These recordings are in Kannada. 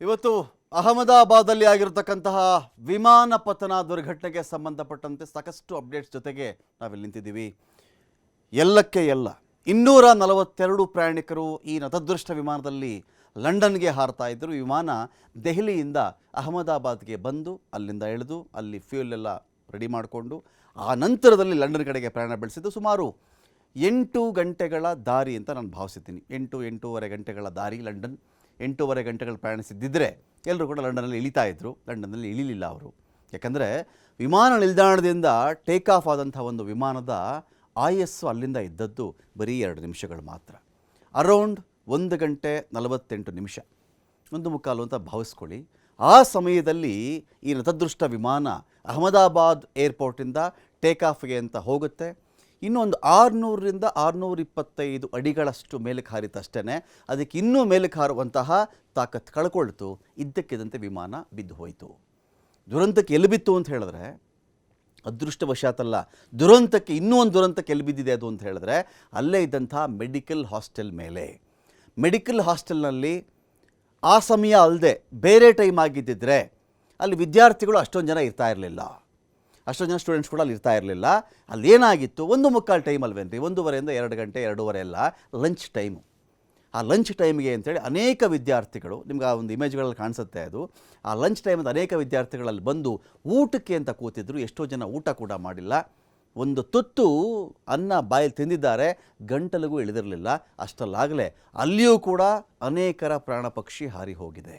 ಇವತ್ತು ಅಹಮದಾಬಾದಲ್ಲಿ ಆಗಿರತಕ್ಕಂತಹ ವಿಮಾನ ಪತನ ದುರ್ಘಟನೆಗೆ ಸಂಬಂಧಪಟ್ಟಂತೆ ಸಾಕಷ್ಟು ಅಪ್ಡೇಟ್ಸ್ ಜೊತೆಗೆ ನಾವಿಲ್ಲಿ ನಿಂತಿದ್ದೀವಿ. ಎಲ್ಲಕ್ಕೆ ಎಲ್ಲ 242 ಪ್ರಯಾಣಿಕರು ಈ ನತದೃಷ್ಟ ವಿಮಾನದಲ್ಲಿ ಲಂಡನ್ಗೆ ಹಾರ್ತಾ ಇದ್ದರು. ವಿಮಾನ ದೆಹಲಿಯಿಂದ ಅಹಮದಾಬಾದ್ಗೆ ಬಂದು ಅಲ್ಲಿಂದ ಇಳಿದು ಅಲ್ಲಿ ಫ್ಯೂಲ್ ಎಲ್ಲ ರೆಡಿ ಮಾಡಿಕೊಂಡು ಆ ನಂತರದಲ್ಲಿ ಲಂಡನ್ ಕಡೆಗೆ ಪ್ರಯಾಣ ಬೆಳೆಸಿದ್ದು. ಸುಮಾರು 8 ಗಂಟೆಗಳ ದಾರಿ ಅಂತ ನಾನು ಭಾವಿಸಿದ್ದೀನಿ. 8-8.5 ಗಂಟೆಗಳ ದಾರಿ ಲಂಡನ್. 8.5 ಗಂಟೆಗಳು ಪ್ರಯಾಣಿಸಿದ್ದಿದ್ದರೆ ಎಲ್ಲರೂ ಕೂಡ ಲಂಡನ್ನಲ್ಲಿ ಇಳಿತಾ ಇದ್ದರು. ಲಂಡನ್ನಲ್ಲಿ ಇಳಿಲಿಲ್ಲ ಅವರು. ಯಾಕಂದರೆ ವಿಮಾನ ನಿಲ್ದಾಣದಿಂದ ಟೇಕ್ ಆಫ್ ಆದಂಥ ಒಂದು ವಿಮಾನದ ಆಯಸ್ಸು ಅಲ್ಲಿಂದ ಇದ್ದದ್ದು ಬರೀ 2 ನಿಮಿಷಗಳು ಮಾತ್ರ. ಅರೌಂಡ್ 1 ಗಂಟೆ 48 ನಿಮಿಷ, 1:15 ಅಂತ ಭಾವಿಸ್ಕೊಳ್ಳಿ. ಆ ಸಮಯದಲ್ಲಿ ಈ ನತದೃಷ್ಟ ವಿಮಾನ ಅಹಮದಾಬಾದ್ ಏರ್ಪೋರ್ಟಿಂದ ಟೇಕ್ ಆಫ್ಗೆ ಅಂತ ಹೋಗುತ್ತೆ. ಇನ್ನೊಂದು 600ರಿಂದ 625 ಅಡಿಗಳಷ್ಟು ಮೇಲಕ್ಕೆ ಹಾರಿತಷ್ಟೇ. ಅದಕ್ಕೆ ಇನ್ನೂ ಮೇಲಕ್ಕೆ ಹಾರುವಂತಹ ತಾಕತ್ತು ಕಳ್ಕೊಳ್ತು. ಇದ್ದಕ್ಕಿದ್ದಂತೆ ವಿಮಾನ ಬಿದ್ದು ಹೋಯಿತು. ದುರಂತಕ್ಕೆ ಎಲ್ಲಿ ಬಿತ್ತು ಅಂತ ಹೇಳಿದ್ರೆ, ಅದೃಷ್ಟವಶಾತಲ್ಲ, ದುರಂತಕ್ಕೆ ಇನ್ನೂ ಒಂದು ದುರಂತಕ್ಕೆ ಎಲ್ಲಿ ಬಿದ್ದಿದೆ ಅದು ಅಂತ ಹೇಳಿದ್ರೆ ಅಲ್ಲೇ ಇದ್ದಂಥ ಮೆಡಿಕಲ್ ಹಾಸ್ಟೆಲ್ ಮೇಲೆ. ಮೆಡಿಕಲ್ ಹಾಸ್ಟೆಲ್ನಲ್ಲಿ ಆ ಸಮಯ ಅಲ್ಲದೆ ಬೇರೆ ಟೈಮ್ ಆಗಿದ್ದಿದ್ರೆ ಅಲ್ಲಿ ವಿದ್ಯಾರ್ಥಿಗಳು ಅಷ್ಟೊಂದು ಜನ ಇರ್ತಾ ಇರಲಿಲ್ಲ, ಅಷ್ಟೊಂದು ಜನ ಸ್ಟೂಡೆಂಟ್ಸ್ ಕೂಡ ಅಲ್ಲಿ ಇರ್ತಾ ಇರಲಿಲ್ಲ. ಅಲ್ಲಿ ಏನಾಗಿತ್ತು, 1:45 ಟೈಮ್ ಅಲ್ವೇನ್ರಿ, 1:30ಯಿಂದ 2 ಗಂಟೆ 2:30 ಎಲ್ಲ ಲಂಚ್ ಟೈಮು. ಆ ಲಂಚ್ ಟೈಮ್ಗೆ ಅಂತೇಳಿ ಅನೇಕ ವಿದ್ಯಾರ್ಥಿಗಳು, ನಿಮ್ಗೆ ಆ ಒಂದು ಇಮೇಜ್ಗಳಲ್ಲಿ ಕಾಣಿಸುತ್ತೆ ಅದು, ಆ ಲಂಚ್ ಟೈಮಲ್ಲಿ ಅನೇಕ ವಿದ್ಯಾರ್ಥಿಗಳಲ್ಲಿ ಬಂದು ಊಟಕ್ಕೆ ಅಂತ ಕೂತಿದ್ರು. ಎಷ್ಟೋ ಜನ ಊಟ ಕೂಡ ಮಾಡಿಲ್ಲ. ಒಂದು ತುತ್ತು ಅನ್ನ ಬಾಯಲ್ಲಿ ತಿಂದಿದ್ದಾರೆ, ಗಂಟಲಿಗೂ ಇಳಿದಿರಲಿಲ್ಲ. ಅಷ್ಟಲ್ಲಾಗಲೇ ಅಲ್ಲಿಯೂ ಕೂಡ ಅನೇಕರ ಪ್ರಾಣ ಪಕ್ಷಿ ಹಾರಿ ಹೋಗಿದೆ.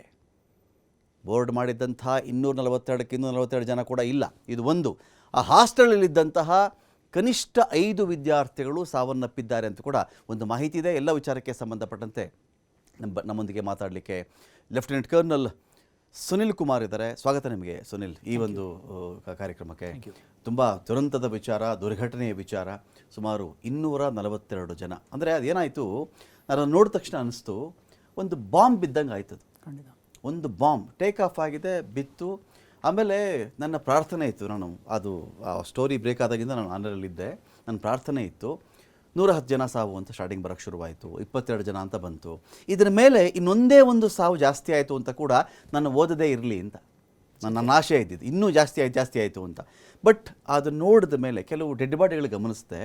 ಬೋರ್ಡ್ ಮಾಡಿದ್ದಂಥ 242ಕ್ಕೆ 242 ಜನ ಕೂಡ ಇಲ್ಲ. ಇದು ಒಂದು. ಆ ಹಾಸ್ಟೆಲಲ್ಲಿದ್ದಂತಹ ಕನಿಷ್ಠ 5 ವಿದ್ಯಾರ್ಥಿಗಳು ಸಾವನ್ನಪ್ಪಿದ್ದಾರೆ ಅಂತ ಕೂಡ ಒಂದು ಮಾಹಿತಿ ಇದೆ. ಎಲ್ಲ ವಿಚಾರಕ್ಕೆ ಸಂಬಂಧಪಟ್ಟಂತೆ ನಮ್ಮೊಂದಿಗೆ ಮಾತಾಡಲಿಕ್ಕೆ ಲೆಫ್ಟಿನೆಂಟ್ ಕರ್ನಲ್ ಸುನಿಲ್ ಕುಮಾರ್ ಇದ್ದಾರೆ. ಸ್ವಾಗತ ನಿಮಗೆ ಸುನಿಲ್ ಈ ಒಂದು ಕಾರ್ಯಕ್ರಮಕ್ಕೆ. ತುಂಬ ದುರಂತದ ವಿಚಾರ, ದುರ್ಘಟನೆಯ ವಿಚಾರ. ಸುಮಾರು 242 ಜನ ಅಂದರೆ ಅದೇನಾಯಿತು, ನಾನು ನೋಡಿದ ತಕ್ಷಣ ಅನ್ನಿಸ್ತು ಒಂದು ಬಾಂಬ್ ಬಿದ್ದಂಗೆ ಆಯ್ತದು. ಖಂಡಿತ ಒಂದು ಬಾಂಬ್ ಟೇಕ್ ಆಫ್ ಆಗಿದೆ, ಬಿತ್ತು. ಆಮೇಲೆ ನನ್ನ ಪ್ರಾರ್ಥನೆ ಇತ್ತು, ನಾನು ಅದು ಆ ಸ್ಟೋರಿ ಬ್ರೇಕ್ ಆದಾಗಿಂದ ನಾನು ಆನರಲ್ಲಿದ್ದೆ. ನನ್ನ ಪ್ರಾರ್ಥನೆ ಇತ್ತು 110 ಜನ ಸಾವು ಅಂತ ಸ್ಟಾರ್ಟಿಂಗ್ ಬರೋಕ್ಕೆ ಶುರುವಾಯಿತು. 22 ಜನ ಅಂತ ಬಂತು. ಇದರ ಮೇಲೆ ಇನ್ನೊಂದೇ ಒಂದು ಸಾವು ಜಾಸ್ತಿ ಆಯಿತು ಅಂತ ಕೂಡ ನಾನು ಓದದೇ ಇರಲಿ ಅಂತ ನನ್ನ ಆಶೆ ಇದ್ದಿದ್ದು. ಇನ್ನೂ ಜಾಸ್ತಿ ಆಯಿತು ಅಂತ. ಬಟ್ ಅದು ನೋಡಿದ ಮೇಲೆ ಕೆಲವು ಡೆಡ್ ಬಾಡಿಗಳು ಗಮನಿಸಿದೆ.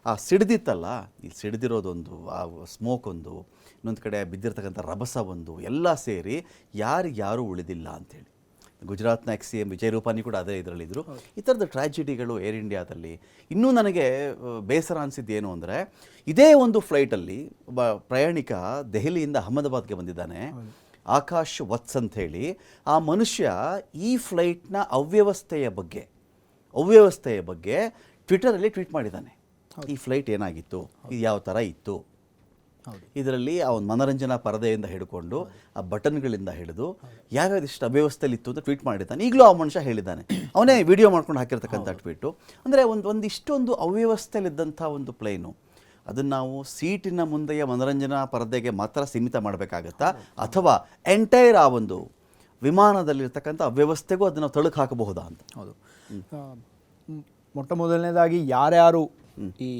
ಆ ಸಿಡಿದಿತ್ತಲ್ಲ, ಇಲ್ಲಿ ಸಿಡಿದಿರೋದೊಂದು, ಆ ಸ್ಮೋಕ್ ಒಂದು, ಇನ್ನೊಂದು ಕಡೆ ಬಿದ್ದಿರ್ತಕ್ಕಂಥ ರಭಸ ಒಂದು, ಎಲ್ಲ ಸೇರಿ ಯಾರು ಉಳಿದಿಲ್ಲ ಅಂಥೇಳಿ. ಗುಜರಾತ್ನ ಎಕ್ಸ್-CM ವಿಜಯ್ ರೂಪಾನಿ ಕೂಡ ಅದೇ ಇದರಲ್ಲಿದ್ದರು. ಈ ಥರದ ಟ್ರ್ಯಾಜಿಡಿಗಳು ಏರ್ ಇಂಡಿಯಾದಲ್ಲಿ. ಇನ್ನೂ ನನಗೆ ಬೇಸರ ಅನಿಸಿದ್ದೇನು ಅಂದರೆ, ಇದೇ ಒಂದು ಫ್ಲೈಟಲ್ಲಿ ಒಬ್ಬ ಪ್ರಯಾಣಿಕ ದೆಹಲಿಯಿಂದ ಅಹಮದಾಬಾದ್ಗೆ ಬಂದಿದ್ದಾನೆ, ಆಕಾಶ್ ವತ್ಸ್ ಅಂತ ಹೇಳಿ. ಆ ಮನುಷ್ಯ ಈ ಫ್ಲೈಟ್ನ ಅವ್ಯವಸ್ಥೆಯ ಬಗ್ಗೆ ಟ್ವಿಟರಲ್ಲಿ ಟ್ವೀಟ್ ಮಾಡಿದ್ದಾನೆ. ಈ ಫ್ಲೈಟ್ ಏನಾಗಿತ್ತು, ಇದು ಯಾವ ಥರ ಇತ್ತು, ಇದರಲ್ಲಿ ಆ ಒಂದು ಮನೋರಂಜನಾ ಪರದೆಯಿಂದ ಹಿಡ್ಕೊಂಡು ಆ ಬಟನ್ಗಳಿಂದ ಹಿಡಿದು ಯಾವ್ಯಾವ್ದಿಷ್ಟು ಅವ್ಯವಸ್ಥೆಯಲ್ಲಿ ಇತ್ತು ಅಂತ ಟ್ವೀಟ್ ಮಾಡಿದ್ದಾನೆ. ಈಗಲೂ ಆ ಮನುಷ್ಯ ಹೇಳಿದ್ದಾನೆ, ಅವನೇ ವಿಡಿಯೋ ಮಾಡ್ಕೊಂಡು ಹಾಕಿರ್ತಕ್ಕಂಥ ಟ್ವೀಟು. ಅಂದರೆ ಒಂದಿಷ್ಟೊಂದು ಅವ್ಯವಸ್ಥೆಯಲ್ಲಿದ್ದಂಥ ಒಂದು ಪ್ಲೇನು, ಅದನ್ನು ನಾವು ಸೀಟಿನ ಮುಂದೆಯ ಮನೋರಂಜನಾ ಪರದೆಗೆ ಮಾತ್ರ ಸೀಮಿತ ಮಾಡಬೇಕಾಗತ್ತಾ, ಅಥವಾ ಎಂಟೈರ್ ಆ ಒಂದು ವಿಮಾನದಲ್ಲಿರ್ತಕ್ಕಂಥ ಅವ್ಯವಸ್ಥೆಗೂ ಅದನ್ನು ತಳುಕು ಹಾಕಬಹುದಾ ಅಂತ? ಹೌದು. ಮೊಟ್ಟ ಮೊದಲನೇದಾಗಿ ಯಾರ್ಯಾರು ಈ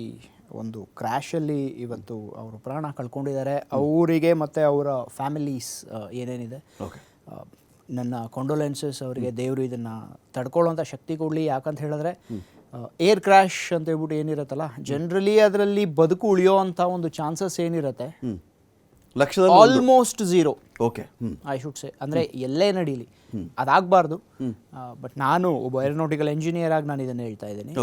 ಒಂದು ಕ್ರ್ಯಾಶಲ್ಲಿ ಇವತ್ತು ಅವರು ಪ್ರಾಣ ಕಳ್ಕೊಂಡಿದ್ದಾರೆ ಅವರಿಗೆ ಮತ್ತು ಅವರ ಫ್ಯಾಮಿಲೀಸ್ ಏನೇನಿದೆ, ನನ್ನ ಕೊಂಡೋಲೆನ್ಸಸ್ ಅವರಿಗೆ. ದೇವರು ಇದನ್ನು ತಡ್ಕೊಳ್ಳೋಂಥ ಶಕ್ತಿ ಕೊಡಲಿ. ಯಾಕಂತ ಹೇಳಿದ್ರೆ ಏರ್ ಕ್ರ್ಯಾಶ್ ಅಂತ ಹೇಳ್ಬಿಟ್ಟು ಏನಿರುತ್ತಲ್ಲ, ಜನರಲಿ ಅದರಲ್ಲಿ ಬದುಕು ಉಳಿಯೋ ಅಂಥ ಒಂದು ಚಾನ್ಸಸ್ ಏನಿರುತ್ತೆ almost zero. Okay, I should say. ಅಂದರೆ ಎಲ್ಲೇ ನಡೀಲಿ ಅದಾಗಬಾರ್ದು. ಬಟ್ ನಾನು ಒಬ್ಬ ಏರೋನಾಟಿಕಲ್ ಇಂಜಿನಿಯರ್ ಆಗಿ ನಾನು ಇದನ್ನು ಹೇಳ್ತಾ ಇದ್ದೀನಿ.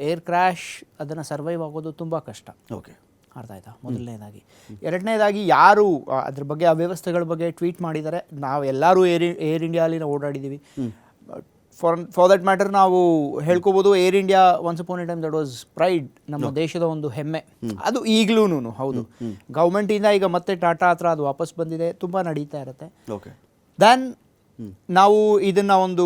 ಏರ್ ಕ್ರ್ಯಾಶ್ ಅದನ್ನು ಸರ್ವೈವ್ ಆಗೋದು ತುಂಬ ಕಷ್ಟ. ಓಕೆ, ಅರ್ಥ ಆಯ್ತಾ? ಮೊದಲನೇದಾಗಿ. ಎರಡನೇದಾಗಿ ಯಾರು ಅದ್ರ ಬಗ್ಗೆ ಆ ವ್ಯವಸ್ಥೆಗಳ ಬಗ್ಗೆ ಟ್ವೀಟ್ ಮಾಡಿದ್ದಾರೆ, ನಾವು ಎಲ್ಲರೂ ಏರ್ ಇಂಡಿಯಾಲಿ ನಾವು ಓಡಾಡಿದ್ದೀವಿ. ಫಾರ್ ದಟ್ ಮ್ಯಾಟರ್ ನಾವು ಹೇಳ್ಕೋಬೋದು, Air India once upon a time that was pride, ನಮ್ಮ ದೇಶದ ಒಂದು ಹೆಮ್ಮೆ. ಅದು ಈಗಲೂ ಹೌದು. ಗೌರ್ಮೆಂಟಿಂದ ಈಗ ಮತ್ತೆ ಟಾಟಾ ಹತ್ರ ಅದು ವಾಪಸ್ ಬಂದಿದೆ, ತುಂಬ ನಡೀತಾ ಇರುತ್ತೆ. ದೆನ್ ನಾವು ಇದನ್ನು ಒಂದು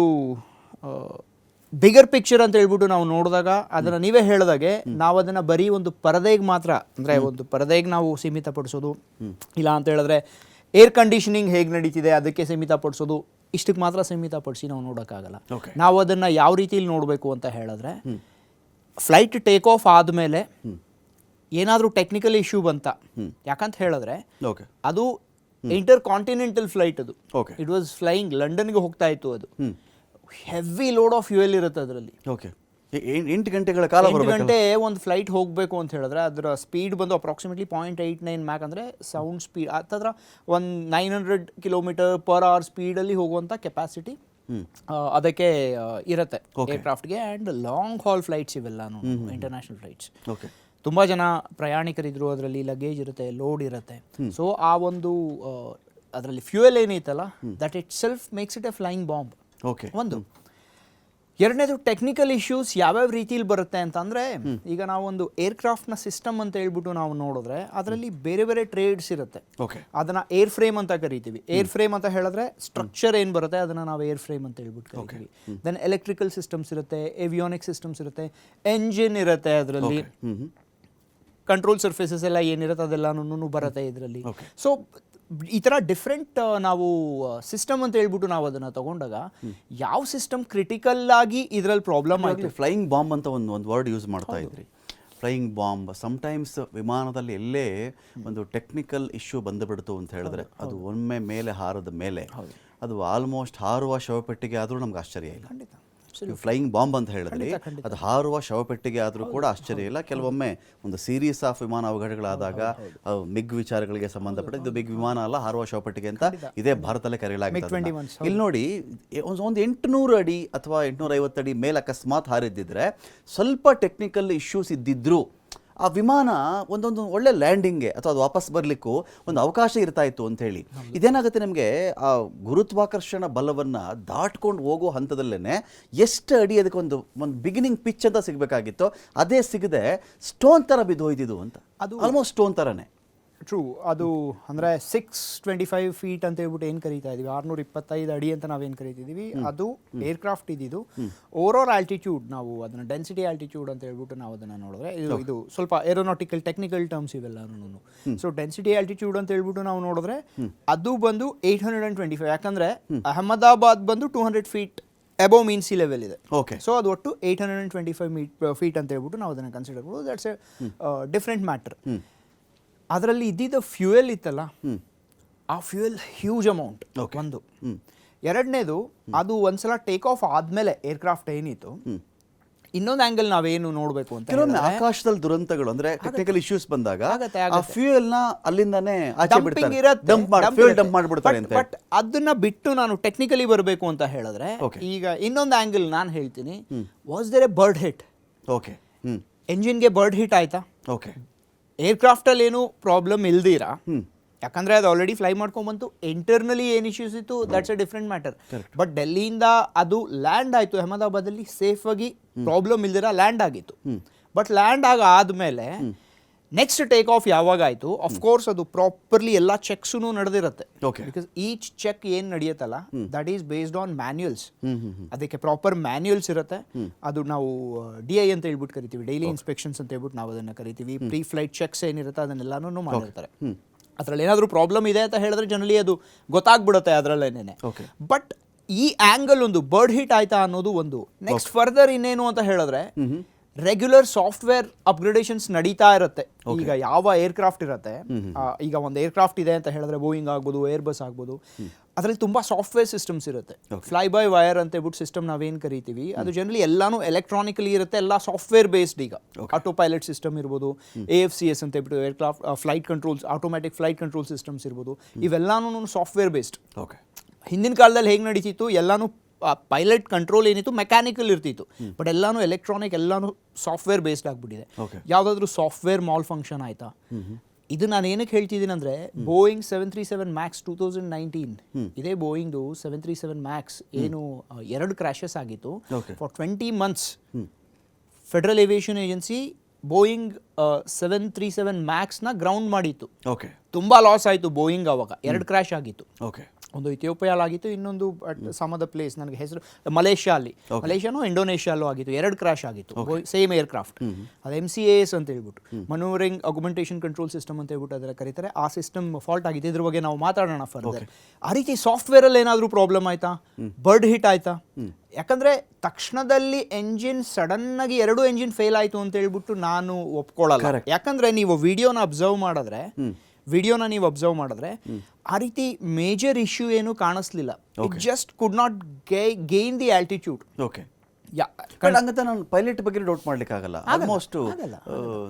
ಬಿಗರ್ ಪಿಕ್ಚರ್ ಅಂತ ಹೇಳ್ಬಿಟ್ಟು ನಾವು ನೋಡಿದಾಗ, ಅದನ್ನು ನೀವೇ ಹೇಳಿದಾಗೆ ನಾವು ಅದನ್ನು ಬರೀ ಒಂದು ಪರದೆಗೆ ಮಾತ್ರ, ಅಂದರೆ ಒಂದು ಪರದೆಗೆ ನಾವು ಸೀಮಿತಪಡಿಸೋದು, ಇಲ್ಲ ಅಂತ ಹೇಳಿದ್ರೆ ಏರ್ ಕಂಡೀಷನಿಂಗ್ ಹೇಗೆ ನಡೀತಿದೆ ಅದಕ್ಕೆ ಸೀಮಿತಪಡಿಸೋದು, ಇಷ್ಟಕ್ಕೆ ಮಾತ್ರ ಸೀಮಿತಪಡಿಸಿ ನಾವು ನೋಡೋಕ್ಕಾಗಲ್ಲ. ನಾವು ಅದನ್ನು ಯಾವ ರೀತಿಯಲ್ಲಿ ನೋಡಬೇಕು ಅಂತ ಹೇಳಿದ್ರೆ, ಫ್ಲೈಟ್ ಟೇಕ್ ಆಫ್ ಆದಮೇಲೆ ಏನಾದರೂ ಟೆಕ್ನಿಕಲ್ ಇಶ್ಯೂ ಬಂತ, ಯಾಕಂತ ಹೇಳಿದ್ರೆ ಅದು ಇಂಟರ್ ಕಾಂಟಿನೆಂಟಲ್ ಫ್ಲೈಟ್ ಅದು. ಓಕೆ. ಇಟ್ ವಾಸ್ ಫ್ಲೈಯಿಂಗ್ ಲಂಡನ್ಗೆ ಹೋಗ್ತಾ ಇತ್ತು ಅದು. ಹೆವಿ ಲೋಡ್ ಆಫ್ ಫ್ಯೂಯಲ್ ಇರುತ್ತೆ ಅದರಲ್ಲಿ. ಓಕೆ. 8 ಗಂಟೆಗಳ ಕಾಲ 8 ಗಂಟೆ ಒಂದು ಫ್ಲೈಟ್ ಹೋಗಬೇಕು ಅಂತ ಹೇಳಿದ್ರೆ ಅದರ ಸ್ಪೀಡ್ ಬಂದು ಅಪ್ರಾಕ್ಸಿಮೇಟ್ಲಿ 0.89 ಮ್ಯಾಕ್ ಅಂದರೆ ಸೌಂಡ್ ಸ್ಪೀಡ್ ಹತ್ತಿರ ಒಂದು 900 km/h ಸ್ಪೀಡಲ್ಲಿ ಹೋಗುವಂಥ ಕೆಪಾಸಿಟಿ ಅದಕ್ಕೆ ಇರುತ್ತೆ ಏರ್ಕ್ರಾಫ್ಟ್ಗೆ. ಆ್ಯಂಡ್ ಲಾಂಗ್ ಹಾಲ್ ಫ್ಲೈಟ್ಸ್ ಇವೆಲ್ಲಾನು ಇಂಟರ್ನ್ಯಾಷನಲ್ ಫ್ಲೈಟ್ಸ್. ಓಕೆ. ತುಂಬ ಜನ ಪ್ರಯಾಣಿಕರಿದ್ರು, ಅದರಲ್ಲಿ ಲಗೇಜ್ ಇರುತ್ತೆ, ಲೋಡ್ ಇರುತ್ತೆ. ಸೊ ಆ ಒಂದು ಅದರಲ್ಲಿ ಫ್ಯೂಯಲ್ ಏನೈತಲ್ಲ that it self makes it A flying bomb. Okay. ಒಂದು ಎರಡನೇದು ಟೆಕ್ನಿಕಲ್ ಇಶ್ಯೂಸ್ ಯಾವ್ಯಾವ ರೀತಿಲಿ ಬರುತ್ತೆ ಅಂತಂದರೆ, ಈಗ ನಾವೊಂದು ಏರ್ಕ್ರಾಫ್ಟ್ನ ಸಿಸ್ಟಮ್ ಅಂತ ಹೇಳ್ಬಿಟ್ಟು ನಾವು ನೋಡಿದ್ರೆ ಅದರಲ್ಲಿ ಬೇರೆ ಬೇರೆ ಟ್ರೇಡ್ಸ್ ಇರುತ್ತೆ. ಓಕೆ. ಅದನ್ನು ಏರ್ ಫ್ರೇಮ್ ಅಂತ ಕರಿತೀವಿ. ಏರ್ ಫ್ರೇಮ್ ಅಂತ ಹೇಳಿದ್ರೆ ಸ್ಟ್ರಕ್ಚರ್ ಏನು ಬರುತ್ತೆ ಅದನ್ನು ನಾವು ಏರ್ ಫ್ರೇಮ್ ಅಂತ ಹೇಳ್ಬಿಟ್ಟು ಕರಿತೀವಿ. ದೆನ್ ಎಲೆಕ್ಟ್ರಿಕಲ್ ಸಿಸ್ಟಮ್ಸ್ ಇರುತ್ತೆ, ಏವಿಯಾನಿಕ್ ಸಿಸ್ಟಮ್ಸ್ ಇರುತ್ತೆ, ಎಂಜಿನ್ ಇರುತ್ತೆ, ಅದರಲ್ಲಿ ಕಂಟ್ರೋಲ್ ಸರ್ಫೇಸಸ್ ಎಲ್ಲ ಏನಿರುತ್ತೆ ಅದೆಲ್ಲನೂ ಬರುತ್ತೆ ಇದರಲ್ಲಿ. ಸೊ ಈ ಥರ ಡಿಫ್ರೆಂಟ್ ನಾವು ಸಿಸ್ಟಮ್ ಅಂತ ಹೇಳ್ಬಿಟ್ಟು ನಾವು ಅದನ್ನು ತಗೊಂಡಾಗ ಯಾವ ಸಿಸ್ಟಮ್ ಕ್ರಿಟಿಕಲ್ ಆಗಿ ಇದರಲ್ಲಿ ಪ್ರಾಬ್ಲಮ್ ಆಗಿದೆ. ಫ್ಲೈಯಿಂಗ್ ಬಾಂಬ್ ಅಂತ ಒಂದು ವರ್ಡ್ ಯೂಸ್ ಮಾಡ್ತಾ ಇದ್ರಿ. ಫ್ಲೈಯಿಂಗ್ ಬಾಂಬ್ ಸಮಟೈಮ್ಸ್ ವಿಮಾನದಲ್ಲಿ ಎಲ್ಲೇ ಒಂದು ಟೆಕ್ನಿಕಲ್ ಇಶ್ಯೂ ಬಂದುಬಿಡ್ತು ಅಂತ ಹೇಳಿದ್ರೆ ಅದು ಒಮ್ಮೆ ಮೇಲೆ ಹಾರದ ಮೇಲೆ ಅದು ಆಲ್ಮೋಸ್ಟ್ ಹಾರುವ ಶವಪೆಟ್ಟಿಗೆ ಆದರೂ ನಮ್ಗೆ ಆಶ್ಚರ್ಯ ಇಲ್ಲ. ಖಂಡಿತ. ಫ್ಲೈಯಿಂಗ್ ಬಾಂಬ್ ಅಂತ ಹೇಳಿದ್ರಿ, ಅದು ಹಾರುವ ಶವಪೆಟ್ಟಿಗೆ ಆದರೂ ಕೂಡ ಆಶ್ಚರ್ಯ ಇಲ್ಲ. ಕೆಲವೊಮ್ಮೆ ಒಂದು ಸೀರೀಸ್ ಆಫ್ ವಿಮಾನ ಅವಘಡಗಳಾದಾಗ ಮಿಗ್ ವಿಚಾರಗಳಿಗೆ ಸಂಬಂಧಪಟ್ಟ ಇದು ಬಿಗ್ ವಿಮಾನ ಅಲ್ಲ, ಹಾರುವ ಶವಪೆಟ್ಟಿಗೆ ಅಂತ ಇದೇ ಭಾರತದಲ್ಲೇ ಕರೆಯಲಾಗಿದೆ. ಇಲ್ಲಿ ನೋಡಿ, ಒಂದು 800 ಅಡಿ ಅಥವಾ 850 ಅಡಿ ಮೇಲೆ ಅಕಸ್ಮಾತ್ ಹಾರಿದ್ದಿದ್ರೆ ಸ್ವಲ್ಪ ಟೆಕ್ನಿಕಲ್ ಇಶ್ಯೂಸ್ ಇದ್ದಿದ್ರು ಆ ವಿಮಾನ ಒಂದೊಂದು ಒಳ್ಳೆ ಲ್ಯಾಂಡಿಂಗ್ಗೆ ಅಥವಾ ಅದು ವಾಪಸ್ ಬರಲಿಕ್ಕೂ ಒಂದು ಅವಕಾಶ ಇರ್ತಾ ಇತ್ತು ಅಂತ ಹೇಳಿ. ಇದೇನಾಗುತ್ತೆ, ನಮಗೆ ಆ ಗುರುತ್ವಾಕರ್ಷಣ ಬಲವನ್ನು ದಾಟ್ಕೊಂಡು ಹೋಗೋ ಹಂತದಲ್ಲೇ ಎಷ್ಟು ಅಡಿ ಅದಕ್ಕೆ ಒಂದು ಬಿಗಿನಿಂಗ್ ಪಿಚ್ ಅಂತ ಸಿಗಬೇಕಾಗಿತ್ತು, ಅದೇ ಸಿಗದೆ ಸ್ಟೋನ್ ಥರ ಬಿದ್ದು ಹೋಯ್ತಿದ್ದು ಅಂತ. ಅದು ಆಲ್ಮೋಸ್ಟ್ ಸ್ಟೋನ್ ಥರನೇ. ಟ್ರೂ. ಅದು ಅಂದರೆ 625 ಫೀಟ್ ಅಂತ ಹೇಳ್ಬಿಟ್ಟು ಏನು ಕರೀತಾ ಇದೀವಿ, 625 ಅಡಿ ಅಂತ ನಾವೇನು ಕರಿತಿದ್ದೀವಿ, ಅದು ಏರ್ಕ್ರಾಫ್ಟ್ ಇದ್ದಿದ್ದು. ಓವರ್ ಆಲ್ಟಿಟ್ಯೂಡ್ ನಾವು ಅದನ್ನು ಡೆನ್ಸಿಟಿ ಆಲ್ಟಿಟ್ಯೂಡ್ ಅಂತ ಹೇಳ್ಬಿಟ್ಟು ನಾವು ಅದನ್ನು ನೋಡಿದ್ರೆ ಇದು ಸ್ವಲ್ಪ ಏರೋನಾಟಿಕಲ್ ಟೆಕ್ನಿಕಲ್ ಟರ್ಮ್ಸ್ ಇವೆಲ್ಲನೂ. ಸೊ ಡೆನ್ಸಿಟಿ ಆಲ್ಟಿಟ್ಯೂಡ್ ಅಂತ ಹೇಳ್ಬಿಟ್ಟು ನಾವು ನೋಡಿದ್ರೆ ಅದು ಬಂದು 825. ಯಾಕಂದರೆ ಅಹಮದಾಬಾದ್ ಬಂದು 200 ಫೀಟ್ ಅಬೋವ್ ಮೀನ್ ಸಿ ಲೆವೆಲ್ ಇದೆ. ಓಕೆ. ಸೊ ಅದು ಒಟ್ಟು 825 ಫೀಟ್ ಅಂತ ಹೇಳ್ಬಿಟ್ಟು ನಾವು ಅದನ್ನು ಕನ್ಸಿಡರ್ ಮಾಡೋದು. That's a different matter. ಅದರಲ್ಲಿ ಇದ್ದಿದ್ದ ಫ್ಯೂಯಲ್ ಇತ್ತಲ್ಲ, ಆ ಫ್ಯೂಯಲ್ ಹ್ಯೂಜ್ ಅಮೌಂಟ್ ಒಂದು. ಎರಡನೇದು, ಅದು ಒಂದ್ಸಲ ಟೇಕ್ ಆಫ್ ಆದಮೇಲೆ ಏರ್ಕ್ರಾಫ್ಟ್ ಏನಿತ್ತು, ಇನ್ನೊಂದು ಆಂಗಲ್ ನಾವೇನು ನೋಡಬೇಕು ಅಂತ ಕೆಲವೊಮ್ಮೆ ಆಕಾಶದಲ್ಲಿ ದುರಂತಗಳು ಅಂದ್ರೆ ಟೆಕ್ನಿಕಲ್ ಇಶ್ಯೂಸ್ ಬಂದಾಗ ಆ ಫ್ಯೂಯಲ್ ನ ಅಲ್ಲಿಂದಾನೇ ಆಚೆ ಬಿಡ್ತಾರೆ, ಡಂಪ್ ಮಾಡ್ಬಿಡ್ತಾರೆ ಅಂತ. ಬಟ್ ಅದನ್ನ ಬಿಟ್ಟು ನಾನು ಟೆಕ್ನಿಕಲಿ ಬರಬೇಕು ಅಂತ ಹೇಳಿದ್ರೆ ಈಗ ಇನ್ನೊಂದು ಆಂಗಲ್ ನಾನು ಹೇಳ್ತೀನಿ. Was there a bird hit? Okay. ಎಂಜಿನ್ಗೆ ಬರ್ಡ್ ಹಿಟ್ ಆಯ್ತಾ? ಓಕೆ. ಏರ್ಕ್ರಾಫ್ಟಲ್ಲಿ ಏನು ಪ್ರಾಬ್ಲಮ್ ಇಲ್ದಿರಾ, ಯಾಕಂದರೆ ಅದು ಆಲ್ರೆಡಿ ಫ್ಲೈ ಮಾಡ್ಕೊಂಬಂತು. ಇಂಟರ್ನಲಿ ಏನು ಇಶ್ಯೂಸ್ ಇತ್ತು that's a different matter. But ಡೆಲ್ಲಿಯಿಂದ ಅದು ಲ್ಯಾಂಡ್ ಆಯಿತು ಅಹಮದಾಬಾದಲ್ಲಿ ಸೇಫಾಗಿ, ಪ್ರಾಬ್ಲಮ್ ಇಲ್ದಿರ ಲ್ಯಾಂಡ್ ಆಗಿತ್ತು. ಬಟ್ ಲ್ಯಾಂಡ್ ಆದಮೇಲೆ ನೆಕ್ಸ್ಟ್ ಟೇಕ್ ಆಫ್ ಯಾವಾಗ ಆಯಿತು, ಅಫ್ಕೋರ್ಸ್ ಅದು ಪ್ರಾಪರ್ಲಿ ಎಲ್ಲ ಚೆಕ್ಸೂ ನಡೆದಿರುತ್ತೆ. ಬಿಕಾಸ್ ಈಚ್ ಚೆಕ್ ಏನು ನಡೆಯುತ್ತಲ್ಲ that is based on manuals. ಅದಕ್ಕೆ ಪ್ರಾಪರ್ ಮ್ಯಾನ್ಯುಯಲ್ಸ್ ಇರುತ್ತೆ. ಅದು ನಾವು DI ಅಂತ ಹೇಳ್ಬಿಟ್ಟು ಕರಿತೀವಿ, ಡೈಲಿ ಇನ್ಸ್ಪೆಕ್ಷನ್ಸ್ ಅಂತ ಹೇಳ್ಬಿಟ್ಟು ನಾವು ಅದನ್ನು ಕರಿತೀವಿ. ಪ್ರೀ ಫ್ಲೈಟ್ ಚೆಕ್ಸ್ ಏನಿರುತ್ತೆ ಅದನ್ನೆಲ್ಲನೂ ಮಾಡಿರ್ತಾರೆ. ಅದರಲ್ಲಿ ಏನಾದರೂ ಪ್ರಾಬ್ಲಮ್ ಇದೆ ಅಂತ ಹೇಳಿದ್ರೆ ಜನರಲಿ ಅದು ಗೊತ್ತಾಗ್ಬಿಡುತ್ತೆ ಅದರಲ್ಲೇನೆ. ಬಟ್ ಈ ಆಂಗಲ್ ಒಂದು ಬರ್ಡ್ ಹಿಟ್ ಆಯ್ತಾ ಅನ್ನೋದು ಒಂದು. ನೆಕ್ಸ್ಟ್ ಫರ್ದರ್ ಇನ್ನೇನು ಅಂತ ಹೇಳಿದ್ರೆ ರೆಗ್ಯುಲರ್ ಸಾಫ್ಟ್ವೇರ್ ಅಪ್ಗ್ರೇಡೇಷನ್ಸ್ ನಡೀತಾ ಇರುತ್ತೆ. ಈಗ ಯಾವ ಏರ್ಕ್ರಾಫ್ಟ್ ಇರುತ್ತೆ, ಈಗ ಒಂದು ಏರ್ಕ್ರಾಫ್ಟ್ ಇದೆ ಅಂತ ಹೇಳಿದ್ರೆ ಬೋಯಿಂಗ್ ಆಗ್ಬೋದು, ಏರ್ಬಸ್ ಆಗ್ಬೋದು, ಅದರಲ್ಲಿ ತುಂಬ ಸಾಫ್ಟ್ವೇರ್ ಸಿಸ್ಟಮ್ಸ್ ಇರುತ್ತೆ. ಫ್ಲೈ ಬೈ ವೈರ್ ಅಂತ ಹೇಳ್ಬಿಟ್ಟು ಸಿಸ್ಟಮ್ ನಾವೇನು ಕರಿತೀವಿ, ಅದು ಜನರಲಿ ಎಲ್ಲಾನು ಎಲೆಕ್ಟ್ರಾನಿಕಲಿ ಇರುತ್ತೆ, ಎಲ್ಲ ಸಾಫ್ಟ್ವೇರ್ ಬೇಸ್ಡ್. ಈಗ ಆಟೋ ಪೈಲಟ್ ಸಿಸ್ಟಮ್ ಇರ್ಬೋದು, AFCS ಅಂತ ಹೇಳ್ಬಿಟ್ಟು aircraft flight controls, automatic flight control systems ಇರ್ಬೋದು, ಇವೆಲ್ಲಾನು ಸಾಫ್ಟ್ವೇರ್ ಬೇಸ್ಡ್. ಹಿಂದಿನ ಕಾಲದಲ್ಲಿ ಹೇಗೆ ನಡೀತಿತ್ತು, ಎಲ್ಲಾನು ಪೈಲಟ್ ಕಂಟ್ರೋಲ್ ಏನಿತ್ತು ಮೆಕ್ಯಾನಿಕಲ್ ಇರ್ತಿತ್ತು. ಬಟ್ ಎಲ್ಲಾನು ಎಲೆಕ್ಟ್ರಾನಿಕ್, ಎಲ್ಲಾನು ಸಾಫ್ಟ್ವೇರ್ ಬೇಸ್ಡ್ ಆಗಿಬಿಟ್ಟಿದೆ. ಯಾವುದಾದ್ರೂ ಸಾಫ್ಟ್ವೇರ್ ಮಾಲ್ ಫಂಕ್ಷನ್ ಆಯ್ತಾ, ಇದು ನಾನು ಏನಕ್ಕೆ ಹೇಳ್ತಿದ್ದೀನಿ ಅಂದರೆ, ಬೋಯಿಂಗ್ 737 MAX 2019 ಇದೇ ಬೋಯಿಂಗ್ದು 737 MAX ಏನು 2 ಕ್ರ್ಯಾಶಸ್ ಆಗಿತ್ತು. For 20 months federal aviation agency Boeing 737 MAX ground ಮಾಡಿತ್ತು. ತುಂಬ ಲಾಸ್ ಆಯಿತು ಬೋಯಿಂಗ್. ಅವಾಗ 2 ಕ್ರ್ಯಾಶ್ ಆಗಿತ್ತು. ಒಂದು ಇಥಿಯೋಪಿಯಾಲ್ ಆಗಿತ್ತು, ಇನ್ನೊಂದು ಸಮ್ ಆಫ್ ದ ಪ್ಲೇಸ್ ನನಗೆ ಹೆಸರು ಮಲೇಷ್ಯಾನೋ ಇಂಡೋನೇಷ್ಯಾಲೋ ಆಗಿತ್ತು. 2 ಕ್ರ್ಯಾಶ್ ಆಗಿತ್ತು, ಸೇಮ್ ಏರ್ಕ್ರಾಫ್ಟ್. ಅದು MCAS ಅಂತ ಹೇಳ್ಬಿಟ್ಟು, ಮನೂರಿಂಗ್ ಅಗ್ಯುಮೆಂಟೇಷನ್ ಕಂಟ್ರೋಲ್ ಸಿಸ್ಟಮ್ ಅಂತ ಹೇಳ್ಬಿಟ್ಟು ಅದರ ಕರೀತಾರೆ. ಆ ಸಿಸ್ಟಮ್ ಫಾಲ್ಟ್ ಆಗಿದೆ. ಇದ್ರ ಬಗ್ಗೆ ನಾವು ಮಾತಾಡೋಣ ಫರ್ದರ್. ಆ ರೀತಿ ಸಾಫ್ಟ್ವೇರಲ್ಲಿ ಏನಾದರೂ ಪ್ರಾಬ್ಲಮ್ ಆಯ್ತಾ, ಬರ್ಡ್ ಹಿಟ್ ಆಯ್ತಾ? ಯಾಕಂದರೆ ತಕ್ಷಣದಲ್ಲಿ ಎಂಜಿನ್ ಸಡನ್ನಾಗಿ 2 ಎಂಜಿನ್ ಫೇಲ್ ಆಯಿತು ಅಂತ ಹೇಳ್ಬಿಟ್ಟು ನಾನು ಒಪ್ಕೊಳ್ಳಲ್ಲ. ಯಾಕಂದರೆ ನೀವು ವಿಡಿಯೋನ ಅಬ್ಸರ್ವ್ ಮಾಡಿದ್ರೆ ವಿಡಿಯೋನ ನೀವು ಅಬ್ಸರ್ವ್ ಮಾಡಿದ್ರೆ ಆ ರೀತಿ ಮೇಜರ್ ಇಶ್ಯೂ ಏನು ಕಾಣಿಸ್ಲಿಲ್ಲ. It just could not gain the altitude. Okay, ಹಂಗಂತ ನಾನು ಪೈಲಟ್ ಬಗ್ಗೆ ಡೌಟ್ ಮಾಡ್ಲಿಕ್ಕೆ ಆಗಲ್ಲ. ಆಲ್ಮೋಸ್ಟ್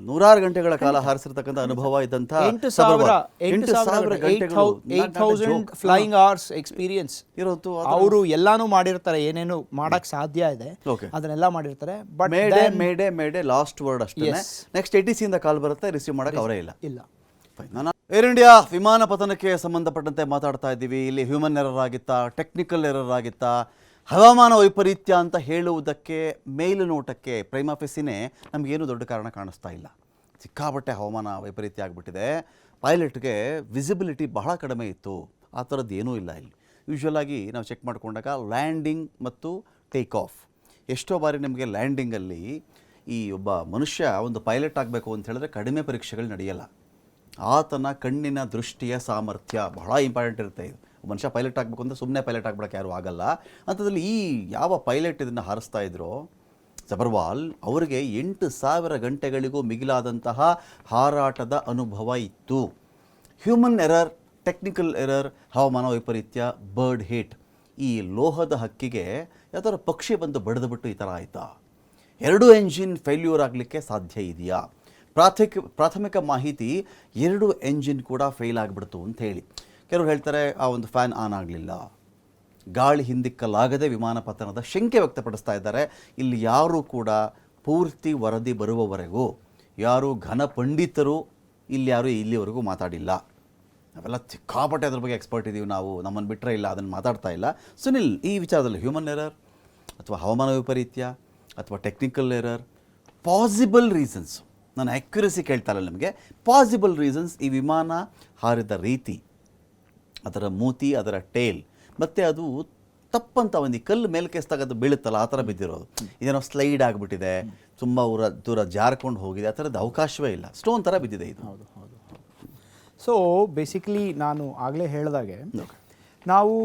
100 ಗಂಟೆಗಳ ಕಾಲ ಹಾರಿಸಿರ್ತಕ್ಕಂಥ ಅನುಭವ ಇದ್ದಂತ 8,000 ಫ್ಲೈಯಿಂಗ್ ಅವರ್ಸ್ ಎಕ್ಸ್ಪೀರಿಯನ್ಸ್ ಇರೋದು. ಅವರು ಎಲ್ಲಾನು ಮಾಡಿರ್ತಾರೆ, ಏನೇನು ಮಾಡಕ್ ಸಾಧ್ಯ ಇದೆ ಅದನ್ನೆಲ್ಲ ಮಾಡಿರ್ತಾರೆ. ಬಟ್ ಮೇಡೆ ಲಾಸ್ಟ್ ವರ್ಡ್ ಅಷ್ಟೇ. ನೆಕ್ಸ್ಟ್ ATC ಇಂದ ಕಾಲ್ ಬರುತ್ತೆ, ರಿಸೀವ್ ಮಾಡಕ್ ಅವರೇ ಇಲ್ಲ. ನಾನು ಏರ್ ಇಂಡಿಯಾ ವಿಮಾನ ಪತನಕ್ಕೆ ಸಂಬಂಧಪಟ್ಟಂತೆ ಮಾತಾಡ್ತಾ ಇದ್ದೀವಿ. ಇಲ್ಲಿ ಹ್ಯೂಮನ್ ಎರರ್ ಆಗಿತ್ತಾ, ಟೆಕ್ನಿಕಲ್ ಎರರ್ ಆಗಿತ್ತಾ, ಹವಾಮಾನ ವೈಪರೀತ್ಯ ಅಂತ ಹೇಳುವುದಕ್ಕೆ ಮೇಲು ನೋಟಕ್ಕೆ ಪ್ರೈಮಾಫೆಸಿನೇ ನಮಗೇನು ದೊಡ್ಡ ಕಾರಣ ಕಾಣಿಸ್ತಾ ಇಲ್ಲ. ಸಿಕ್ಕಾಪಟ್ಟೆ ಹವಾಮಾನ ವೈಪರೀತ್ಯ ಆಗಿಬಿಟ್ಟಿದೆ. ಪೈಲಟ್ಗೆ ವಿಸಿಬಿಲಿಟಿ ಬಹಳ ಕಡಿಮೆ ಇತ್ತು. ಆ ಥರದ್ದು ಏನೂ ಇಲ್ಲ ಇಲ್ಲಿ. ಯೂಶ್ವಲಾಗಿ ನಾವು ಚೆಕ್ ಮಾಡಿಕೊಂಡಾಗ ಲ್ಯಾಂಡಿಂಗ್ ಮತ್ತು ಟೇಕ್ ಆಫ್, ಎಷ್ಟೋ ಬಾರಿ ನಮಗೆ ಲ್ಯಾಂಡಿಂಗಲ್ಲಿ ಈ ಒಬ್ಬ ಮನುಷ್ಯ ಒಂದು ಪೈಲಟ್ ಆಗಬೇಕು ಅಂತ ಹೇಳಿದ್ರೆ ಕಡಿಮೆ ಪರೀಕ್ಷೆಗಳು ನಡೆಯಲ್ಲ. ಆತನ ಕಣ್ಣಿನ ದೃಷ್ಟಿಯ ಸಾಮರ್ಥ್ಯ ಬಹಳ ಇಂಪಾರ್ಟೆಂಟ್ ಇರುತ್ತೆ. ಇದು ಮನುಷ್ಯ ಪೈಲಟ್ ಆಗಬೇಕು ಅಂದರೆ ಸುಮ್ಮನೆ ಪೈಲಟ್ ಆಗ್ಬಿಡೋಕ್ಕೆ ಯಾರೂ ಆಗಲ್ಲ. ಅಂಥದ್ರಲ್ಲಿ ಈ ಯಾವ ಪೈಲಟ್ ಇದನ್ನು ಹಾರಿಸ್ತಾ ಇದ್ರೋ ಜಬರ್ವಾಲ್, ಅವರಿಗೆ 8,000 ಗಂಟೆಗಳಿಗೂ ಮಿಗಿಲಾದಂತಹ ಹಾರಾಟದ ಅನುಭವ ಇತ್ತು. ಹ್ಯೂಮನ್ ಎರರ್, ಟೆಕ್ನಿಕಲ್ ಎರರ್, ಹವಾಮಾನ ವೈಪರೀತ್ಯ, ಬರ್ಡ್ ಹಿಟ್, ಈ ಲೋಹದ ಹಕ್ಕಿಗೆ ಯಾವ್ದಾದ್ರು ಪಕ್ಷಿ ಬಂದು ಬಡಿದುಬಿಟ್ಟು ಈ ಥರ ಆಯಿತಾ? 2 ಎಂಜಿನ್ ಫೇಲ್ಯೂರ್ ಆಗಲಿಕ್ಕೆ ಸಾಧ್ಯ ಇದೆಯಾ? ಪ್ರಾಥಮಿಕ ಮಾಹಿತಿ 2 ಎಂಜಿನ್ ಕೂಡ ಫೇಲ್ ಆಗಿಬಿಡ್ತು ಅಂತ ಹೇಳಿ. ಕೆಲವರು ಹೇಳ್ತಾರೆ ಆ ಒಂದು ಫ್ಯಾನ್ ಆನ್ ಆಗಲಿಲ್ಲ, ಗಾಳಿ ಹಿಂದಿಕ್ಕಲಾಗದೆ ವಿಮಾನ ಪತನದ ಶಂಕೆ ವ್ಯಕ್ತಪಡಿಸ್ತಾ ಇದ್ದಾರೆ. ಇಲ್ಲಿ ಯಾರೂ ಕೂಡ ಪೂರ್ತಿ ವರದಿ ಬರುವವರೆಗೂ ಯಾರು ಘನ ಪಂಡಿತರು ಇಲ್ಲಿವರೆಗೂ ಮಾತಾಡಿಲ್ಲ. ನಾವೆಲ್ಲ ಸಿಕ್ಕಾಪಟ್ಟೆ ಅದ್ರ ಬಗ್ಗೆ ಎಕ್ಸ್ಪರ್ಟ್ ಇದ್ದೀವಿ ನಾವು, ನಮ್ಮನ್ನು ಬಿಟ್ಟರೆ ಇಲ್ಲ, ಅದನ್ನು ಮಾತಾಡ್ತಾ ಇಲ್ಲ. ಸುನಿಲ್, ಈ ವಿಚಾರದಲ್ಲಿ ಹ್ಯೂಮನ್ ಎರರ್ ಅಥವಾ ಹವಾಮಾನ ವೈಪರೀತ್ಯ ಅಥವಾ ಟೆಕ್ನಿಕಲ್ ಎರರ್, ಪಾಸಿಬಲ್ ರೀಸನ್ಸ್, ನಾನು ಆ್ಯಕ್ಯುರಸಿ ಕೇಳ್ತಾ ಇಲ್ಲ ನಿಮಗೆ, ಪಾಸಿಬಲ್ ರೀಸನ್ಸ್, ಈ ವಿಮಾನ ಹಾರಿದ ರೀತಿ, ಅದರ ಮೂತಿ, ಅದರ ಟೇಲ್, ಮತ್ತು ಅದು ತಪ್ಪಂತ ಒಂದು ಕಲ್ಲು ಮೇಲ್ಕೆಸ್ದಾಗ ಅದು ಬೀಳುತ್ತಲ್ಲ ಆ ಥರ ಬಿದ್ದಿರೋದು, ಇದೇನೋ ಸ್ಲೈಡ್ ಆಗಿಬಿಟ್ಟಿದೆ, ತುಂಬ ದೂರ ಜಾರ್ಕೊಂಡು ಹೋಗಿದೆ, ಆ ಥರದ್ದು ಅವಕಾಶವೇ ಇಲ್ಲ, ಸ್ಟೋನ್ ಥರ ಬಿದ್ದಿದೆ ಇದು. ಹೌದು. ಸೊ ಬೇಸಿಕಲಿ ನಾನು ಆಗಲೇ ಹೇಳಿದಾಗೆ ನಾವು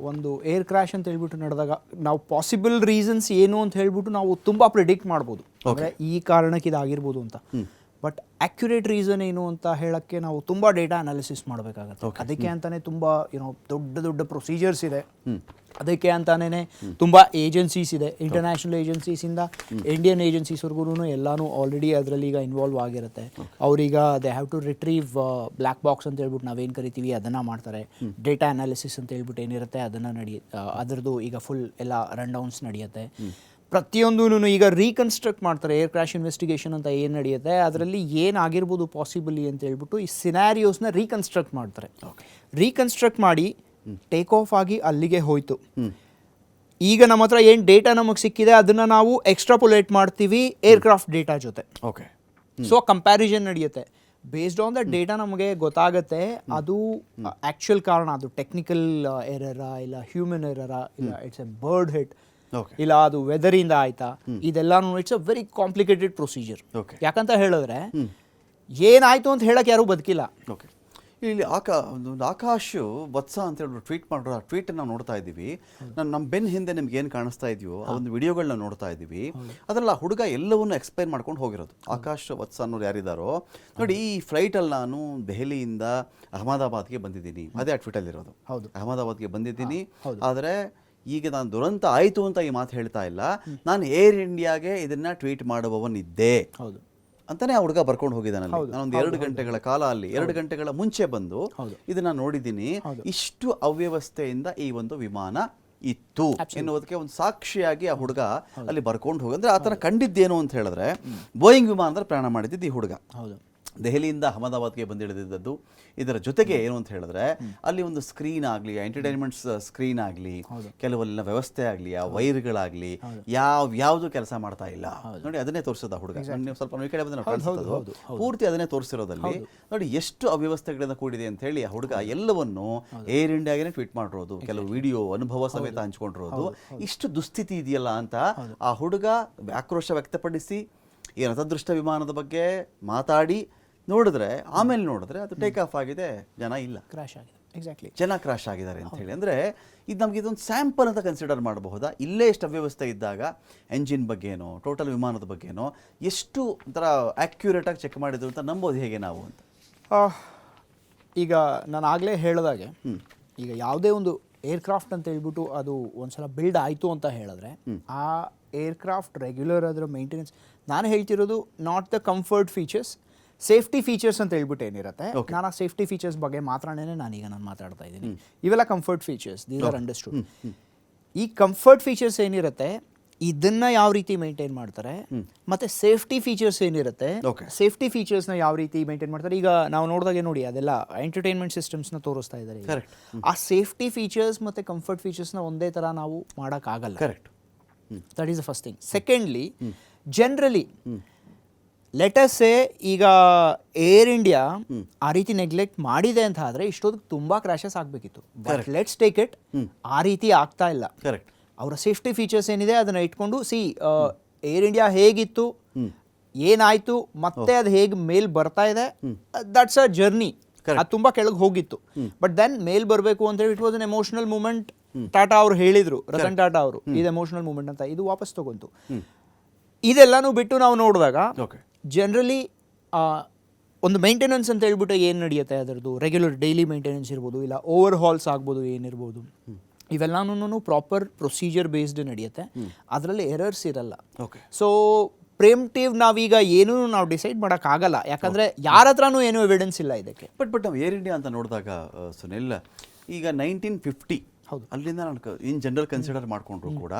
ಒಂದು ಏರ್ ಕ್ರ್ಯಾಶ್ ಅಂತ ಹೇಳ್ಬಿಟ್ಟು ನಡೆದಾಗ ನಾವು ಪಾಸಿಬಲ್ ರೀಸನ್ಸ್ ಏನು ಅಂತ ಹೇಳ್ಬಿಟ್ಟು ನಾವು ತುಂಬ ಪ್ರಿಡಿಕ್ಟ್ ಮಾಡ್ಬೋದು, ಅಂದರೆ ಈ ಕಾರಣಕ್ಕೆ ಇದಾಗಿರ್ಬೋದು ಅಂತ. ಬಟ್ ಆ್ಯಕ್ಯುರೇಟ್ ರೀಸನ್ ಏನು ಅಂತ ಹೇಳೋಕ್ಕೆ ನಾವು ತುಂಬ ಡೇಟಾ ಅನಾಲಿಸಿಸ್ ಮಾಡಬೇಕಾಗತ್ತೆ. ಅದಕ್ಕೆ ಅಂತಲೇ ತುಂಬ ದೊಡ್ಡ ಪ್ರೊಸೀಜರ್ಸ್ ಇದೆ. ಅದಕ್ಕೆ ಅಂತಾನೇ ತುಂಬ ಏಜೆನ್ಸೀಸ್ ಇದೆ, ಇಂಟರ್ನ್ಯಾಷನಲ್ ಏಜೆನ್ಸೀಸಿಂದ ಇಂಡಿಯನ್ ಏಜೆನ್ಸೀಸ್ವರೆಗೂ ಎಲ್ಲನೂ ಆಲ್ರೆಡಿ ಅದರಲ್ಲಿ ಈಗ ಇನ್ವಾಲ್ವ್ ಆಗಿರುತ್ತೆ. ಅವರೀಗ they have to retrieve black box ಅಂತ ಹೇಳ್ಬಿಟ್ಟು ನಾವೇನು ಕರಿತೀವಿ ಅದನ್ನು ಮಾಡ್ತಾರೆ. ಡೇಟಾ ಅನಾಲಿಸಿಸ್ ಅಂತ ಹೇಳ್ಬಿಟ್ಟು ಏನಿರುತ್ತೆ ಅದನ್ನು ಅದರದ್ದು ಈಗ ಫುಲ್ ಎಲ್ಲ ರನ್ ಡೌನ್ಸ್ ನಡೆಯುತ್ತೆ. ಪ್ರತಿಯೊಂದೂ ಈಗ ರೀಕನ್ಸ್ಟ್ರಕ್ಟ್ ಮಾಡ್ತಾರೆ. ಏರ್ ಕ್ರ್ಯಾಶ್ ಇನ್ವೆಸ್ಟಿಗೇಷನ್ ಅಂತ ಏನು ನಡೆಯುತ್ತೆ ಅದರಲ್ಲಿ ಏನಾಗಿರ್ಬೋದು ಪಾಸಿಬಲಿ ಅಂತ ಹೇಳ್ಬಿಟ್ಟು ಈ ಸಿನಾರಿಯೋಸ್ನ ರೀಕನ್ಸ್ಟ್ರಕ್ಟ್ ಮಾಡ್ತಾರೆ. ರೀಕನ್ಸ್ಟ್ರಕ್ಟ್ ಮಾಡಿ ಟೇಕ್ ಆಫ್ ಆಗಿ ಅಲ್ಲಿಗೆ ಹೋಯ್ತು. ಈಗ ನಮ್ಮ ಹತ್ರ ಏನು ಡೇಟಾ ನಮಗೆ ಸಿಕ್ಕಿದೆ ಅದನ್ನು ನಾವು ಎಕ್ಸ್ಟ್ರಾಪುಲೇಟ್ ಮಾಡ್ತೀವಿ ಏರ್ಕ್ರಾಫ್ಟ್ ಡೇಟಾ ಜೊತೆ. ಓಕೆ, ಸೊ ಕಂಪ್ಯಾರಿಸನ್ ನಡೆಯುತ್ತೆ. ಬೇಸ್ಡ್ ಆನ್ ದ ಡೇಟಾ ನಮಗೆ ಗೊತ್ತಾಗುತ್ತೆ ಅದು ಆ್ಯಕ್ಚುಯಲ್ ಕಾರಣ, ಅದು ಟೆಕ್ನಿಕಲ್ ಎರರಾ ಇಲ್ಲ ಹ್ಯೂಮನ್ ಎರರಾ ಇಲ್ಲ ಇಟ್ಸ್ ಎ ಬರ್ಡ್ ಹಿಟ್ ಇಲ್ಲ ಅದು ವೆದರಿಂದ ಆಯ್ತಾ, ಇದೆಲ್ಲಾನು it's a very complicated procedure. ಯಾಕಂತ ಹೇಳಿದ್ರೆ ಏನಾಯ್ತು ಅಂತ ಹೇಳಕ್ ಯಾರೂ ಬದುಕಿಲ್ಲ. ಓಕೆ, ಇಲ್ಲಿ ಆಕಾಶ್ ವತ್ಸ ಅಂತ ಹೇಳಿ ಟ್ವೀಟ್ ಮಾಡಿರೋ ಆ ಟ್ವೀಟ್ ನಾವು ನೋಡ್ತಾ ಇದ್ದೀವಿ. ನಮ್ಮ ಬೆನ್ ಹಿಂದೆ ನಿಮ್ಗೆ ಏನು ಕಾಣಿಸ್ತಾ ಇದೆಯೋ ಆ ಒಂದು ವಿಡಿಯೋಗಳನ್ನ ನೋಡ್ತಾ ಇದ್ದೀವಿ. ಅದರಲ್ಲಿ ಆ ಹುಡುಗ ಎಲ್ಲವನ್ನೂ ಎಕ್ಸ್ಪ್ಲೈನ್ ಮಾಡ್ಕೊಂಡು ಹೋಗಿರೋದು. ಆಕಾಶ್ ವತ್ಸ ಅನ್ನೋರು ಯಾರಿದ್ದಾರೋ ನೋಡಿ, ಈ ಫ್ಲೈಟಲ್ಲಿ ನಾನು ದೆಹಲಿಯಿಂದ ಅಹಮದಾಬಾದ್ಗೆ ಬಂದಿದ್ದೀನಿ, ಅದೇ ಆ ಟ್ವೀಟಲ್ಲಿರೋದು. ಹೌದು, ಅಹಮದಾಬಾದ್ಗೆ ಬಂದಿದ್ದೀನಿ, ಆದರೆ ಈಗ ನಾನು ದುರಂತ ಆಯಿತು ಅಂತ ಈ ಮಾತು ಹೇಳ್ತಾ ಇಲ್ಲ, ನಾನು ಏರ್ ಇಂಡಿಯಾಗೆ ಇದನ್ನ ಟ್ವೀಟ್ ಮಾಡುವವನಿದ್ದೆ ಅಂತಾನೆ ಆ ಹುಡುಗ ಬರ್ಕೊಂಡು ಹೋಗಿದ್ದಾನಲ್ಲಿ. ನಾನೊಂದು 2 ಗಂಟೆಗಳ ಕಾಲ ಅಲ್ಲಿ 2 ಗಂಟೆಗಳ ಮುಂಚೆ ಬಂದು ಇದನ್ನ ನೋಡಿದ್ದೀನಿ. ಇಷ್ಟು ಅವ್ಯವಸ್ಥೆಯಿಂದ ಈ ಒಂದು ವಿಮಾನ ಇತ್ತು ಎನ್ನುವುದಕ್ಕೆ ಒಂದು ಸಾಕ್ಷಿಯಾಗಿ ಆ ಹುಡುಗ ಅಲ್ಲಿ ಬರ್ಕೊಂಡು ಹೋಗಿ, ಅಂದ್ರೆ ಆತನ ಕಂಡಿದ್ದೇನು ಅಂತ ಹೇಳಿದ್ರೆ ಬೋಯಿಂಗ್ ವಿಮಾನದಲ್ಲಿ ಪ್ರಯಾಣ ಮಾಡಿದ್ದು ಈ ಹುಡುಗ. ದೆಹಲಿಯಿಂದ ಅಹಮದಾಬಾದ್ಗೆ ಬಂದಿಳಿದಿದ್ದದ್ದು. ಇದರ ಜೊತೆಗೆ ಏನು ಅಂತ ಹೇಳಿದ್ರೆ ಅಲ್ಲಿ ಒಂದು ಸ್ಕ್ರೀನ್ ಆಗಲಿ, ಎಂಟರ್ಟೈನ್ಮೆಂಟ್ಸ್ ಸ್ಕ್ರೀನ್ ಆಗಲಿ, ಕೆಲವೆಲ್ಲ ವ್ಯವಸ್ಥೆ ಆಗಲಿ, ಆ ವೈರ್ಗಳಾಗಲಿ ಯಾವುದು ಕೆಲಸ ಮಾಡ್ತಾ ಇಲ್ಲ ನೋಡಿ. ಅದನ್ನೇ ತೋರಿಸೋದ ಹುಡುಗ. ನೀವು ಸ್ವಲ್ಪ ಈ ಕಡೆ ಬಂದು ಕಾಣಿಸ್ತದೆ, ಪೂರ್ತಿ ಅದನ್ನೇ ತೋರಿಸಿರೋದಲ್ಲಿ ನೋಡಿ ಎಷ್ಟು ಅವ್ಯವಸ್ಥೆಗಳಿಂದ ಕೂಡಿದೆ ಅಂತ ಹೇಳಿ ಆ ಹುಡುಗ ಎಲ್ಲವನ್ನು ಏರ್ ಇಂಡಿಯಾಗೆ ಟ್ವೀಟ್ ಮಾಡಿರೋದು, ಕೆಲವು ವಿಡಿಯೋ ಅನುಭವ ಸಮೇತ ಹಂಚ್ಕೊಂಡಿರೋದು. ಇಷ್ಟು ದುಸ್ಥಿತಿ ಇದೆಯಲ್ಲ ಅಂತ ಆ ಹುಡುಗ ಆಕ್ರೋಶ ವ್ಯಕ್ತಪಡಿಸಿ ಏನು ಅದೃಷ್ಟ ವಿಮಾನದ ಬಗ್ಗೆ ಮಾತಾಡಿ ನೋಡಿದ್ರೆ, ಆಮೇಲೆ ನೋಡಿದ್ರೆ ಅದು ಟೇಕ್ ಆಫ್ ಆಗಿದೆ, ಜನ ಇಲ್ಲ, ಕ್ರಾಶ್ ಆಗಿದೆ. ಎಕ್ಸಾಕ್ಟ್ಲಿ, ಜನ ಕ್ರಾಶ್ ಆಗಿದ್ದಾರೆ ಅಂತ ಹೇಳಿ. ಅಂದರೆ ಇದು ನಮಗೆ ಇದೊಂದು ಸ್ಯಾಂಪಲ್ ಅಂತ ಕನ್ಸಿಡರ್ ಮಾಡಬಹುದಾ? ಇಲ್ಲೇ ಎಷ್ಟು ಅವ್ಯವಸ್ಥೆ ಇದ್ದಾಗ ಎಂಜಿನ್ ಬಗ್ಗೆನೋ ಟೋಟಲ್ ವಿಮಾನದ ಬಗ್ಗೆನೋ ಎಷ್ಟು ಒಂಥರ ಆ್ಯಕ್ಯುರೇಟಾಗಿ ಚೆಕ್ ಮಾಡಿದ್ರು ಅಂತ ನಂಬೋದು ಹೇಗೆ ನಾವು ಅಂತ? ಈಗ ನಾನು ಆಗಲೇ ಹೇಳಿದಾಗೆ ಈಗ ಯಾವುದೇ ಒಂದು ಏರ್ಕ್ರಾಫ್ಟ್ ಅಂತ ಹೇಳ್ಬಿಟ್ಟು ಅದು ಒಂದ್ಸಲ ಬಿಲ್ಡ್ ಆಯಿತು ಅಂತ ಹೇಳಿದ್ರೆ ಆ ಏರ್ಕ್ರಾಫ್ಟ್ ರೆಗ್ಯುಲರ್ ಅದರ ಮೇಂಟೆನೆನ್ಸ್, ನಾನು ಹೇಳ್ತಿರೋದು not the comfort features, safety features ಅಂತ ಹೇಳ್ಬಿಟ್ಟು ಏನಿರುತ್ತೆ, ನಾನು ಆ ಸೇಫ್ಟಿ ಫೀಚರ್ಸ್ ಬಗ್ಗೆ ಮಾತ್ರನೇ ನಾನು ಮಾತಾಡ್ತಾ ಇದ್ದೀನಿ. ಇವೆಲ್ಲ comfort features, these are understood. ಈ ಕಂಫರ್ಟ್ ಫೀಚರ್ಸ್ ಏನಿರುತ್ತೆ ಇದನ್ನ ಯಾವ ರೀತಿ ಮೇಂಟೈನ್ ಮಾಡ್ತಾರೆ, ಮತ್ತೆ ಸೇಫ್ಟಿ ಫೀಚರ್ಸ್ ಏನಿರುತ್ತೆ ಸೇಫ್ಟಿ ಫೀಚರ್ಸ್ನ ಯಾವ ರೀತಿ ಮೇಂಟೈನ್ ಮಾಡ್ತಾರೆ. ಈಗ ನಾವು ನೋಡಿದಾಗೆ ನೋಡಿ ಅದೆಲ್ಲ ಎಂಟರ್ಟೈನ್ಮೆಂಟ್ ಸಿಸ್ಟಮ್ಸ್ನ ತೋರಿಸ್ತಾ ಇದ್ದಾರೆ. ಆ ಸೇಫ್ಟಿ ಫೀಚರ್ಸ್ ಮತ್ತೆ ಕಂಫರ್ಟ್ ಫೀಚರ್ಸ್ನ ಒಂದೇ ಥರ ನಾವು ಮಾಡೋಕ್ಕಾಗಲ್ಲ. Correct, that is the first thing. Secondly, generally let us ಸೇ ಈಗ ಏರ್ ಇಂಡಿಯಾ ಆ ರೀತಿ ನೆಗ್ಲೆಕ್ಟ್ ಮಾಡಿದೆ ಅಂತ ಆದ್ರೆ ಇಷ್ಟೊತ್ತಿಗೆ ತುಂಬಾ ಕ್ರ್ಯಾಶಸ್ ಆಗಬೇಕಿತ್ತು. ಬಟ್ ಲೆಟ್ಸ್ ಟೇಕ್ ಇಟ್, ಆ ರೀತಿ ಆಗ್ತಾ ಇಲ್ಲ. ಕರೆಕ್ಟ್. ಅವರ ಸೇಫ್ಟಿ ಫೀಚರ್ಸ್ ಏನಿದೆ ಅದನ್ನ ಇಟ್ಕೊಂಡು ಏರ್ ಇಂಡಿಯಾ ಹೇಗಿತ್ತು, ಏನಾಯ್ತು, ಮತ್ತೆ ಅದು ಹೇಗೆ ಮೇಲ್ ಬರ್ತಾ ಇದೆ, ದಟ್ಸ್ ಅ ಜರ್ನಿ. ಅದು ತುಂಬಾ ಕೆಳಗೆ ಹೋಗಿತ್ತು, ಬಟ್ ದೆನ್ ಮೇಲ್ ಬರಬೇಕು ಅಂತ ಹೇಳಿ it was an emotional moment. Tata ಅವರು ಹೇಳಿದ್ರು, ರತನ್ ಟಾಟಾ ಅವರು, ಇದು ಎಮೋಷನಲ್ ಮೂಮೆಂಟ್ ಅಂತ, ಇದು ವಾಪಸ್ ತಗೊಂತು. ಇದೆಲ್ಲಾನು ಬಿಟ್ಟು ನಾವು ನೋಡಿದಾಗ ಜನರಲಿ ಒಂದು ಮೇಂಟೆನೆನ್ಸ್ ಅಂತ ಹೇಳ್ಬಿಟ್ಟು ಏನು ನಡೆಯುತ್ತೆ ಅದರದ್ದು ರೆಗ್ಯುಲರ್ ಡೈಲಿ ಮೇಂಟೆನೆನ್ಸ್ ಇರ್ಬೋದು, ಇಲ್ಲ ಓವರ್ ಹಾಲ್ಸ್ ಆಗ್ಬೋದು, ಏನಿರ್ಬೋದು, ಇವೆಲ್ಲನೂ ಪ್ರಾಪರ್ ಪ್ರೊಸೀಜರ್ ಬೇಸ್ಡ್ ನಡೆಯುತ್ತೆ. ಅದರಲ್ಲಿ ಎರರ್ಸ್ ಇರಲ್ಲ. ಸೊ ಪ್ರಿಎಂಪ್ಟಿವ್ ನಾವೀಗ ಏನೂ ನಾವು ಡಿಸೈಡ್ ಮಾಡೋಕ್ಕಾಗಲ್ಲ, ಯಾಕಂದರೆ ಯಾರ ಹತ್ರನೂ ಏನೂ ಎವಿಡೆನ್ಸ್ ಇಲ್ಲ ಇದಕ್ಕೆ. ಬಟ್ ನಾವು ಏರ್ ಇಂಡಿಯಾ ಅಂತ ನೋಡಿದಾಗ ಸುನಿಲ್, ಈಗ 1950 ಅಲ್ಲಿಂದ ನಾನು ಇನ್ ಜನರಲ್ ಕನ್ಸಿಡರ್ ಮಾಡ್ಕೊಂಡ್ರು ಕೂಡ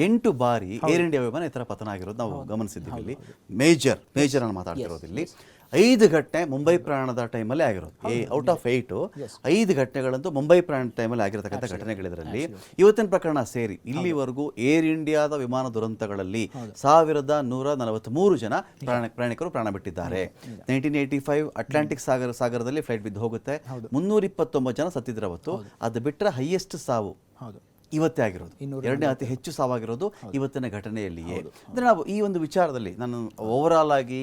8 ಬಾರಿ ಏರ್ ಇಂಡಿಯಾ ವಿಮಾನ ಈ ಥರ ಪತನ ಆಗಿರೋದು ನಾವು ಗಮನಿಸಿದ್ದೀವಿ. ಇಲ್ಲಿ ಮೇಜರ್ ನಾನು ಮಾತಾಡ್ತಿರೋದು ಇಲ್ಲಿ 5 ಘಟನೆ ಮುಂಬೈ ಪ್ರಯಾಣದ ಟೈಮಲ್ಲಿ ಆಗಿರೋದು. ಔಟ್ ಆಫ್ 8 5 ಘಟನೆಗಳಂತೂ ಮುಂಬೈ ಪ್ರಯಾಣ ಟೈಮಲ್ಲಿ ಆಗಿರತಕ್ಕಂಥ ಘಟನೆಗಳಿದ್ರಲ್ಲಿ ಇವತ್ತಿನ ಪ್ರಕರಣ ಸೇರಿ ಇಲ್ಲಿವರೆಗೂ ಏರ್ ಇಂಡಿಯಾದ ವಿಮಾನ ದುರಂತಗಳಲ್ಲಿ 1143 ಜನ ಪ್ರಯಾಣಿಕರು ಪ್ರಾಣ ಬಿಟ್ಟಿದ್ದಾರೆ. 1985 ಅಟ್ಲಾಂಟಿಕ್ ಸಾಗರದಲ್ಲಿ ಫ್ಲೈಟ್ ಬಿದ್ದು ಹೋಗುತ್ತೆ, 329 ಜನ ಸತ್ತಿದ್ರು ಅವತ್ತು. ಅದು ಬಿಟ್ಟರೆ ಹೈಯೆಸ್ಟ್ ಸಾವು ಇವತ್ತೇ ಆಗಿರೋದು, ಎರಡನೇ ಅತಿ ಹೆಚ್ಚು ಸಾವಾಗಿರೋದು ಇವತ್ತಿನ ಘಟನೆಯಲ್ಲಿಯೇ. ಅಂದರೆ ನಾವು ಈ ಒಂದು ವಿಚಾರದಲ್ಲಿ ನಾನು ಓವರ್ ಆಲ್ ಆಗಿ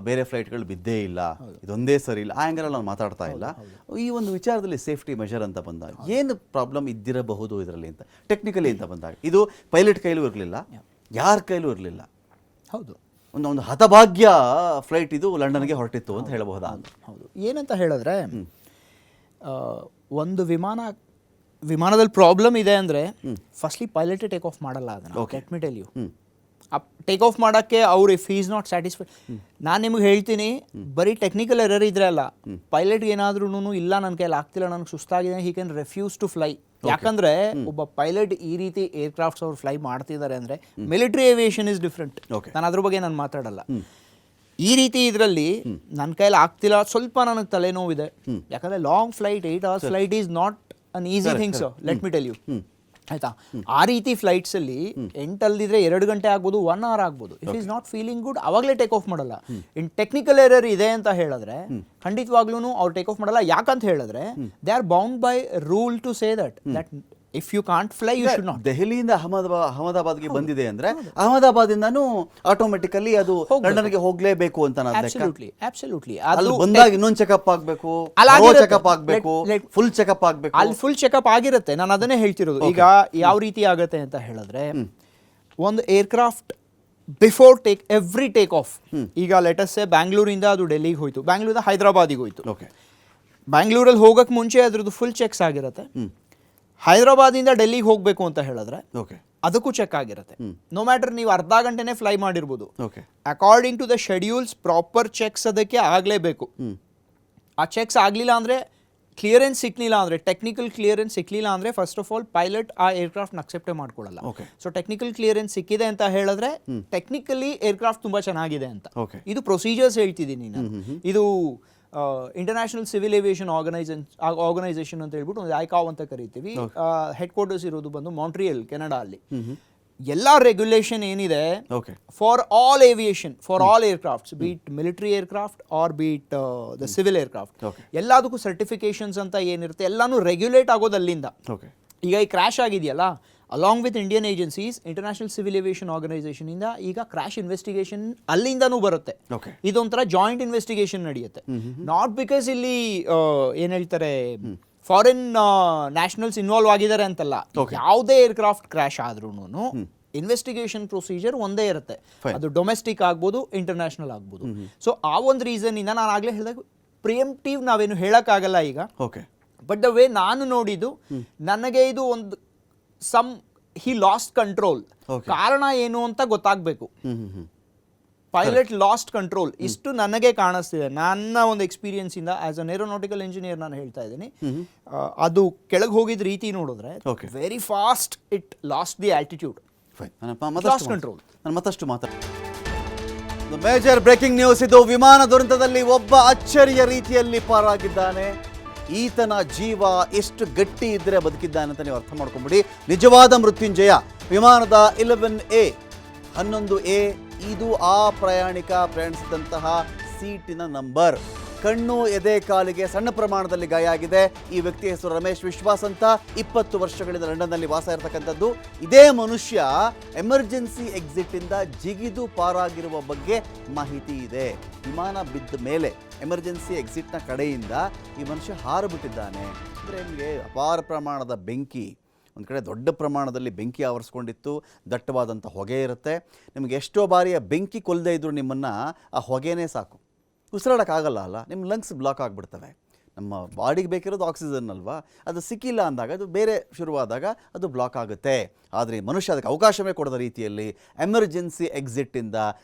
ಬೇರೆ ಫ್ಲೈಟ್ಗಳು ಬಿದ್ದೇ ಇಲ್ಲ, ಇದೊಂದೇ ಸರಿ ಇಲ್ಲ, ಆ ಆ್ಯಂಗಲಲ್ಲಿ ನಾನು ಮಾತಾಡ್ತಾ ಇಲ್ಲ. ಈ ಒಂದು ವಿಚಾರದಲ್ಲಿ ಸೇಫ್ಟಿ ಮೆಷರ್ ಅಂತ ಬಂದಾಗ ಏನು ಪ್ರಾಬ್ಲಮ್ ಇದ್ದಿರಬಹುದು ಇದರಲ್ಲಿ ಅಂತ ಟೆಕ್ನಿಕಲಿ ಅಂತ ಬಂದಾಗ, ಇದು ಪೈಲಟ್ ಕೈಲೂ ಇರಲಿಲ್ಲ, ಯಾರ ಕೈಲೂ ಇರಲಿಲ್ಲ. ಹೌದು, ಒಂದು ಹತಭಾಗ್ಯ ಫ್ಲೈಟ್ ಇದು ಲಂಡನ್ಗೆ ಹೊರಟಿತ್ತು ಅಂತ ಹೇಳಬಹುದಾ? ಹೌದು. ಏನಂತ ಹೇಳಿದ್ರೆ ಒಂದು ವಿಮಾನದಲ್ಲಿ ಪ್ರಾಬ್ಲಮ್ ಇದೆ ಅಂದರೆ ಫಸ್ಟ್ಲಿ ಪೈಲಟೇ ಟೇಕ್ ಆಫ್ ಮಾಡಲ್ಲ ಅದನ್ನು. Let me tell you, take off ಮಾಡೋಕ್ಕೆ ಅವ್ರು ಇಫ್ ಈಸ್ ನಾಟ್ ಸ್ಯಾಟಿಸ್ಫೈಡ್, ನಾನು ನಿಮ್ಗೆ ಹೇಳ್ತೀನಿ, ಬರೀ ಟೆಕ್ನಿಕಲ್ ಎರರ್ ಇದ್ರೆ ಅಲ್ಲ, ಪೈಲಟ್ಗೆ ಏನಾದ್ರೂ ಇಲ್ಲ ನನ್ನ ಕೈಯಲ್ಲಿ ಆಗ್ತಿಲ್ಲ, ನನಗೆ ಸುಸ್ತಾಗಿದೆ, he can refuse to fly. ಯಾಕಂದ್ರೆ ಒಬ್ಬ ಪೈಲಟ್ ಈ ರೀತಿ ಏರ್ಕ್ರಾಫ್ಟ್ಸ್ ಅವ್ರು ಫ್ಲೈ ಮಾಡ್ತಿದ್ದಾರೆ ಅಂದರೆ ಮಿಲಿಟರಿ ಏವಿಯೇಷನ್ ಇಸ್ ಡಿಫ್ರೆಂಟ್. ನಾನು ಅದ್ರ ಬಗ್ಗೆ ನಾನು ಮಾತಾಡಲ್ಲ. ಈ ರೀತಿ ಇದರಲ್ಲಿ ನನ್ನ ಕೈಯಲ್ಲಿ ಆಗ್ತಿಲ್ಲ, ಸ್ವಲ್ಪ ನನಗೆ ತಲೆನೋವಿದೆ, ಯಾಕಂದರೆ long flight 8 hours flight is not an easy thing. So let me tell you, ಆಯ್ತಾ, ಆ ರೀತಿ ಫ್ಲೈಟ್ಸ್ ಅಲ್ಲಿ 8 ಅಲ್ದಿದ್ರೆ 2 ಗಂಟೆ ಆಗ್ಬೋದು, 1 hour ಆಗ್ಬೋದು. If is not feeling good ಅವಾಗಲೇ ಟೇಕ್ ಆಫ್ ಮಾಡಲ್ಲ. ಇನ್ ಟೆಕ್ನಿಕಲ್ ಎರರ್ ಇದೆ ಅಂತ ಹೇಳಿದ್ರೆ ಖಂಡಿತವಾಗ್ಲೂ ಅವ್ರು ಟೇಕ್ ಆಫ್ ಮಾಡಲ್ಲ. ಯಾಕಂತ ಹೇಳಿದ್ರೆ they are bound by rule to say that if you can't fly you should not. ದೆಹಲಿಯಿಂದ ಅಹಮದಾಬಾದ್ಗೆ ಬಂದಿದೆ ಅಂದ್ರೆ ಅಹಮದಾಬಾದಿಂದನೂ ಆಟೋಮೆಟಿಕಲಿ ಅದು ಲಂಡನ್ಗೆ ಹೋಗ್ಲೇಬೇಕು ಅಂತ ಅಬ್ಸಲ್ಯೂಟ್ಲಿ ಅದು ಬಂದಾಗ ಇನ್ನೊಂದು ಚೆಕಪ್ ಆಗಬೇಕು, ಚೆಕಪ್ ಆಗಬೇಕು, ಫುಲ್ ಚೆಕಪ್ ಆಗಬೇಕು. ಅಲ್ಲಿ ಫುಲ್ ಚೆಕಪ್ ಆಗಿರುತ್ತೆ. ನಾನು ಅದನ್ನೇ ಹೇಳ್ತಿರೋದು. ಈಗ ಯಾವ ರೀತಿ ಆಗುತ್ತೆ ಅಂತ ಹೇಳಿದ್ರೆ ಒಂದು aircraft before every take off, ಈಗ ಲೆಟಸ್ ಸೇ ಬ್ಯಾಂಗ್ಳೂರಿಂದ ಅದು ಡೆಲ್ಲಿಗೆ ಹೋಯ್ತು, ಬ್ಯಾಂಗ್ಳೂರಿಂದ ಹೈದರಾಬಾದಿಗೆ ಹೋಯ್ತು. ಬ್ಯಾಂಗ್ಳೂರಲ್ಲಿ ಹೋಗಕ್ಕೆ ಮುಂಚೆ ಅದ್ರದ್ದು ಫುಲ್ ಚೆಕ್ಸ್ ಆಗಿರುತ್ತೆ. ಹೈದರಾಬಾದಿಂದ ಡೆಲ್ಲಿಗೆ ಹೋಗಬೇಕು ಅಂತ ಹೇಳಿದ್ರೆ ಅದಕ್ಕೂ ಚೆಕ್ ಆಗಿರುತ್ತೆ. ನೋ ಮ್ಯಾಟರ್ ನೀವು ಅರ್ಧ ಗಂಟೆನೇ ಫ್ಲೈ ಮಾಡಿರ್ಬೋದು, according to the schedules proper checks ಅದಕ್ಕೆ ಆಗಲೇಬೇಕು. ಆ ಚೆಕ್ಸ್ ಆಗಲಿಲ್ಲ ಅಂದರೆ, ಕ್ಲಿಯರೆನ್ಸ್ ಸಿಕ್ಲಿಲ್ಲ ಅಂದರೆ, ಟೆಕ್ನಿಕಲ್ ಕ್ಲಿಯರೆನ್ಸ್ ಸಿಕ್ಲಿಲ್ಲ ಅಂದರೆ ಫಸ್ಟ್ ಆಫ್ ಆಲ್ ಪೈಲಟ್ ಆ ಏರ್ಕ್ರಾಫ್ಟ್ನ ಅಕ್ಸೆಪ್ಟೇ ಮಾಡ್ಕೊಳ್ಳಲ್ಲ. ಸೊ ಟೆಕ್ನಿಕಲ್ ಕ್ಲಿಯರೆನ್ಸ್ ಸಿಕ್ಕಿದೆ ಅಂತ ಹೇಳಿದ್ರೆ ಟೆಕ್ನಿಕಲಿ ಏರ್ಕ್ರಾಫ್ಟ್ ತುಂಬ ಚೆನ್ನಾಗಿದೆ ಅಂತ. ಇದು ಪ್ರೊಸೀಜರ್ಸ್ ಹೇಳ್ತಿದ್ದೀನಿ ನಾನು. ಇದು ಇಂಟರ್ನ್ಯಾಷನಲ್ ಸಿವಿಲ್ ಏವಿಯೇಷನ್ ಆರ್ಗನೈಸೇಷನ್ ಅಂತ ಹೇಳ್ಬಿಟ್ಟು ಒಂದು ಐಕಾವ್ ಅಂತ ಕರಿತೀವಿ. ಹೆಡ್ ಕ್ವಾರ್ಟರ್ಸ್ ಇರೋದು ಬಂದು ಮಾಂಟ್ರಿಯಲ್, ಕೆನಡಾ ಅಲ್ಲಿ. ಎಲ್ಲ ರೆಗ್ಯುಲೇಷನ್ ಏನಿದೆ for all aviation, for all aircrafts, be it military aircraft or be it the civil aircraft, ಎಲ್ಲದಕ್ಕೂ ಸರ್ಟಿಫಿಕೇಶನ್ಸ್ ಅಂತ ಏನಿರುತ್ತೆ ಎಲ್ಲಾನು ರೆಗ್ಯುಲೇಟ್ ಆಗೋದು ಅಲ್ಲಿಂದ. ಈಗ ಈ ಕ್ರ್ಯಾಶ್ ಆಗಿದೆಯಲ್ಲ, along with Indian agencies, International Civil Aviation Organization ಇಂದ ಈಗ ಕ್ರ್ಯಾಶ್ ಇನ್ವೆಸ್ಟಿಗೇಷನ್ ಅಲ್ಲಿಂದನೂ ಬರುತ್ತೆ. ಇದೊಂಥರ ಜಾಯಿಂಟ್ ಇನ್ವೆಸ್ಟಿಗೇಷನ್ ನಡೆಯುತ್ತೆ. ನಾಟ್ ಬಿಕಾಸ್ ಇಲ್ಲಿ ಏನ್ ಹೇಳ್ತಾರೆ ಫಾರಿನ್ ನ್ಯಾಷನಲ್ಸ್ ಇನ್ವಾಲ್ವ್ ಆಗಿದ್ದಾರೆ ಅಂತಲ್ಲ, ಯಾವುದೇ ಏರ್ಕ್ರಾಫ್ಟ್ ಕ್ರ್ಯಾಶ್ ಆದ್ರೂ ಇನ್ವೆಸ್ಟಿಗೇಷನ್ ಪ್ರೊಸೀಜರ್ ಒಂದೇ ಇರುತ್ತೆ. ಅದು ಡೊಮೆಸ್ಟಿಕ್ ಆಗ್ಬೋದು, ಇಂಟರ್ನ್ಯಾಷನಲ್ ಆಗ್ಬೋದು. ಸೊ ಆ ಒಂದು ರೀಸನ್ ಇಂದ ನಾನು ಆಗ್ಲೇ ಹೇಳಿದಾಗ ಪ್ರಿಯಂಪ್ಟಿವ್ ನಾವೇನು ಹೇಳೋಕ್ಕಾಗಲ್ಲ ಈಗ. ಓಕೆ. ಬಟ್ ದ ವೇ ನಾನು ನೋಡಿದ್ದು, ನನಗೆ ಇದು ಒಂದು ಹಿ ಲಾಸ್ಟ್ ಕಂಟ್ರೋಲ್. ಕಾರಣ ಏನು ಅಂತ ಗೊತ್ತಾಗಬೇಕು. ಪೈಲಟ್ ಲಾಸ್ಟ್ ಕಂಟ್ರೋಲ್, ಇಷ್ಟು ನನಗೆ ಕಾಣಿಸ್ತಿದೆ ನನ್ನ ಒಂದು ಎಕ್ಸ್ಪೀರಿಯನ್ಸ್ ಇಂದ. ಆಸ್ ಅನ್ ಏರೋನಾಟಿಕಲ್ ಇಂಜಿನಿಯರ್ ನಾನು ಹೇಳ್ತಾ ಇದ್ದೀನಿ, ಅದು ಕೆಳಗೆ ಹೋಗಿದ ರೀತಿ ನೋಡಿದ್ರೆ very fast it last the altitude. Last control. ನಾನು ಮತ್ತಷ್ಟು ಮೇಜರ್ ಬ್ರೇಕಿಂಗ್ ನ್ಯೂಸ್ ಇದು. ವಿಮಾನ ದುರಂತದಲ್ಲಿ ಒಬ್ಬ ಅಚ್ಚರಿಯ ರೀತಿಯಲ್ಲಿ ಪಾರಾಗಿದ್ದಾನೆ. ಈತನ ಜೀವ ಎಷ್ಟು ಗಟ್ಟಿ ಇದ್ದರೆ ಬದುಕಿದ್ದಾನೆ ಅಂತ ನೀವು ಅರ್ಥ ಮಾಡ್ಕೊಂಬಿಡಿ. ನಿಜವಾದ ಮೃತ್ಯುಂಜಯ ವಿಮಾನದ 11A ಇದು ಆ ಪ್ರಯಾಣಿಸಿದಂತಹ ಸೀಟಿನ ನಂಬರ್. ಕಣ್ಣು, ಎದೆ, ಕಾಲಿಗೆ ಸಣ್ಣ ಪ್ರಮಾಣದಲ್ಲಿ ಗಾಯ ಆಗಿದೆ. ಈ ವ್ಯಕ್ತಿ ಹೆಸರು ರಮೇಶ್ ವಿಶ್ವಾಸ್ ಅಂತ. 20 ವರ್ಷಗಳಿಂದ ಲಂಡನ್ನಲ್ಲಿ ವಾಸ ಇರತಕ್ಕಂಥದ್ದು. ಇದೇ ಮನುಷ್ಯ ಎಮರ್ಜೆನ್ಸಿ ಎಕ್ಸಿಟ್ ಇಂದ ಜಿಗಿದು ಪಾರಾಗಿರುವ ಬಗ್ಗೆ ಮಾಹಿತಿ ಇದೆ. ವಿಮಾನ ಬಿದ್ದ ಮೇಲೆ ಎಮರ್ಜೆನ್ಸಿ ಎಕ್ಸಿಟ್ನ ಕಡೆಯಿಂದ ಈ ಮನುಷ್ಯ ಹಾರಿಬಿಟ್ಟಿದ್ದಾನೆ. ಅಂದರೆ ನಿಮಗೆ ಅಪಾರ ಪ್ರಮಾಣದ ಬೆಂಕಿ, ಒಂದು ಕಡೆ ದೊಡ್ಡ ಪ್ರಮಾಣದಲ್ಲಿ ಬೆಂಕಿ ಆವರಿಸ್ಕೊಂಡಿತ್ತು, ದಟ್ಟವಾದಂಥ ಹೊಗೆ ಇರುತ್ತೆ. ನಿಮಗೆ ಎಷ್ಟೋ ಬಾರಿಯ ಬೆಂಕಿ ಕೊಲ್ಲದೇ ಇದ್ದರೂ ನಿಮ್ಮನ್ನು ಆ ಹೊಗೆನೇ ಸಾಕು, ಉಸಿರಾಡೋಕ್ಕಾಗಲ್ಲ ಅಲ್ಲ, ನಿಮ್ಮ ಲಂಗ್ಸ್ ಬ್ಲಾಕ್ ಆಗಿಬಿಡ್ತವೆ. ನಮ್ಮ ಬಾಡಿಗೆ ಬೇಕಿರೋದು ಆಕ್ಸಿಜನ್ ಅಲ್ವಾ, ಅದು ಸಿಕ್ಕಿಲ್ಲ ಅಂದಾಗ, ಅದು ಬೇರೆ ಶುರುವಾದಾಗ ಅದು ಬ್ಲಾಕ್ ಆಗುತ್ತೆ. ಆದರೆ ಈ ಮನುಷ್ಯ ಅದಕ್ಕೆ ಅವಕಾಶವೇ ಕೊಡದ ರೀತಿಯಲ್ಲಿ ಎಮರ್ಜೆನ್ಸಿ ಎಕ್ಸಿಟ್ಟಿಂದ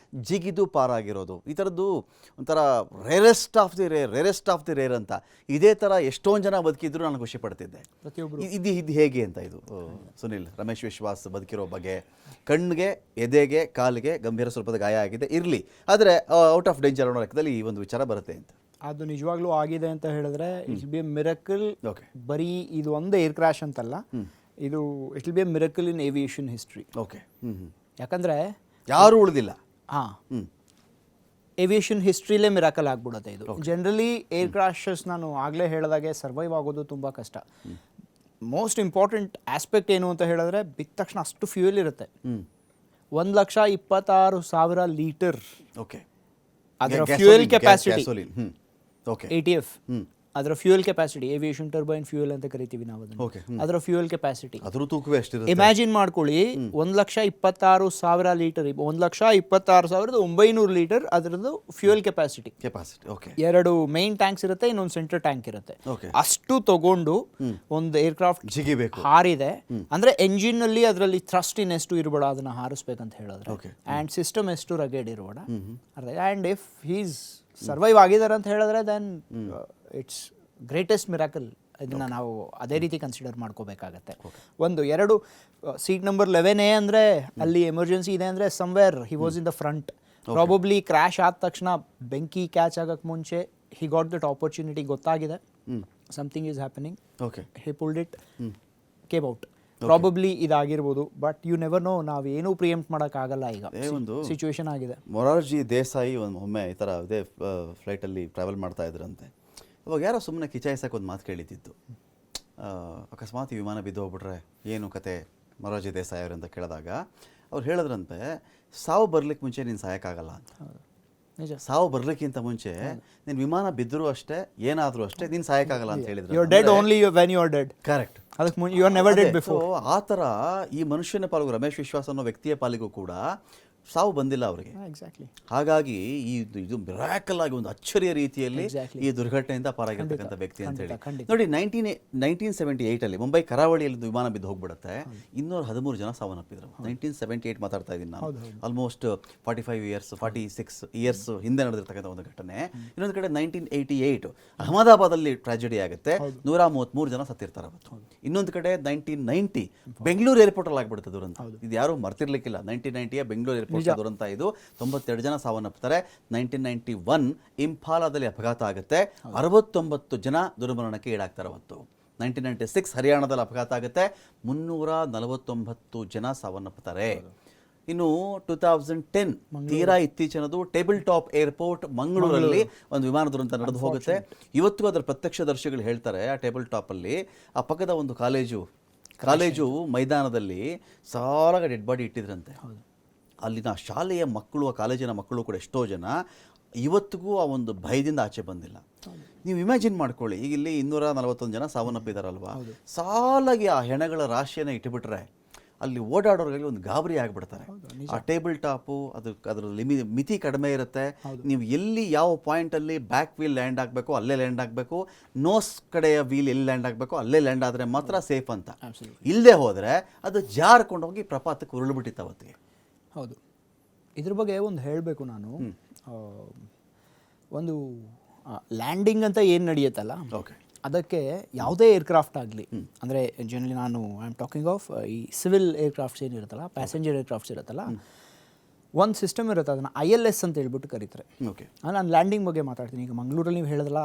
ಜಿಗಿದು ಪಾರಾಗಿರೋದು, ಈ ಥರದ್ದು ಒಂಥರ ರೇರೆಸ್ಟ್ ಆಫ್ ದಿ ರೇರ್ ಅಂತ. ಇದೇ ಥರ ಎಷ್ಟೊಂದು ಜನ ಬದುಕಿದ್ರು ನಾನು ಖುಷಿ ಪಡ್ತಿದ್ದೆ. ಇದು ಹೇಗೆ ಅಂತ ಇದು ಸುನಿಲ್, ರಮೇಶ್ ವಿಶ್ವಾಸ್ ಬದುಕಿರೋ ಬಗ್ಗೆ. ಕಣ್ಣಿಗೆ, ಎದೆಗೆ, ಕಾಲಿಗೆ ಗಂಭೀರ ಸ್ವಲ್ಪದ ಗಾಯ ಆಗಿದೆ, ಇರಲಿ, ಆದರೆ ಔಟ್ ಆಫ್ ಡೇಂಜರ್ ಅನ್ನೋ ಲೆಕ್ಕದಲ್ಲಿ ಈ ಒಂದು ವಿಚಾರ ಬರುತ್ತೆ ಅಂತ. ಅದು ನಿಜವಾಗ್ಲೂ ಆಗಿದೆ ಅಂತ ಹೇಳಿದ್ರೆ it will be A miracle. ಬರೀ ಇದು ಒಂದು ಏರ್ ಕ್ರಾಶ್ ಅಂತಲ್ಲ, ಇದು it will be A miracle in aviation history. Okay. ಯಾಕಂದ್ರೆ ಯಾರು ಉಳಿದಿಲ್ಲ. ಏವಿಯೇಷನ್ ಹಿಸ್ಟ್ರಿಲೇ ಮಿರಾಕಲ್ ಆಗ್ಬಿಡುತ್ತೆ ಇದು. ಜನರಲಿ ಏರ್ ಕ್ರಾಶಸ್ ನಾನು ಆಗಲೇ ಹೇಳಿದಾಗೆ ಸರ್ವೈವ್ ಆಗೋದು ತುಂಬ ಕಷ್ಟ. ಮೋಸ್ಟ್ ಇಂಪಾರ್ಟೆಂಟ್ ಆಸ್ಪೆಕ್ಟ್ ಏನು ಅಂತ ಹೇಳಿದ್ರೆ, ಬಿದ್ದ ತಕ್ಷಣ ಅಷ್ಟು ಫ್ಯೂಯಲ್ ಇರುತ್ತೆ. 1,26,000 ಲೀಟರ್ ಅದರ ಫ್ಯೂಯಲ್ ಕೆಪಾಸಿಟಿ. ATF ಅದರ fuel capacity, aviation turbine fuel ಅಂತ ಕರಿತೀವಿ ನಾವು ಅದನ್ನು. ಅದರ ಫ್ಯೂಯಲ್ ಕೆಪಾಸಿಟಿ, ಅದರ ತೂಕವೇ ಅಷ್ಟಿರುತ್ತೆ. ಇಮ್ಯಾಜಿನ್ ಮಾಡ್ಕೊಳ್ಳಿ, 1,26,000 ಲೀಟರ್, 1,26,900 ಲೀಟರ್ ಅದರದ್ದು ಫ್ಯೂಯಲ್ ಕೆಪಾಸಿಟಿ. 2 ಮೇನ್ ಟ್ಯಾಂಕ್ಸ್ ಇರುತ್ತೆ, ಇನ್ನೊಂದು ಸೆಂಟರ್ ಟ್ಯಾಂಕ್ ಇರುತ್ತೆ. ಅಷ್ಟು ತಗೊಂಡು ಒಂದು ಏರ್ಕ್ರಾಫ್ಟ್ ಜಿಗಿಬೇಕು, ಹಾರಿದೆ ಅಂದ್ರೆ ಎಂಜಿನ್ ಅಲ್ಲಿ ಅದರಲ್ಲಿ ಥ್ರಸ್ಟ್ ಇನ್ ಎಷ್ಟು ಇರಬೇಡ ಅದನ್ನ ಹಾರಿಸ್ಬೇಕಂತ ಹೇಳಿದ್ರೆ, ಅಂಡ್ ಸಿಸ್ಟಮ್ ಎಷ್ಟು ರಗೆಡ್ ಇರಬೇಡ. ಅಂಡ್ ಇಫ್ ಹೀಸ್ ಸರ್ವೈವ್ ಆಗಿದ್ದಾರೆ ಅಂತ ಹೇಳಿದ್ರೆ ದೆನ್ ಇಟ್ಸ್ ಗ್ರೇಟೆಸ್ಟ್ ಮಿರಾಕಲ್. ಇದನ್ನ ನಾವು ಅದೇ ರೀತಿ ಕನ್ಸಿಡರ್ ಮಾಡ್ಕೋಬೇಕಾಗತ್ತೆ. 2 ಸೀಟ್ ನಂಬರ್ 11A ಅಂದರೆ ಅಲ್ಲಿ ಎಮರ್ಜೆನ್ಸಿ ಇದೆ ಅಂದರೆ somewhere he was in the front. Probably crash ಆದ ತಕ್ಷಣ ಬೆಂಕಿ ಕ್ಯಾಚ್ ಆಗಕ್ಕೆ ಮುಂಚೆ ಹಿ ಗಾಟ್ ದಟ್ ಆಪರ್ಚುನಿಟಿ, ಗೊತ್ತಾಗಿದೆ something is happening, he pulled it, came out. Probably ಇದಾಗಿರ್ಬೋದು, ಬಟ್ ಯು ನೆವರ್ ನೋ. ನಾವೇನೂ ಪ್ರಿಯಂಪ್ಟ್ ಮಾಡೋಕ್ಕಾಗಲ್ಲ. ಈಗ ಒಂದು ಸಿಚುವೇಶನ್ ಆಗಿದೆ. ಮೊರಾರ್ಜಿ ದೇಸಾಯಿ ಒಮ್ಮೆ ಈ ಥರ ಇದೇ ಫ್ಲೈಟಲ್ಲಿ ಟ್ರಾವೆಲ್ ಮಾಡ್ತಾ ಇದ್ರಂತೆ. ಅವಾಗ ಯಾರೋ ಸುಮ್ಮನೆ ಕಿಚಾಯಿಸಕ್ಕೆ ಒಂದು ಮಾತು ಕೇಳಿದ್ದು, ಅಕಸ್ಮಾತ್ ಈ ವಿಮಾನ ಬಿದ್ದು ಹೋಗ್ಬಿಟ್ರೆ ಏನು ಕತೆ ಮೊರಾರ್ಜಿ ದೇಸಾಯಿ ಅವರು ಅಂತ ಕೇಳಿದಾಗ ಅವ್ರು ಹೇಳಿದ್ರಂತೆ, ಸಾವು ಬರ್ಲಿಕ್ಕೆ ಮುಂಚೆ ನೀನು ಸಾಯೋಕ್ಕಾಗಲ್ಲ ಅಂತ. ಸಾವು ಬರ್ಲಿಕ್ಕಿಂತ ಮುಂಚೆ ನೀನು ವಿಮಾನ ಬಿದ್ದರೂ ಅಷ್ಟೇ, ಏನಾದರೂ ಅಷ್ಟೇ, ನೀನು ಸಾಯಕ್ಕಾಗಲ್ಲ ಅಂತ ಹೇಳಿದ್ರು. You are dead only when you are dead. Correct. ಅದಕ್ಕೆ ಮುಂಚೆ you are never dead before. ಆ ಥರ ಈ ಮನುಷ್ಯನ ಪಾಲಿಗೂ, ರಮೇಶ್ ವಿಶ್ವಾಸ್ ಅನ್ನೋ ವ್ಯಕ್ತಿಯ ಪಾಲಿಗೂ ಕೂಡ ಸಾವು ಬಂದಿಲ್ಲ ಅವರಿಗೆ. ಹಾಗಾಗಿ ಇದು ಮಿರಾಕಲ್ ಆಗಿ ಒಂದು ಅಚ್ಚರಿಯ ರೀತಿಯಲ್ಲಿ ಈ ದುರ್ಘಟನೆಯಿಂದ ಪಾರಾಗಿರ್ತಕ್ಕಂಥ ವ್ಯಕ್ತಿ ಅಂತ ಹೇಳಿ ನೋಡಿ. 1978 ಮುಂಬೈ ಕರಾವಳಿಯಲ್ಲಿ ವಿಮಾನ ಬಿದ್ದು ಹೋಗ್ಬಿಡುತ್ತೆ. 213 ಜನ ಸಾವನ್ನಪ್ಪಿದ್ರು. 1978 ಮಾತಾಡ್ತಾ ಇದ್ದೀನಿ ನಾನು. ಆಲ್ಮೋಸ್ಟ್ 46 ಇಯರ್ಸ್ ಹಿಂದೆ ನಡೆದಿರ್ತಕ್ಕಂಥ ಒಂದು ಘಟನೆ. ಇನ್ನೊಂದು ಕಡೆ 1988 ಅಹಮದಾಬಾದಲ್ಲಿ ಟ್ರಾಜಿಡಿ ಆಗುತ್ತೆ, 133 ಜನ ಸತ್ತಿರ್ತಾರೆ ಅವತ್ತು. ಇನ್ನೊಂದು ಕಡೆ 1990 ಬೆಂಗಳೂರು ಏರ್ಪೋರ್ಟ್ ಅಲ್ಲಿ ಆಗ್ಬಿಡುತ್ತೆ ದುರಂತ. ಇದು ಯಾರು ಮರ್ತಿರ್ಲಿಕ್ಕಿಲ್ಲ. 1990 ಬೆಂಗಳೂರು ಏರ್ಪೋರ್ಟ್ ದುರಂತ ಇದು. 92 ಜನ ಸಾವನ್ನಪ್ತಾರೆ. 1991 ಇಂಫಾಲದಲ್ಲಿ ಅಪಘಾತ ಆಗುತ್ತೆ, 69 ಜನ ದುರ್ಮರಣಕ್ಕೆ ಈಡಾಗ್ತಾರೆ ಅವತ್ತು. 1996 ಹರಿಯಾಣದಲ್ಲಿ ಅಪಘಾತ ಆಗುತ್ತೆ, 349 ಜನ ಸಾವನ್ನಪ್ಪುತ್ತಾರೆ. ಇನ್ನು 2010 ತೀರಾ ಇತ್ತೀಚಿನದು ಟೇಬಲ್ ಟಾಪ್ ಏರ್ಪೋರ್ಟ್ ಮಂಗಳೂರಲ್ಲಿ ಒಂದು ವಿಮಾನ ದುರಂತ ನಡೆದು ಹೋಗುತ್ತೆ. ಇವತ್ತು ಅದರ ಪ್ರತ್ಯಕ್ಷದರ್ಶಿಗಳು ಹೇಳ್ತಾರೆ, ಆ ಟೇಬಲ್ ಟಾಪ್ ಅಲ್ಲಿ ಆ ಪಕ್ಕದ ಒಂದು ಕಾಲೇಜು ಮೈದಾನದಲ್ಲಿ ಸಾಲಾಗಿ ಡೆಡ್ ಬಾಡಿ ಇಟ್ಟಿದ್ರಂತೆ. ಅಲ್ಲಿನ ಶಾಲೆಯ ಮಕ್ಕಳು, ಆ ಕಾಲೇಜಿನ ಮಕ್ಕಳು ಕೂಡ ಎಷ್ಟೋ ಜನ ಇವತ್ತಿಗೂ ಆ ಒಂದು ಭಯದಿಂದ ಆಚೆ ಬಂದಿಲ್ಲ. ನೀವು ಇಮ್ಯಾಜಿನ್ ಮಾಡ್ಕೊಳ್ಳಿ, ಈಗ ಇಲ್ಲಿ 241 ಜನ ಸಾವನ್ನಪ್ಪಿದಾರಲ್ವಾ, ಸಾಲಾಗಿ ಆ ಹೆಣಗಳ ರಾಶಿಯನ್ನು ಇಟ್ಟುಬಿಟ್ರೆ ಅಲ್ಲಿ ಓಡಾಡೋರಿಗೆ ಒಂದು ಗಾಬರಿ ಆಗಿಬಿಡ್ತಾರೆ. ಆ ಟೇಬಲ್ ಟಾಪು ಅದರ ಮಿತಿ ಕಡಿಮೆ ಇರುತ್ತೆ. ನೀವು ಎಲ್ಲಿ ಯಾವ ಪಾಯಿಂಟಲ್ಲಿ ಬ್ಯಾಕ್ ವೀಲ್ ಲ್ಯಾಂಡ್ ಆಗಬೇಕು ಅಲ್ಲೇ ಲ್ಯಾಂಡ್ ಆಗಬೇಕು, ನೋಸ್ ಕಡೆಯ ವೀಲ್ ಎಲ್ಲಿ ಲ್ಯಾಂಡ್ ಆಗಬೇಕು ಅಲ್ಲೇ ಲ್ಯಾಂಡ್ ಆದರೆ ಮಾತ್ರ ಸೇಫ್ ಅಂತ. ಇಲ್ಲದೆ ಹೋದರೆ ಅದು ಜಾರ್ಕೊಂಡು ಹೋಗಿ ಪ್ರಪಾತಕ್ಕೆ ಉರುಳ್ಬಿಟ್ಟಿತ್ತು. ಹೌದು, ಇದ್ರ ಬಗ್ಗೆ ಒಂದು ಹೇಳಬೇಕು ನಾನು. ಒಂದು ಲ್ಯಾಂಡಿಂಗ್ ಅಂತ ಏನು ನಡೆಯುತ್ತಲ್ಲ, ಓಕೆ, ಅದಕ್ಕೆ ಯಾವುದೇ ಏರ್ಕ್ರಾಫ್ಟ್ ಆಗಲಿ, ಅಂದರೆ ಜನರಲಿ ನಾನು ಐ ಆಮ್ ಟಾಕಿಂಗ್ ಆಫ್ ಈ ಸಿವಿಲ್ ಏರ್ಕ್ರಾಫ್ಟ್ಸ್ ಏನಿರುತ್ತಲ್ಲ, ಪ್ಯಾಸೆಂಜರ್ ಏರ್ಕ್ರಾಫ್ಟ್ಸ್ ಇರುತ್ತಲ್ಲ, ಒಂದು ಸಿಸ್ಟಮ್ ಇರುತ್ತೆ, ಅದನ್ನು ILS ಅಂತ ಹೇಳ್ಬಿಟ್ಟು ಕರೀತಾರೆ. ಓಕೆ, ನಾನು ಲ್ಯಾಂಡಿಂಗ್ ಬಗ್ಗೆ ಮಾತಾಡ್ತೀನಿ. ಈಗ ಮಂಗಳೂರಲ್ಲಿ ನೀವು ಹೇಳಿದ್ರಲ್ಲ,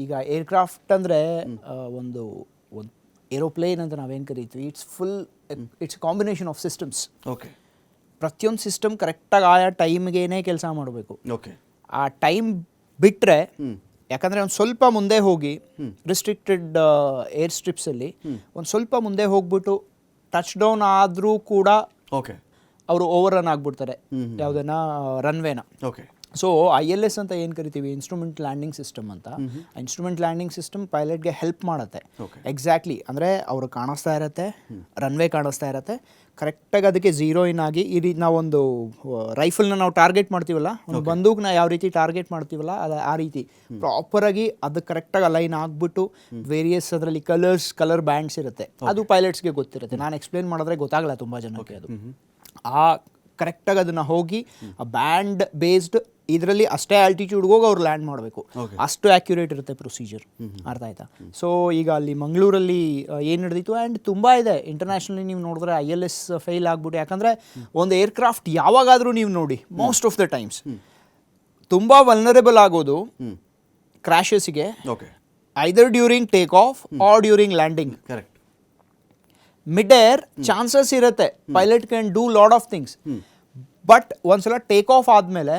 ಈಗ ಏರ್ಕ್ರಾಫ್ಟ್ ಅಂದರೆ ಒಂದು ಏರೋಪ್ಲೇನ್ ಅಂತ ನಾವೇನು ಕರಿತೀವಿ, it's combination of systems. Okay, ಪ್ರತಿಯೊಂದು ಸಿಸ್ಟಮ್ ಕರೆಕ್ಟಾಗಿ ಆಯಾ ಟೈಮ್ಗೇನೆ ಕೆಲಸ ಮಾಡಬೇಕು. ಓಕೆ, ಆ ಟೈಮ್ ಬಿಟ್ಟರೆ, ಯಾಕಂದರೆ ಒಂದು ಸ್ವಲ್ಪ ಮುಂದೆ ಹೋಗಿ ರಿಸ್ಟ್ರಿಕ್ಟೆಡ್ ಏರ್ ಸ್ಟ್ರಿಪ್ಸಲ್ಲಿ ಒಂದು ಸ್ವಲ್ಪ ಮುಂದೆ ಹೋಗ್ಬಿಟ್ಟು ಟಚ್ ಡೌನ್ ಆದರೂ ಕೂಡ ಓಕೆ ಅವರು ಓವರ್ ರನ್ ಆಗಿಬಿಡ್ತಾರೆ ಯಾವುದನ್ನ ರನ್ವೇನ. ಓಕೆ, ಸೊ ILS ಅಂತ ಏನು ಕರಿತೀವಿ, ಇನ್ಸ್ಟ್ರೂಮೆಂಟ್ ಲ್ಯಾಂಡಿಂಗ್ ಸಿಸ್ಟಮ್ ಅಂತ. ಇನ್ಸ್ಟ್ರೂಮೆಂಟ್ ಲ್ಯಾಂಡಿಂಗ್ ಸಿಸ್ಟಮ್ ಪೈಲಟ್ಗೆ ಹೆಲ್ಪ್ ಮಾಡುತ್ತೆ. ಎಕ್ಸಾಕ್ಟ್ಲಿ, ಅಂದರೆ ಅವರು ಕಾಣಿಸ್ತಾ ಇರುತ್ತೆ, ರನ್ವೇ ಕಾಣಿಸ್ತಾ ಇರುತ್ತೆ, ಕರೆಕ್ಟಾಗಿ ಅದಕ್ಕೆ ಝೀರೋ ಇನ್ ಆಗಿ ಈ ರೀತಿ ನಾವೊಂದು ರೈಫಲ್ನ ನಾವು ಟಾರ್ಗೆಟ್ ಮಾಡ್ತೀವಲ್ಲ, ಒಂದು ಬಂದೂಕ್ನ ಯಾವ ರೀತಿ ಟಾರ್ಗೆಟ್ ಮಾಡ್ತೀವಲ್ಲ, ಆ ರೀತಿ ಪ್ರಾಪರಾಗಿ ಅದು ಕರೆಕ್ಟಾಗಿ ಅಲೈನ್ ಆಗಿಬಿಟ್ಟು ವೇರಿಯಸ್ ಅದರಲ್ಲಿ ಕಲರ್ ಬ್ಯಾಂಡ್ಸ್ ಇರುತ್ತೆ. ಅದು ಪೈಲಟ್ಸ್ಗೆ ಗೊತ್ತಿರುತ್ತೆ. ನಾನು ಎಕ್ಸ್ಪ್ಲೇನ್ ಮಾಡಿದ್ರೆ ಗೊತ್ತಾಗಲ್ಲ ತುಂಬ ಜನಕ್ಕೆ. ಅದು ಆ ಕರೆಕ್ಟಾಗಿ ಅದನ್ನು ಹೋಗಿ ಆ ಬ್ಯಾಂಡ್ ಬೇಸ್ಡ್ ಇದರಲ್ಲಿ ಅಷ್ಟೇ ಆಲ್ಟಿಟ್ಯೂಡ್ಗೆ ಹೋಗಿ ಅವ್ರು ಲ್ಯಾಂಡ್ ಮಾಡಬೇಕು. ಅಷ್ಟು ಆ್ಯಕ್ಯುರೇಟ್ ಇರುತ್ತೆ ಪ್ರೊಸೀಜರ್. ಅರ್ಥ ಆಯ್ತಾ? ಸೊ ಈಗ ಅಲ್ಲಿ ಮಂಗಳೂರಲ್ಲಿ ಏನು ನಡೆದಿತ್ತು, ಆ್ಯಂಡ್ ತುಂಬ ಇದೆ ಇಂಟರ್ನ್ಯಾಷನಲಿ. ನೀವು ನೋಡಿದ್ರೆ ILS ಫೇಲ್ ಆಗ್ಬಿಟ್ಟು, ಯಾಕಂದರೆ ಒಂದು ಏರ್ಕ್ರಾಫ್ಟ್ ಯಾವಾಗಾದರೂ ನೀವು ನೋಡಿ, ಮೋಸ್ಟ್ ಆಫ್ ದ ಟೈಮ್ಸ್ ತುಂಬ ವಲ್ನರೇಬಲ್ ಆಗೋದು ಕ್ರ್ಯಾಶಸ್ಗೆ, either during take off or during landing. Correct. Mid air chances ಇರುತ್ತೆ, pilot can do lot of things, but ಒಂದ್ಸಲ ಟೇಕ್ ಆಫ್ ಆದಮೇಲೆ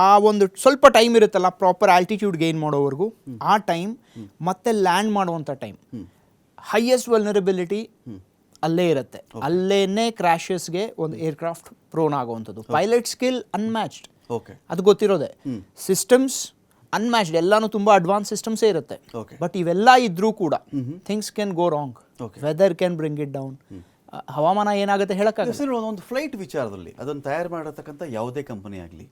ಆ ಒಂದು ಸ್ವಲ್ಪ ಟೈಮ್ ಇರುತ್ತಲ್ಲ ಪ್ರಾಪರ್ ಆಲ್ಟಿಟ್ಯೂಡ್ ಗೇನ್ ಮಾಡೋವರೆಗೂ, ಆ ಟೈಮ್ ಮತ್ತೆ ಲ್ಯಾಂಡ್ ಮಾಡುವಂಥ ಟೈಮ್, ಹೈಯೆಸ್ಟ್ ವಲ್ನರಬಿಲಿಟಿ ಅಲ್ಲೇ ಇರುತ್ತೆ. ಅಲ್ಲೇನೆ ಕ್ರ್ಯಾಶಸ್ಗೆ ಒಂದು ಏರ್ಕ್ರಾಫ್ಟ್ ಪ್ರೋನ್ ಆಗುವಂಥದ್ದು. ಪೈಲಟ್ ಸ್ಕಿಲ್ ಅನ್ಮ್ಯಾಚ್ಡ್, ಅದು ಗೊತ್ತಿರೋದೆ. ಸಿಸ್ಟಮ್ಸ್ ಅನ್ಮ್ಯಾಚ್ಡ್, ಎಲ್ಲಾನು ತುಂಬ ಅಡ್ವಾನ್ಸ್ ಸಿಸ್ಟಮ್ಸೇ ಇರುತ್ತೆ. ಬಟ್ ಇವೆಲ್ಲ ಇದ್ರೂ ಕೂಡ things can go wrong. Weather can bring it down. ಹವಾಮಾನ ಏನಾಗುತ್ತೆ ಹೇಳಕ್ಕಾಗಲ್ಲ. ಒಂದು ಫ್ಲೈಟ್ ವಿಚಾರದಲ್ಲಿ ಅದನ್ನು ತಯಾರು ಮಾಡಿರ್ತಕ್ಕಂಥ ಯಾವುದೇ ಕಂಪನಿ ಆಗಲಿ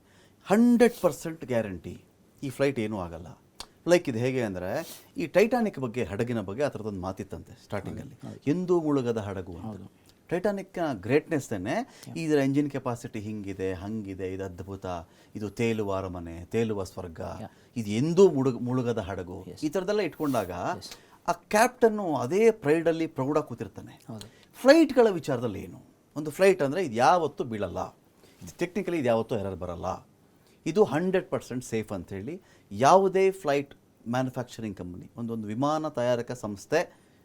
100% ಗ್ಯಾರಂಟಿ ಈ ಫ್ಲೈಟ್ ಏನೂ ಆಗಲ್ಲ. ಲೈಕ್ ಇದು ಹೇಗೆ ಅಂದರೆ, ಈ ಟೈಟಾನಿಕ್ ಬಗ್ಗೆ, ಹಡಗಿನ ಬಗ್ಗೆ ಆ ಥರದೊಂದು ಮಾತಿತ್ತಂತೆ ಸ್ಟಾರ್ಟಿಂಗಲ್ಲಿ, ಎಂದೂ ಮುಳುಗದ ಹಡಗು ಅಂತ. ಟೈಟಾನಿಕ್ನ ಗ್ರೇಟ್ನೆಸ್ನೇ ಇದರ ಎಂಜಿನ್ ಕೆಪಾಸಿಟಿ ಹಿಂಗಿದೆ, ಹಂಗಿದೆ, ಇದು ಅದ್ಭುತ, ಇದು ತೇಲುವ ಅರಮನೆ, ತೇಲುವ ಸ್ವರ್ಗ, ಇದು ಎಂದೂ ಮುಳುಗದ ಹಡಗು, ಈ ಥರದ್ದೆಲ್ಲ ಇಟ್ಕೊಂಡಾಗ ಆ ಕ್ಯಾಪ್ಟನ್ನು ಅದೇ ಪ್ರೈಡಲ್ಲಿ ಪ್ರೌಢ ಕೂತಿರ್ತಾನೆ. ಫ್ಲೈಟ್ಗಳ ವಿಚಾರದಲ್ಲಿ ಏನು, ಒಂದು ಫ್ಲೈಟ್ ಅಂದರೆ ಇದು ಯಾವತ್ತೂ ಬೀಳಲ್ಲ, ಇದು ಟೆಕ್ನಿಕಲಿ ಇದು ಯಾವತ್ತೂ ಎರರ್ ಬರಲ್ಲ, ಇದು 100% ಸೇಫ್ ಅಂಥೇಳಿ ಯಾವುದೇ ಫ್ಲೈಟ್ ಮ್ಯಾನುಫ್ಯಾಕ್ಚರಿಂಗ್ ಕಂಪನಿ, ಒಂದು ವಿಮಾನ ತಯಾರಕ ಸಂಸ್ಥೆ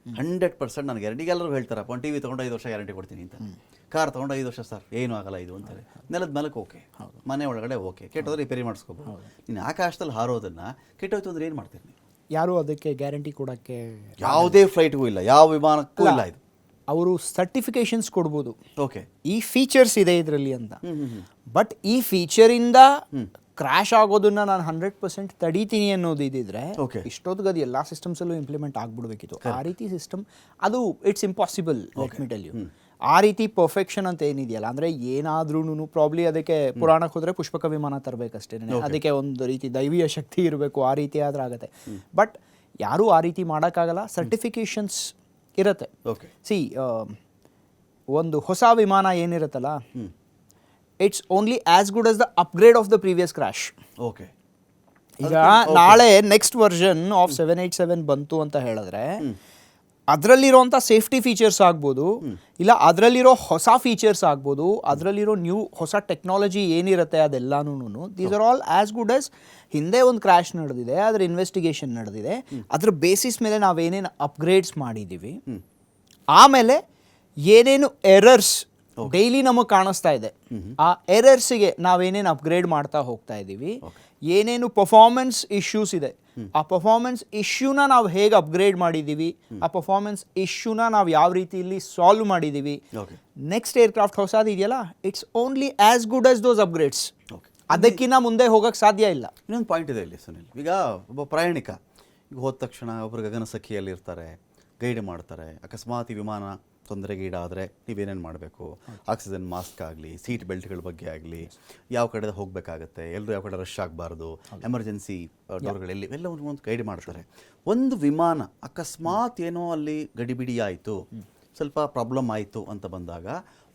100% ನಾನು ಗ್ಯಾರಂಟಿ. ಎಲ್ಲರೂ ಹೇಳ್ತಾರಪ್ಪ, ಒಂದು TV ತೊಗೊಂಡು 5 ವರ್ಷ ಗ್ಯಾರಂಟಿ ಕೊಡ್ತೀನಿ ಅಂತ, ಕಾರ್ ತೊಗೊಂಡು 5 ವರ್ಷ ಸರ್ ಏನೂ ಆಗಲ್ಲ ಇದು ಅಂತೇಳಿ. ನೆಲದ ಮೇಲಕ್ಕೆ ಓಕೆ, ಮನೆ ಒಳಗಡೆ ಓಕೆ, ಕೆಟ್ಟೋದ್ರೆ ರಿಪೇರಿ ಮಾಡಿಸ್ಕೋಬೋದು. ನೀನು ಆಕಾಶದಲ್ಲಿ ಹಾರೋದನ್ನು ಕೆಟ್ಟೋಯ್ತು ಅಂದರೆ ಏನು ಮಾಡ್ತೀರಿ ನೀವು? ಯಾರು ಅದಕ್ಕೆ ಗ್ಯಾರಂಟಿ ಕೊಡೋಕ್ಕೆ ಯಾವುದೇ ಫ್ಲೈಟ್ಗೂ ಇಲ್ಲ, ಯಾವ ವಿಮಾನಕ್ಕೂ ಇಲ್ಲ. ಇದು ಅವರು ಸರ್ಟಿಫಿಕೇಶನ್ಸ್ ಕೊಡ್ಬೋದು, ಓಕೆ ಈ ಫೀಚರ್ಸ್ ಇದೆ ಇದರಲ್ಲಿ ಅಂತ. ಬಟ್ ಈ ಫೀಚರಿಂದ ಕ್ರ್ಯಾಶ್ ಆಗೋದನ್ನ ನಾನು 100% ತಡೀತೀನಿ ಅನ್ನೋದು ಇದ್ದಿದ್ರೆ ಇಷ್ಟೊತ್ತಿಗೆ ಅದು ಎಲ್ಲ ಸಿಸ್ಟಮ್ಸಲ್ಲೂ ಇಂಪ್ಲಿಮೆಂಟ್ ಆಗ್ಬಿಡ್ಬೇಕಿತ್ತು. ಆ ರೀತಿ ಸಿಸ್ಟಮ್ ಅದು it's impossible. Let me tell you, ಆ ರೀತಿ ಪರ್ಫೆಕ್ಷನ್ ಅಂತ ಏನಿದೆಯಲ್ಲ, ಅಂದರೆ ಏನಾದ್ರೂ ಪ್ರಾಬ್ಲಿ ಅದಕ್ಕೆ ಪುರಾಣಕ್ಕೆ ಹೋದರೆ ಪುಷ್ಪಕ ವಿಮಾನ ತರಬೇಕಷ್ಟೇ, ಅದಕ್ಕೆ ಒಂದು ರೀತಿ ದೈವೀಯ ಶಕ್ತಿ ಇರಬೇಕು, ಆ ರೀತಿ ಆದ್ರೆ ಆಗುತ್ತೆ. ಬಟ್ ಯಾರೂ ಆ ರೀತಿ ಮಾಡೋಕ್ಕಾಗಲ್ಲ. ಸರ್ಟಿಫಿಕೇಶನ್ಸ್ ಇರುತ್ತೆ. ಸಿ ಒಂದು ಹೊಸ ವಿಮಾನ ಏನಿರುತ್ತಲ್ಲ, it's only as good as the upgrade of the previous crash. Okay, ಈಗ ನಾಳೆ ನೆಕ್ಸ್ಟ್ ವರ್ಷನ್ ಆಫ್ 787 ಬಂತು ಅಂತ ಹೇಳಿದ್ರೆ ಅದರಲ್ಲಿರೋಂಥ ಸೇಫ್ಟಿ ಫೀಚರ್ಸ್ ಆಗ್ಬೋದು, ಇಲ್ಲ ಅದರಲ್ಲಿರೋ ಹೊಸ ಫೀಚರ್ಸ್ ಆಗ್ಬೋದು, ಅದರಲ್ಲಿರೋ ಹೊಸ ಟೆಕ್ನಾಲಜಿ ಏನಿರುತ್ತೆ ಅದೆಲ್ಲನೂ, these are all as good as ಹಿಂದೆ ಒಂದು ಕ್ರ್ಯಾಶ್ ನಡೆದಿದೆ, ಅದರ ಇನ್ವೆಸ್ಟಿಗೇಷನ್ ನಡೆದಿದೆ, ಅದ್ರ ಬೇಸಿಸ್ ಮೇಲೆ ನಾವೇನೇನು ಅಪ್ಗ್ರೇಡ್ಸ್ ಮಾಡಿದ್ದೀವಿ, ಆಮೇಲೆ ಏನೇನು ಎರರ್ಸ್ ಡೈಲಿ ನಮಗೆ ಕಾಣಿಸ್ತಾ ಇದೆ, ಆ ಎರರ್ಸಿಗೆ ನಾವೇನೇನು ಅಪ್ಗ್ರೇಡ್ ಮಾಡ್ತಾ ಹೋಗ್ತಾ ಇದ್ದೀವಿ, ಏನೇನು ಪರ್ಫಾರ್ಮೆನ್ಸ್ ಇಶ್ಯೂಸ್ ಇದೆ, ಆ ಪರ್ಫಾರ್ಮೆನ್ಸ್ ಇಶ್ಯೂನ ನಾವು ಹೇಗೆ ಅಪ್ಗ್ರೇಡ್ ಮಾಡಿದ್ದೀವಿ, ಆ ಪರ್ಫಾರ್ಮೆನ್ಸ್ ಇಶ್ಯೂನ ನಾವು ಯಾವ ರೀತಿಯಲ್ಲಿ ಸಾಲ್ವ್ ಮಾಡಿದ್ದೀವಿ. ನೆಕ್ಸ್ಟ್ ಏರ್ಕ್ರಾಫ್ಟ್ ಹೊಸದು ಇದೆಯಲ್ಲ, it's only as good as those upgrades. ಅದಕ್ಕಿಂತ ಮುಂದೆ ಹೋಗಕ್ಕೆ ಸಾಧ್ಯ ಇಲ್ಲ. ಇನ್ನೊಂದು ಪಾಯಿಂಟ್ ಇದೆ ಇಲ್ಲಿ ಸುನಿಲ್. ಈಗ ಒಬ್ಬ ಪ್ರಯಾಣಿಕ ಈಗ ಹೋದ ತಕ್ಷಣ ಒಬ್ಬರು ಗಗನ ಸಖಿಯಲ್ಲಿ ಇರ್ತಾರೆ, ಗೈಡ್ ಮಾಡ್ತಾರೆ, ಅಕಸ್ಮಾತ್ ಈ ವಿಮಾನ ತೊಂದರೆಗೀಡಾದರೆ ನೀವೇನೇನು ಮಾಡಬೇಕು, ಆಕ್ಸಿಜನ್ ಮಾಸ್ಕ್ ಆಗಲಿ, ಸೀಟ್ ಬೆಲ್ಟ್ಗಳ ಬಗ್ಗೆ ಆಗಲಿ, ಯಾವ ಕಡೆ ಹೋಗಬೇಕಾಗತ್ತೆ, ಎಲ್ಲರೂ ಯಾವ ಕಡೆ ರಶ್ ಆಗಬಾರ್ದು, ಎಮರ್ಜೆನ್ಸಿ ಡೋರ್ಗಳೆಲ್ಲಿ ಎಲ್ಲ ಒಂದು ಗೈಡ್ ಮಾಡ್ತಾರೆ. ಒಂದು ವಿಮಾನ ಅಕಸ್ಮಾತ್ ಏನೋ ಅಲ್ಲಿ ಗಡಿಬಿಡಿ ಆಯಿತು, ಸ್ವಲ್ಪ ಪ್ರಾಬ್ಲಮ್ ಆಯಿತು ಅಂತ ಬಂದಾಗ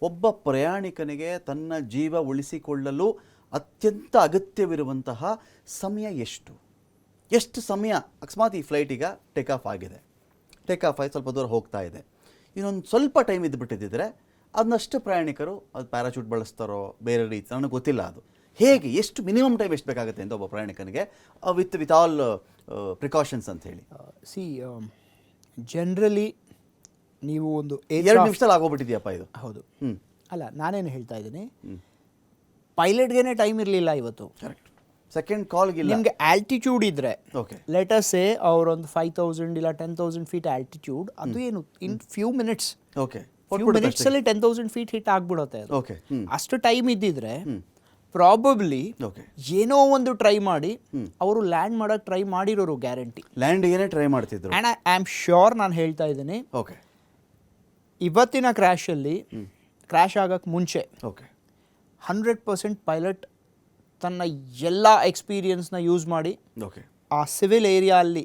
ಒಬ್ಬ ಪ್ರಯಾಣಿಕನಿಗೆ ತನ್ನ ಜೀವ ಉಳಿಸಿಕೊಳ್ಳಲು ಅತ್ಯಂತ ಅಗತ್ಯವಿರುವಂತಹ ಸಮಯ ಎಷ್ಟು ಸಮಯ? ಅಕಸ್ಮಾತ್ ಈ ಫ್ಲೈಟ್ ಈಗ ಟೇಕ್ ಆಫ್ ಆಗಿದೆ, ಟೇಕ್ ಆಫ್ ಆಗಿ ಸ್ವಲ್ಪ ದೂರ ಹೋಗ್ತಾ ಇದೆ, ಇನ್ನೊಂದು ಸ್ವಲ್ಪ ಟೈಮ್ ಇದ್ದುಬಿಟ್ಟಿದ್ದರೆ ಅದನ್ನಷ್ಟು ಪ್ರಯಾಣಿಕರು ಅದು ಪ್ಯಾರಾಚೂಟ್ ಬಳಸ್ತಾರೋ ಬೇರೆ ರೀತಿ ನನಗೆ ಗೊತ್ತಿಲ್ಲ. ಅದು ಹೇಗೆ, ಎಷ್ಟು ಮಿನಿಮಮ್ ಟೈಮ್ ಎಷ್ಟು ಬೇಕಾಗುತ್ತೆ ಅಂತ ಒಬ್ಬ ಪ್ರಯಾಣಿಕನಿಗೆ ವಿತ್ ಆಲ್ ಪ್ರಿಕಾಷನ್ಸ್ ಅಂತ ಹೇಳಿ? ಜನರಲಿ ನೀವು ಒಂದು 2 ನಿಮಿಷದಲ್ಲಿ ಆಗೋಗ್ಬಿಟ್ಟಿದೆಯಪ್ಪ ಇದು. ಹೌದು. ಅಲ್ಲ, ನಾನೇನು ಹೇಳ್ತಾ ಇದ್ದೀನಿ, ಪೈಲಟ್ಗೇನೆ ಟೈಮ್ ಇರಲಿಲ್ಲ ಇವತ್ತು. ಕರೆಕ್ಟ್. ಸೆಕೆಂಡ್ ಕಾಲ್ಗಿಲ್ಲ. ನಿಮಗೆ ಆಲ್ಟಿಟ್ಯೂಡ್ ಇದ್ರೆ, ಓಕೆ, ಲೆಟ್ ಅಸ್ ಸೇ ಅವರೊಂದು 5,000 ಇಲ್ಲ 10,000 ಫೀಟ್ ಆಲ್ಟಿಟ್ಯೂಡ್, ಅದು ಏನು in few minutes, okay, few minutes ಅಲ್ಲಿ 10,000 ಫೀಟ್ ಹಿಟ್ ಆಗ್ಬಿಡುತ್ತೆ ಅದು. ಓಕೆ, ಅಷ್ಟು ಟೈಮ್ ಇದ್ದಿದ್ರೆ ಪ್ರಾಬಬ್ಲಿ ಓಕೆ, ಏನೋ ಒಂದು ಟ್ರೈ ಮಾಡಿ ಅವರು ಲ್ಯಾಂಡ್ ಮಾಡಕ್ ಟ್ರೈ ಮಾಡಿರೋರು ಗ್ಯಾರಂಟಿ. ಲ್ಯಾಂಡಿಗೆ ಟ್ರೈ ಮಾಡ್ತಿದ್ರು. ಆ್ಯಂಡ್ ಐ ಆಮ್ ಶ್ಯೂರ್, ನಾನು ಹೇಳ್ತಾ ಇದ್ದೀನಿ, ಓಕೆ, ಇವತ್ತಿನ ಕ್ರ್ಯಾಶಲ್ಲಿ ಕ್ರ್ಯಾಶ್ ಆಗಕ್ಕೆ ಮುಂಚೆ ಓಕೆ, 100% ಪೈಲಟ್ ತನ್ನ ಎಲ್ಲ ಎಕ್ಸ್ಪೀರಿಯನ್ಸ್ನ ಯೂಸ್ ಮಾಡಿ ಓಕೆ, ಆ ಸಿವಿಲ್ ಏರಿಯಾ ಅಲ್ಲಿ,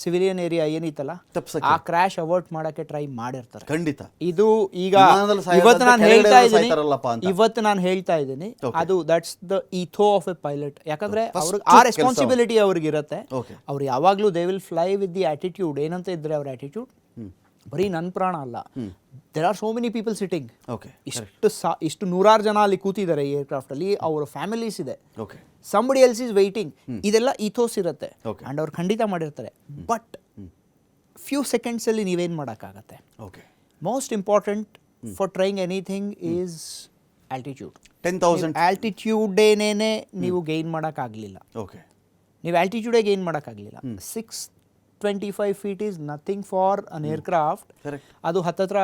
ಸಿವಿಲಿಯನ್ ಏರಿಯಾ ಏನಿತ್ತಲ್ಲ, ತಪ್ಸಕ್ಕೆ ಆ ಕ್ರ್ಯಾಶ್ ಅವಾಯ್ಡ್ ಮಾಡಕ್ಕೆ ಟ್ರೈ ಮಾಡಿರ್ತಾರೆ. ಖಂಡಿತ. ಇದು ಈಗ ವಿಮಾನದಲ್ಲಿ ಸಾಯೋದಂತೆ ಇವತ್ತು ನಾನು ಕೆಳಗಡೆ ಹೇಳ್ತಾ ಇದ್ದೀನಿ, ಸಾಯ್ತಾರಲ್ಲಪ್ಪ ಅಂತ. ಇವತ್ತು ನಾನು ಹೇಳ್ತಾ ಇದ್ದೀನಿ, Okay. ಅದು that's the ethos of a pilot. ಯಾಕಂದ್ರೆ First ಅವ್ರಿಗೆ ಆ ಕೆಲ್ಸ ರೆಸ್ಪಾನ್ಸಿಬಿಲಿಟಿ ಅವ್ರಿಗೆ ಇರುತ್ತೆ. Okay. ಅವ್ರು ಯಾವಾಗಲೂ they will fly with the attitude. ಏನಂತ ಇದ್ರೆ ಅವ್ರ ಆಟಿಟ್ಯೂಡ್, ಬರೀ ನನ್ನ ಪ್ರಾಣ ಅಲ್ಲ, there are so many people sitting. Okay, ಇಷ್ಟು ನೂರಾರು ಜನ ಅಲ್ಲಿ ಕೂತಿದ್ದಾರೆ ಈ ಏರ್ಕ್ರಾಫ್ಟ್ ಅಲ್ಲಿ, ಅವರ ಫ್ಯಾಮಿಲೀಸ್ ಇದೆ, okay, somebody else is waiting. ಇದೆಲ್ಲ ಈಥೋಸ್ ಇರುತ್ತೆ Okay. ಅಂಡ್ ಅವ್ರು ಖಂಡಿತ ಮಾಡಿರ್ತಾರೆ. ಬಟ್ ಫ್ಯೂ ಸೆಕೆಂಡ್ಸ್ ಅಲ್ಲಿ ನೀವೇನು ಮಾಡೋಕ್ಕಾಗತ್ತೆ? Okay. Most important for trying anything is altitude. 10,000 ಆಲ್ಟಿಟ್ಯೂಡೇನೇ ನೀವು ಗೈನ್ ಮಾಡೋಕ್ಕಾಗಲಿಲ್ಲ, ಓಕೆ, ನೀವು ಆಲ್ಟಿಟ್ಯೂಡೇ ಗೈನ್ ಮಾಡೋಕ್ಕಾಗಲಿಲ್ಲ. 625 feet is nothing for an aircraft. Correct. ಅದು ಹತ್ತತ್ರ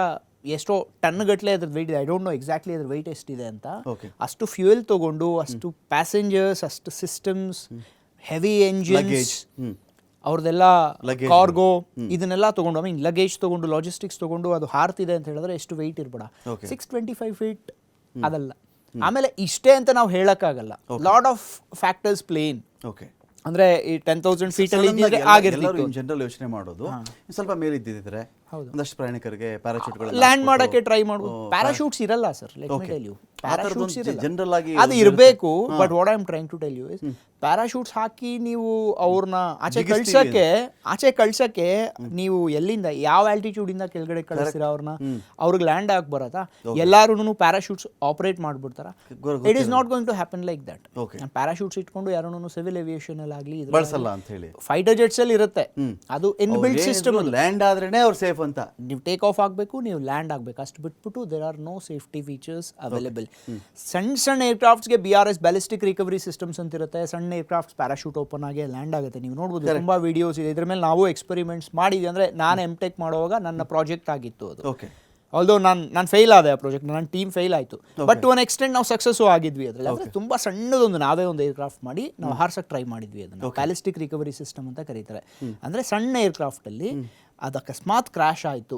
ಎಷ್ಟೋ ಟನ್ ಗಟ್ಟಲೆ ಅದ್ರ ವೆಯ್ಟ್ ಇದೆ. ಐ ಡೋಂಟ್ ನೋ ಎಕ್ಸಾಕ್ಟ್ಲಿ ಅದ್ರ ವೆಯ್ಟ್ ಎಷ್ಟಿದೆ ಅಂತ. ಓಕೆ, ಅಷ್ಟು ಫ್ಯೂಯಲ್ ತೊಗೊಂಡು, ಅಷ್ಟು ಪ್ಯಾಸೆಂಜರ್ಸ್, ಅಷ್ಟು ಸಿಸ್ಟಮ್ಸ್, ಹೆವಿ ಎಂಜಿನ್ಸ್, ಅವ್ರದ್ದೆಲ್ಲ Luggage. ಕಾರ್ಗೋ, ಇದನ್ನೆಲ್ಲ ತೊಗೊಂಡು, ಐ ಮೀನ್ ಲಗೇಜ್ ತೊಗೊಂಡು, ಲಾಜಿಸ್ಟಿಕ್ಸ್ ತೊಗೊಂಡು ಅದು ಹಾರ್ತಿದೆ ಅಂತ ಹೇಳಿದ್ರೆ ಎಷ್ಟು ವೆಯ್ಟ್ ಇರ್ಬೇಡ. Okay. 625 ಫೀಟ್ ಅದಲ್ಲ. ಆಮೇಲೆ ಇಷ್ಟೇ ಅಂತ ನಾವು ಹೇಳಕ್ಕಾಗಲ್ಲ. Lot of factors plane. Okay. ಅಂದ್ರೆ ಈ 10,000 ಫೀಟ್ ಅಲ್ಲಿ ಇದ್ದಿದ್ರೆ ಆಗಿರ್ತಿತ್ತು. ಇನ್ ಜನರಲ್ ಯೋಚನೆ ಮಾಡೋದು, ಸ್ವಲ್ಪ ಮೇಲೆ ಇದ್ದಿದ್ರೆ ಒಂದಷ್ಟು ಪ್ರಯಾಣಿಕರಿಗೆ ಪ್ಯಾರಾಚೂಟ್ಗಳು ಲ್ಯಾಂಡ್ ಮಾಡಕ್ಕೆ ಟ್ರೈ ಮಾಡ್ಬೋದು. ಪ್ಯಾರಾಶೂಟ್ಸ್ ಇರಲ್ಲ sir, let me tell you. Parachutes general ಆಗಿ ಅದು ಇರಬೇಕು. But what I am trying to tell you is, parachutes ಹಾಕಿ ನೀವು ಅವ್ರನ್ನ ಆಚೆ ಕಳ್ಸಕ್ಕೆ ನೀವು ಎಲ್ಲಿಂದ, ಯಾವ ಆಲ್ಟಿಟ್ಯೂಡ್ ಇಂದ ಕೆಳಗಡೆ ಕಳಿಸ್ತೀರಾ ಅವ್ರನ್ನ? ಅವ್ರಿಗೆ ಲ್ಯಾಂಡ್ ಆಗಿ ಬರತ್ತಾ? ಎಲ್ಲಾರು ಪ್ಯಾರಾಶೂಟ್ಸ್ ಆಪರೇಟ್ ಮಾಡ್ಬಿಡ್ತಾರ? It is not going to happen like that. Parachutes ಇಟ್ಕೊಂಡು ಯಾರನ್ನು ಸಿವಿಲ್ ಏವಿಯೇಷನ್ ಅಲ್ಲಿ ಆಗಲಿ ಬಳಸಲ್ಲ ಅಂತ ಹೇಳಿ ಫೈಟರ್ ಜೆಟ್ಸ್ ಅಲ್ಲಿ ಇರುತ್ತೆ. ಅದು ಇನ್ ಬಿಲ್ಟ್ ಸಿಸ್ಟಮ್. ಲ್ಯಾಂಡ್ ಆದ್ರೇನೆ ಅವ್ರು ಸೇಫ್ ಅಂತ. ನೀವು ಟೇಕ್ ಆಫ್ ಆಗಬೇಕು, ನೀವು ಲ್ಯಾಂಡ್ ಆಗಬೇಕು, ಅಷ್ಟು ಬಿಟ್ಬಿಟ್ಟು there are no safety features available. ಸಣ್ಣ ಏರ್ಕ್ರಾಫ್ಟ್ಸ್ಗೆ BRS ಬ್ಯಾಲಿಸ್ಟಿಕ್ ರಿಕವರಿ ಸಿಸ್ಟಮ್ಸ್ ಅಂತ ಇರುತ್ತೆ. ಸಣ್ಣ ಏರ್ಕ್ರಾಫ್ಟ್ಸ್ ಪ್ಯಾರಾಶೂಟ್ ಓಪನ್ ಆಗಿ ಲ್ಯಾಂಡ್ ಆಗುತ್ತೆ. ನೀವು ನೋಡ್ಬೋದು, ತುಂಬಾ ವಿಡಿಯೋಸ್ ಇದೆ ಇದ್ರ ಮೇಲೆ. ನಾವು ಎಕ್ಸ್ಪೆರಿಮೆಂಟ್ಸ್ ಮಾಡಿದ್ವಿ. ಅಂದರೆ ನಾನು MTech ಮಾಡುವಾಗ ನನ್ನ ಪ್ರಾಜೆಕ್ಟ್ ಆಗಿತ್ತು ಅದು. ಓಕೆ. ಆಲ್ದೋ ನಾನು ಫೇಲ್ ಆದೆ ಆ ಪ್ರಾಜೆಕ್ಟ್, ನನ್ನ ಟೀಮ್ ಫೇಲ್ ಆಯಿತು. ಬಟ್ ಟು ಅನ್ ಎಕ್ಸ್ಟೆಂಟ್ ನಾವು ಸಕ್ಸಸ್ಸು ಆಗಿದ್ವಿ ಅದರಲ್ಲಿ. ಅಂದರೆ ತುಂಬ ಸಣ್ಣದೊಂದು ನಾವೇ ಒಂದು ಏರ್ಕ್ರಾಫ್ಟ್ ಮಾಡಿ ನಾವು ಹಾರ್ಸಕ್ಕೆ ಟ್ರೈ ಮಾಡಿದ್ವಿ. ಅದನ್ನು ಬ್ಯಾಲಿಸ್ಟಿಕ್ ರಿಕವರಿ ಸಿಸ್ಟಮ್ ಅಂತ ಕರೀತಾರೆ. ಅಂದರೆ ಸಣ್ಣ ಏರ್ಕ್ರಾಫ್ಟಲ್ಲಿ ಅದು ಅಕಸ್ಮಾತ್ ಕ್ರ್ಯಾಶ್ ಆಯಿತು,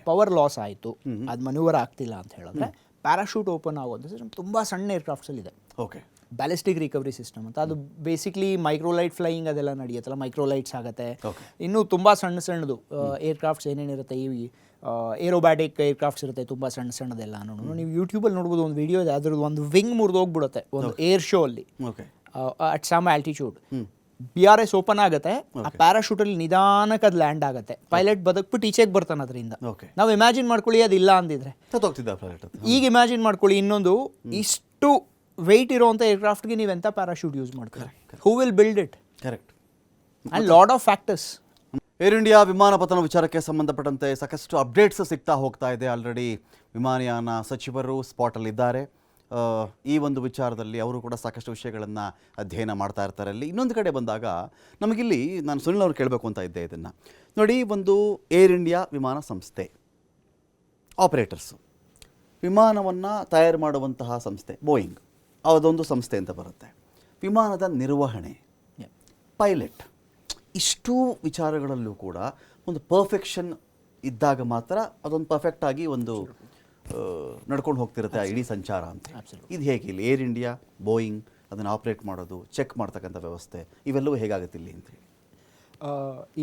ಪವರ್ ಲಾಸ್ ಆಯಿತು, ಅದು ಮನ್ಯೂವರ್ ಆಗ್ತಿಲ್ಲ ಅಂತ ಹೇಳಿದ್ರೆ ಪ್ಯಾರಾಶೂಟ್ ಓಪನ್ ಆಗುವಂಥ ಸಿಸ್ಟಮ್ ತುಂಬ ಸಣ್ಣ ಏರ್ಕ್ರಾಫ್ಟ್ಸಲ್ಲಿ ಇದೆ. ಓಕೆ. ಬ್ಯಾಲಿಸ್ಟಿಕ್ ರಿಕವರಿ ಸಿಸ್ಟಮ್ ಅಂತ. ಅದು ಬೇಸಿಕ್ಲಿ ಮೈಕ್ರೋಲೈಟ್ ಫ್ಲೈಯಿಂಗ್ ಅದೆಲ್ಲ ನಡೆಯುತ್ತಲ್ಲ, ಮೈಕ್ರೋಲೈಟ್ಸ್ ಆಗುತ್ತೆ. ಇನ್ನೂ ತುಂಬ ಸಣ್ಣದು ಏರ್ಕ್ರಾಫ್ಟ್ಸ್ ಏನೇನಿರುತ್ತೆ, ಈ ಏರೋಬ್ಯಾಟಿಕ್ ಏರ್ಕ್ರಾಫ್ಟ್ಸ್ ಇರುತ್ತೆ, ತುಂಬ ಸಣ್ಣದೆಲ್ಲ. ನೀವು ಯೂಟ್ಯೂಬಲ್ಲಿ ನೋಡ್ಬೋದು, ಒಂದು ವಿಡಿಯೋ ಇದೆ, ಅದ್ರದ್ದು ಒಂದು ವಿಂಗ್ ಮುರಿದೋಗ್ಬಿಡುತ್ತೆ ಒಂದು ಏರ್ ಶೋ ಅಲ್ಲಿ at some altitude. BRS open ಆಗುತ್ತೆ, ಆ ಪ್ಯಾರಾಶೂಟಲ್ಲಿ ನಿಧಾನಕ್ಕೆ ಅದು ಲ್ಯಾಂಡ್ ಆಗುತ್ತೆ. ಪೈಲಟ್ ಬದುಕ್ಬಿಟ್ಟು ಈಚೆಗೆ ಬರ್ತಾನೆ ಅದರಿಂದ. ನಾವು ಇಮ್ಯಾಜಿನ್ ಮಾಡ್ಕೊಳ್ಳಿ ಅದಿಲ್ಲ ಅಂದಿದ್ರೆ. ಈಗ ಇಮ್ಯಾಜಿನ್ ಮಾಡ್ಕೊಳ್ಳಿ, ಇನ್ನೊಂದು ಇಷ್ಟು ವೆಯ್ಟ್ ಇರೋವಂಥ ಏರ್ಕ್ರಾಫ್ಟ್ಗೆ ನೀವು ಎಂಥ ಪ್ಯಾರಾಶೂಟ್ ಯೂಸ್ ಮಾಡ್ತೀರಾ? Who will build it? Correct. And lot of factors. Air India ವಿಮಾನ ಪತನ ವಿಚಾರಕ್ಕೆ ಸಂಬಂಧಪಟ್ಟಂತೆ ಸಾಕಷ್ಟು ಅಪ್ಡೇಟ್ಸ್ ಸಿಗ್ತಾ ಹೋಗ್ತಾ ಇದೆ. ಆಲ್ರೆಡಿ ವಿಮಾನಯಾನ ಸಚಿವರು ಸ್ಪಾಟಲ್ಲಿದ್ದಾರೆ. ಈ ಒಂದು ವಿಚಾರದಲ್ಲಿ ಅವರು ಕೂಡ ಸಾಕಷ್ಟು ವಿಷಯಗಳನ್ನು ಅಧ್ಯಯನ ಮಾಡ್ತಾ ಇರ್ತಾರೆ. ಅಲ್ಲಿ ಇನ್ನೊಂದು ಕಡೆ ಬಂದಾಗ ನಮಗಿಲ್ಲಿ ನಾನು ಸುನಿಲ್ ಅವ್ರು ಕೇಳಬೇಕು ಅಂತ ಇದ್ದೆ ಇದನ್ನು ನೋಡಿ. ಒಂದು ಏರ್ ಇಂಡಿಯಾ ವಿಮಾನ ಸಂಸ್ಥೆ ಆಪರೇಟರ್ಸು, ವಿಮಾನವನ್ನು ತಯಾರು ಮಾಡುವಂತಹ ಸಂಸ್ಥೆ ಬೋಯಿಂಗ್, ಅದೊಂದು ಸಂಸ್ಥೆ ಅಂತ ಬರುತ್ತೆ. ವಿಮಾನದ ನಿರ್ವಹಣೆ, ಪೈಲಟ್, ಇಷ್ಟೂ ವಿಚಾರಗಳಲ್ಲೂ ಕೂಡ ಒಂದು ಪರ್ಫೆಕ್ಷನ್ ಇದ್ದಾಗ ಮಾತ್ರ ಅದೊಂದು ಪರ್ಫೆಕ್ಟ್ ಆಗಿ ಒಂದು ನಡ್ಕೊಂಡು ಹೋಗ್ತಿರುತ್ತೆ ಆ ಇಡೀ ಸಂಚಾರ ಅಂತ. ಇದು ಹೇಗೆ ಇಲ್ಲಿ ಏರ್ ಇಂಡಿಯಾ, ಬೋಯಿಂಗ್ ಅದನ್ನು ಆಪ್ರೇಟ್ ಮಾಡೋದು, ಚೆಕ್ ಮಾಡ್ತಕ್ಕಂಥ ವ್ಯವಸ್ಥೆ ಇವೆಲ್ಲವೂ ಹೇಗಾಗುತ್ತೆ ಇಲ್ಲಿ ಅಂತೇಳಿ?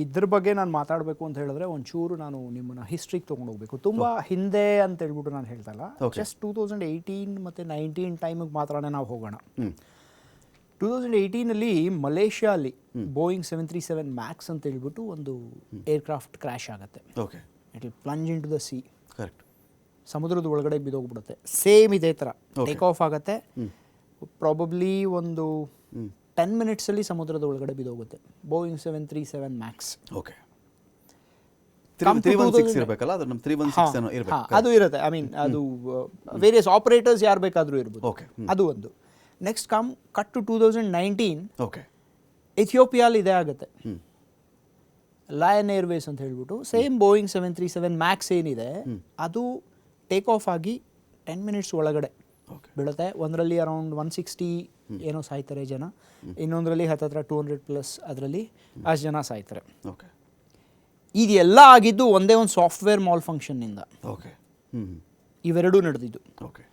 ಇದ್ರ ಬಗ್ಗೆ ನಾನು ಮಾತಾಡಬೇಕು ಅಂತ ಹೇಳಿದ್ರೆ ಒಂಚೂರು ನಾನು ನಿಮ್ಮನ್ನ ಹಿಸ್ಟ್ರಿಗೆ ತೊಗೊಂಡು ಹೋಗ್ಬೇಕು. ತುಂಬ ಹಿಂದೆ ಅಂತ ಹೇಳ್ಬಿಟ್ಟು ನಾನು ಹೇಳ್ತಾ ಇಲ್ಲ, ಜಸ್ಟ್ 2018 ಮತ್ತು 19 ಟೈಮಿಗೆ ಮಾತ್ರನೇ ನಾವು ಹೋಗೋಣ. 2018 ಮಲೇಷ್ಯಾಲಿ ಬೋಯಿಂಗ್ 737 ಮ್ಯಾಕ್ಸ್ ಅಂತ ಹೇಳ್ಬಿಟ್ಟು ಒಂದು ಏರ್ಕ್ರಾಫ್ಟ್ ಕ್ರ್ಯಾಶ್ ಆಗುತ್ತೆ. Okay, it will plunge into the sea. Correct. ಸಮುದ್ರದ ಒಳಗಡೆ ಬಿದ್ದೋಗ್ಬಿಡುತ್ತೆ. ಸೇಮ್ ಇದೇ ಥರ ಟೇಕ್ ಆಫ್ ಆಗುತ್ತೆ. ಪ್ರಾಬಬ್ಲಿ ಒಂದು 10 ಮಿನಿಟ್ಸಲ್ಲಿ ಸಮುದ್ರದ ಒಳಗಡೆ ಬಿದ್ದೋಗುತ್ತೆ. Boeing 737 Max. ಓಕೆ, 316 ಇರಬೇಕಲ್ಲ, ಅದು ನಮ್ಮ 316 ಇರಬೇಕು. ಅದು ಇರುತ್ತೆ. ಐ ಮೀನ್ ಅದು ವೇರಿಯಸ್ ಆಪರೇಟರ್ಸ್ ಯಾರು ಬೇಕಾದರೂ ಇರ್ಬೋದು. ಓಕೆ, ಅದು ಒಂದು. Next cut to 2019. ಓಕೆ, ಇಥಿಯೋಪಿಯಾಲಿ ಇದೇ ಆಗುತ್ತೆ. ಲಯನ್ ಏರ್ವೇಸ್ ಅಂತ ಹೇಳ್ಬಿಟ್ಟು ಸೇಮ್ ಬೋಯಿಂಗ್ 737 ಮ್ಯಾಕ್ಸ್ ಏನಿದೆ ಅದು ಟೇಕ್ ಆಫ್ ಆಗಿ 10 ಮಿನಿಟ್ಸ್ ಒಳಗಡೆ ಬೀಳುತ್ತೆ. ಒಂದರಲ್ಲಿ ಅರೌಂಡ್ 160 ಏನೋ ಸಾಯ್ತಾರೆ ಜನ, ಇನ್ನೊಂದರಲ್ಲಿ ಹತ್ತತ್ರ 200+ ಅದರಲ್ಲಿ ಅಷ್ಟು ಜನ ಸಾಯ್ತಾರೆ. ಓಕೆ, ಇದೆಲ್ಲ ಆಗಿದ್ದು ಒಂದೇ ಒಂದು ಸಾಫ್ಟ್ವೇರ್ ಮಾಲ್ ಫಂಕ್ಷನ್ನಿಂದ. ಓಕೆ, ಇವೆರಡೂ ನಡೆದಿದ್ದು. ಓಕೆ.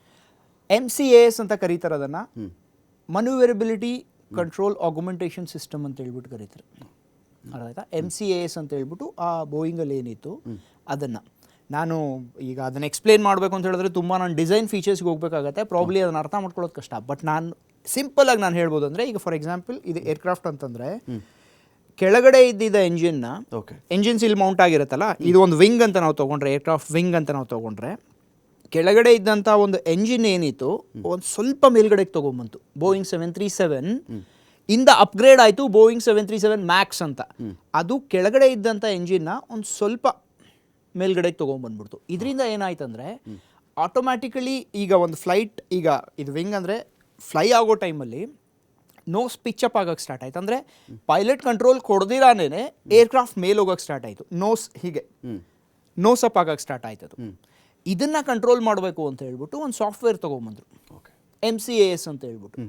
MCAS ಅಂತ ಕರೀತಾರೆ ಅದನ್ನು, ಮನ್ಯೂವರಬಿಲಿಟಿ ಕಂಟ್ರೋಲ್ ಆಗ್ಯುಮೆಂಟೇಷನ್ ಸಿಸ್ಟಮ್ ಅಂತ ಹೇಳ್ಬಿಟ್ಟು ಕರೀತಾರೆ. ಅರ್ಥ? MCAS ಅಂತ ಹೇಳ್ಬಿಟ್ಟು ಆ ಬೋಯಿಂಗಲ್ಲಿ ಏನಿತ್ತು ಅದನ್ನು ನಾನು ಈಗ ಅದನ್ನು ಎಕ್ಸ್ಪ್ಲೇನ್ ಮಾಡಬೇಕು ಅಂತ ಹೇಳಿದ್ರೆ ತುಂಬ ನಾನು ಡಿಸೈನ್ ಫೀಚರ್ಸ್ಗೆ ಹೋಗಬೇಕಾಗತ್ತೆ. ಪ್ರಾಬ್ಲಿ ಅದನ್ನು ಅರ್ಥ ಮಾಡ್ಕೊಳ್ಳೋದು ಕಷ್ಟ. ಬಟ್ ನಾನು ಸಿಂಪಲಾಗಿ ನಾನು ಹೇಳ್ಬೋದು ಅಂದರೆ, ಈಗ ಫಾರ್ ಎಕ್ಸಾಂಪಲ್ ಇದು ಏರ್ಕ್ರಾಫ್ಟ್ ಅಂತಂದರೆ ಕೆಳಗಡೆ ಇದ್ದಿದ್ದ ಎಂಜಿನ್ಸ್ ಇಲ್ಲಿ ಮೌಂಟ್ ಆಗಿರುತ್ತಲ್ಲ, ಇದು ಒಂದು ವಿಂಗ್ ಅಂತ ನಾವು ತೊಗೊಂಡ್ರೆ, ಏರ್ಕ್ರಾಫ್ಟ್ ವಿಂಗ್ ಅಂತ ನಾವು ತೊಗೊಂಡ್ರೆ, ಕೆಳಗಡೆ ಇದ್ದಂಥ ಒಂದು ಎಂಜಿನ್ ಏನಿತ್ತು ಒಂದು ಸ್ವಲ್ಪ ಮೇಲ್ಗಡೆಗೆ ತೊಗೊಂಬಂತು. ಬೋಯಿಂಗ್ 737 ಇಂದ ಅಪ್ಗ್ರೇಡ್ ಆಯಿತು ಬೋಯಿಂಗ್ 737 ಮ್ಯಾಕ್ಸ್ ಅಂತ. ಅದು ಕೆಳಗಡೆ ಇದ್ದಂಥ ಎಂಜಿನ್ನ ಒಂದು ಸ್ವಲ್ಪ ಮೇಲ್ಗಡೆಗೆ ತೊಗೊಂಬಂದ್ಬಿಡ್ತು. ಇದರಿಂದ ಏನಾಯ್ತಂದರೆ ಆಟೋಮ್ಯಾಟಿಕಲಿ ಈಗ ಒಂದು ಫ್ಲೈಟ್, ಈಗ ಇದು ವಿಂಗ್ ಅಂದರೆ ಫ್ಲೈ ಆಗೋ ಟೈಮಲ್ಲಿ ನೋಸ್ ಪಿಚ್ಚಪ್ ಆಗೋಕ್ಕೆ ಸ್ಟಾರ್ಟ್ ಆಯ್ತು. ಅಂದರೆ ಪೈಲಟ್ ಕಂಟ್ರೋಲ್ ಕೊಡ್ದಿರಾನೇ ಏರ್ಕ್ರಾಫ್ಟ್ ಮೇಲೆ ಹೋಗೋಕ್ಕೆ ಸ್ಟಾರ್ಟ್ ಆಯಿತು. ನೋಸ್ ಹೀಗೆ ನೋಸ್ ಅಪ್ ಆಗೋಕ್ಕೆ ಸ್ಟಾರ್ಟ್ ಆಯ್ತದು. ಇದನ್ನು ಕಂಟ್ರೋಲ್ ಮಾಡಬೇಕು ಅಂತ ಹೇಳ್ಬಿಟ್ಟು ಒಂದು ಸಾಫ್ಟ್ವೇರ್ ತೊಗೊಂಬಂದರು, MCAS ಅಂತ ಹೇಳ್ಬಿಟ್ಟು.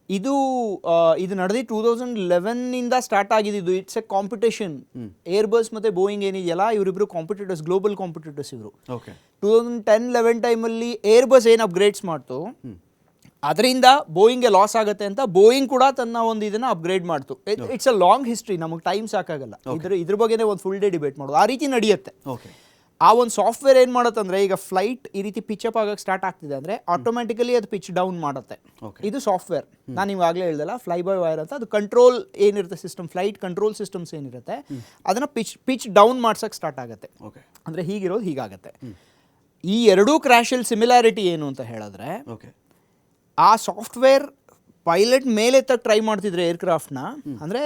ಇದು ನಡೆದು 2011 ಸ್ಟಾರ್ಟ್ ಆಗಿದ್ದು. It's A competition. ಏರ್ಬಸ್ ಮತ್ತು ಬೋಯಿಂಗ್ ಏನಿದೆಯಲ್ಲ, ಇವರಿಬ್ಬರು ಕಾಂಪಿಟೇಟರ್ಸ್, ಗ್ಲೋಬಲ್ ಕಾಂಪಿಟೇಟರ್ಸ್ ಇವರು. 2010-11 ಟೈಮಲ್ಲಿ ಏರ್ಬಸ್ ಏನು ಅಪ್ಗ್ರೇಡ್ಸ್ ಮಾಡ್ತು, ಅದರಿಂದ ಬೋಯಿಂಗ್ಗೆ ಲಾಸ್ ಆಗುತ್ತೆ ಅಂತ ಬೋಯಿಂಗ್ ಕೂಡ ತನ್ನ ಒಂದು ಇದನ್ನು ಅಪ್ಗ್ರೇಡ್ ಮಾಡ್ತು. ಇಟ್ಸ್ ಅ ಲಾಂಗ್ ಹಿಸ್ಟ್ರಿ, ನಮಗೆ ಟೈಮ್ ಸಾಕಾಗಲ್ಲ ಇದ್ರ ಬಗ್ಗೆನೇ ಒಂದು ಫುಲ್ ಡೇ ಡಿಬೇಟ್ ಮಾಡೋದು. ಆ ರೀತಿ ನಡೆಯುತ್ತೆ. ಆ ಒಂದು ಸಾಫ್ಟ್ವೇರ್ ಏನು ಮಾಡುತ್ತಂದ್ರೆ, ಈಗ ಫ್ಲೈಟ್ ಈ ರೀತಿ ಪಿಚ್ಚಪ್ ಆಗೋಕ್ಕೆ ಸ್ಟಾರ್ಟ್ ಆಗ್ತಿದೆ ಅಂದರೆ ಆಟೋಮೆಟಿಕಲಿ ಅದು ಪಿಚ್ ಡೌನ್ ಮಾಡುತ್ತೆ. ಇದು ಸಾಫ್ಟ್ವೇರ್. ನಾನು ಇವಾಗಲೇ ಹೇಳ್ದಲ್ಲ, ಫ್ಲೈ ಬೈ ವೈರ್ ಅಂತ. ಅದು ಕಂಟ್ರೋಲ್ ಏನಿರುತ್ತೆ ಸಿಸ್ಟಮ್, ಫ್ಲೈಟ್ ಕಂಟ್ರೋಲ್ ಸಿಸ್ಟಮ್ಸ್ ಏನಿರುತ್ತೆ ಅದನ್ನು ಪಿಚ್ ಡೌನ್ ಮಾಡ್ಸೋಕ್ಕೆ ಸ್ಟಾರ್ಟ್ ಆಗುತ್ತೆ. ಅಂದರೆ ಹೀಗಿರೋದು ಹೀಗಾಗುತ್ತೆ. ಈ ಎರಡೂ ಕ್ರ್ಯಾಶಲ್ಲಿ ಸಿಮಿಲಾರಿಟಿ ಏನು ಅಂತ ಹೇಳಿದ್ರೆ, ಆ ಸಾಫ್ಟ್ವೇರ್ ಪೈಲಟ್ ಮೇಲೆ ಟ್ರೈ ಮಾಡ್ತಿದ್ರೆ ಏರ್ಕ್ರಾಫ್ಟ್ನ, ಅಂದರೆ